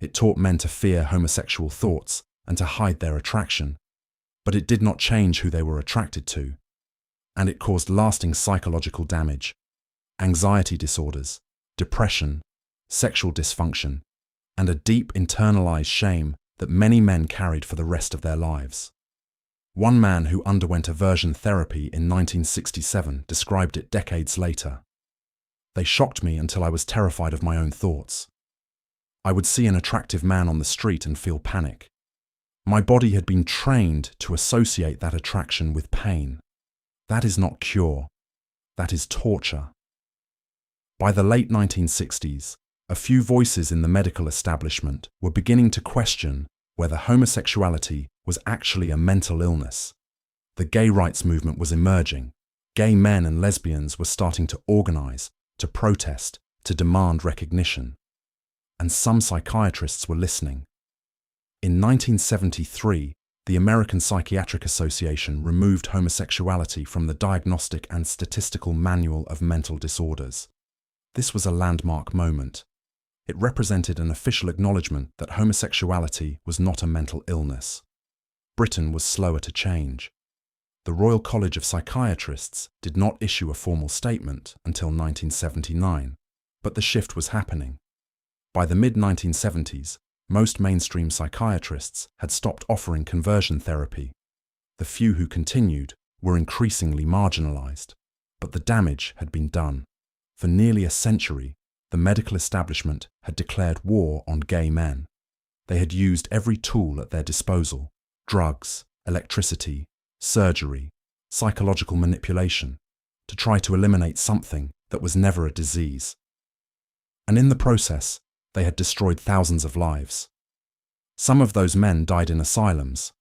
It taught men to fear homosexual thoughts and to hide their attraction, but it did not change who they were attracted to, and it caused lasting psychological damage, anxiety disorders, depression, sexual dysfunction, and a deep internalized shame that many men carried for the rest of their lives. One man who underwent aversion therapy in 1967 described it decades later. They shocked me until I was terrified of my own thoughts. I would see an attractive man on the street and feel panic. My body had been trained to associate that attraction with pain. That is not cure. That is torture. By the late 1960s, a few voices in the medical establishment were beginning to question whether homosexuality was actually a mental illness. The gay rights movement was emerging. Gay men and lesbians were starting to organize, to protest, to demand recognition. And some psychiatrists were listening. In 1973, the American Psychiatric Association removed homosexuality from the Diagnostic and Statistical Manual of Mental Disorders. This was a landmark moment. It represented an official acknowledgement that homosexuality was not a mental illness. Britain was slower to change. The Royal College of Psychiatrists did not issue a formal statement until 1979, but the shift was happening. By the mid-1970s, most mainstream psychiatrists had stopped offering conversion therapy. The few who continued were increasingly marginalized, but the damage had been done. For nearly a century, the medical establishment had declared war on gay men. They had used every tool at their disposal: drugs, electricity, surgery, psychological manipulation, to try to eliminate something that was never a disease. And in the process, they had destroyed thousands of lives. Some of those men died in asylums.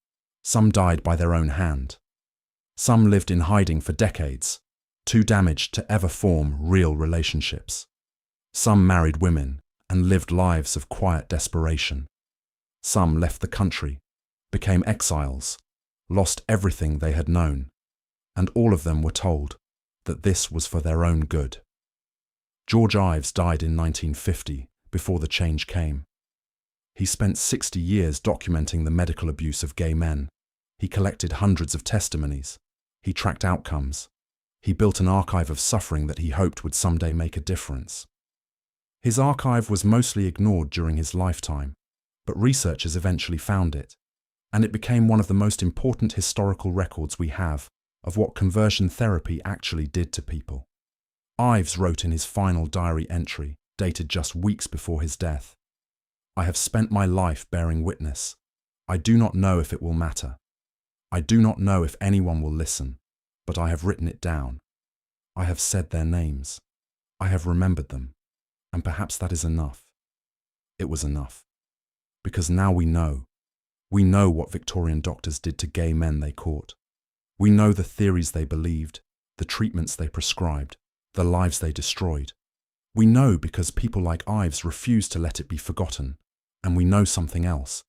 Some died by their own hand. Some lived in hiding for decades, too damaged to ever form real relationships. Some married women and lived lives of quiet desperation. Some left the country, became exiles, lost everything they had known, and all of them were told that this was for their own good. George Ives died in 1950, before the change came. He spent 60 years documenting the medical abuse of gay men. He collected hundreds of testimonies. He tracked outcomes. He built an archive of suffering that he hoped would someday make a difference. His archive was mostly ignored during his lifetime, but researchers eventually found it, and it became one of the most important historical records we have of what conversion therapy actually did to people. Ives wrote in his final diary entry, dated just weeks before his death, "I have spent my life bearing witness. I do not know if it will matter. I do not know if anyone will listen, but I have written it down. I have said their names. I have remembered them. And perhaps that is enough." It was enough. Because now we know. We know what Victorian doctors did to gay men they caught. We know the theories they believed, the treatments they prescribed, the lives they destroyed. We know because people like Ives refused to let it be forgotten. And we know something else.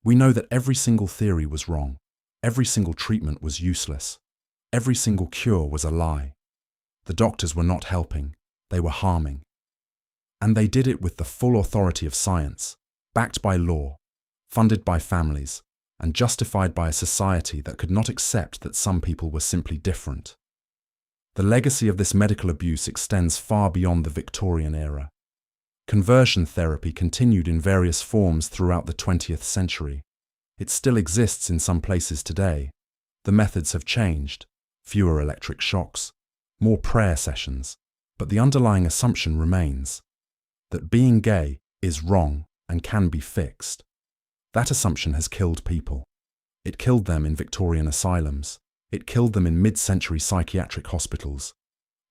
We know that every single theory was wrong. Every single treatment was useless. Every single cure was a lie. The doctors were not helping. they were harming. And they did it with the full authority of science, backed by law, funded by families, and justified by a society that could not accept that some people were simply different. The legacy of this medical abuse extends far beyond the Victorian era. Conversion therapy continued in various forms throughout the 20th century. It still exists in some places today. The methods have changed, fewer electric shocks, more prayer sessions, but the underlying assumption remains that being gay is wrong and can be fixed. That assumption has killed people. It killed them in Victorian asylums. It killed them in mid-century psychiatric hospitals.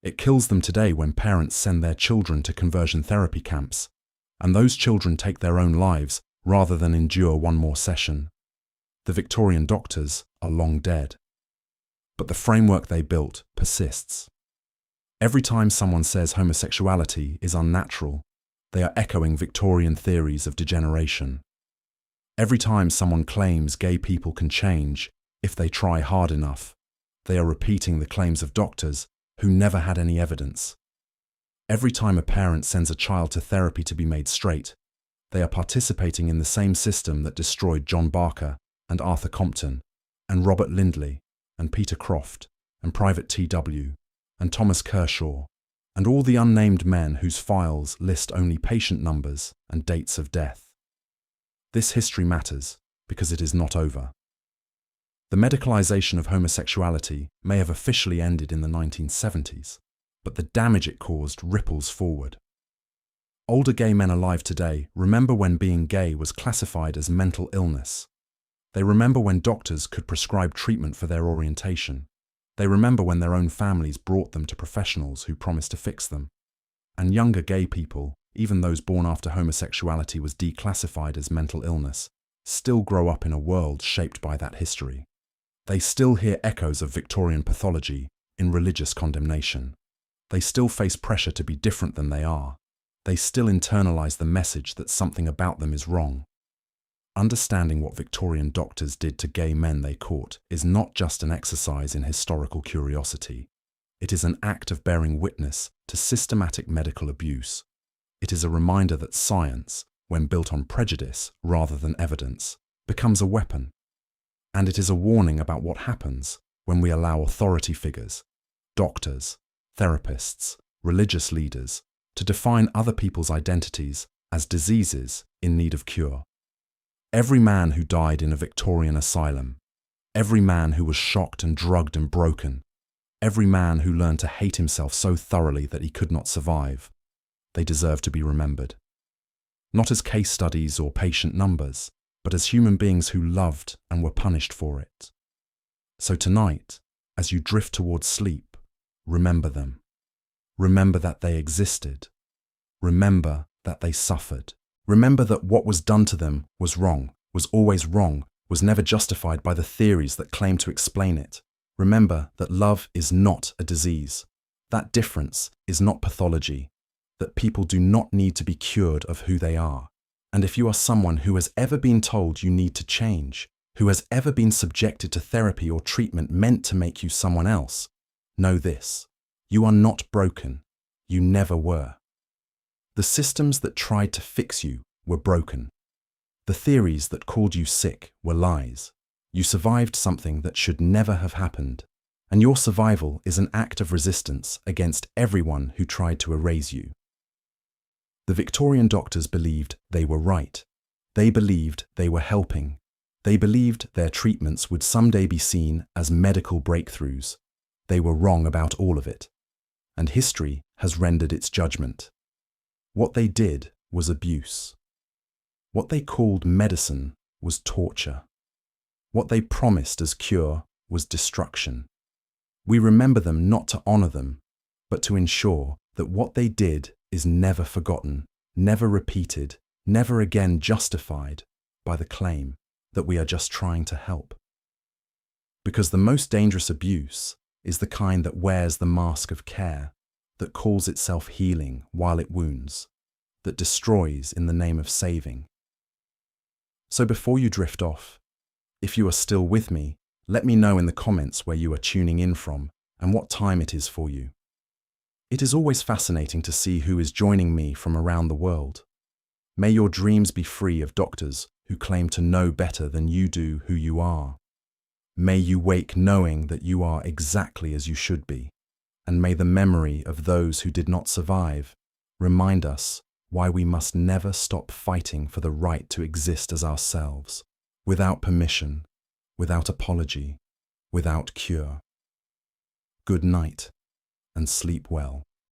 It kills them today when parents send their children to conversion therapy camps, and those children take their own lives rather than endure one more session. The Victorian doctors are long dead. But the framework they built persists. Every time someone says homosexuality is unnatural, they are echoing Victorian theories of degeneration. Every time someone claims gay people can change if they try hard enough, they are repeating the claims of doctors who never had any evidence. Every time a parent sends a child to therapy to be made straight, they are participating in the same system that destroyed John Barker and Arthur Compton and Robert Lindley and Peter Croft and Private T.W. and Thomas Kershaw and all the unnamed men whose files list only patient numbers and dates of death. This history matters because it is not over. The medicalization of homosexuality may have officially ended in the 1970s, but the damage it caused ripples forward. Older gay men alive today remember when being gay was classified as mental illness. They remember when doctors could prescribe treatment for their orientation. They remember when their own families brought them to professionals who promised to fix them. And younger gay people, even those born after homosexuality was declassified as mental illness, still grow up in a world shaped by that history. They still hear echoes of Victorian pathology in religious condemnation. They still face pressure to be different than they are. They still internalize the message that something about them is wrong. Understanding what Victorian doctors did to gay men they caught is not just an exercise in historical curiosity. It is an act of bearing witness to systematic medical abuse. It is a reminder that science, when built on prejudice rather than evidence, becomes a weapon. And it is a warning about what happens when we allow authority figures, doctors, therapists, religious leaders, to define other people's identities as diseases in need of cure. Every man who died in a Victorian asylum, every man who was shocked and drugged and broken, every man who learned to hate himself so thoroughly that he could not survive, they deserve to be remembered. Not as case studies or patient numbers, but as human beings who loved and were punished for it. So tonight, as you drift towards sleep, remember them. Remember that they existed. Remember that they suffered. Remember that what was done to them was wrong, was always wrong, was never justified by the theories that claim to explain it. Remember that love is not a disease. That difference is not pathology. That people do not need to be cured of who they are. And if you are someone who has ever been told you need to change, who has ever been subjected to therapy or treatment meant to make you someone else, know this: you are not broken. You never were. The systems that tried to fix you were broken. The theories that called you sick were lies. You survived something that should never have happened, and your survival is an act of resistance against everyone who tried to erase you. The Victorian doctors believed they were right. They believed they were helping. They believed their treatments would someday be seen as medical breakthroughs. They were wrong about all of it, and history has rendered its judgment. What they did was abuse. What they called medicine was torture. What they promised as cure was destruction. We remember them not to honor them, but to ensure that what they did is never forgotten, never repeated, never again justified by the claim that we are just trying to help. Because the most dangerous abuse is the kind that wears the mask of care, that calls itself healing while it wounds, that destroys in the name of saving. So before you drift off, if you are still with me, let me know in the comments where you are tuning in from and what time it is for you. It is always fascinating to see who is joining me from around the world. May your dreams be free of doctors who claim to know better than you do who you are. May you wake knowing that you are exactly as you should be, and may the memory of those who did not survive remind us why we must never stop fighting for the right to exist as ourselves, without permission, without apology, without cure. Good night, and sleep well.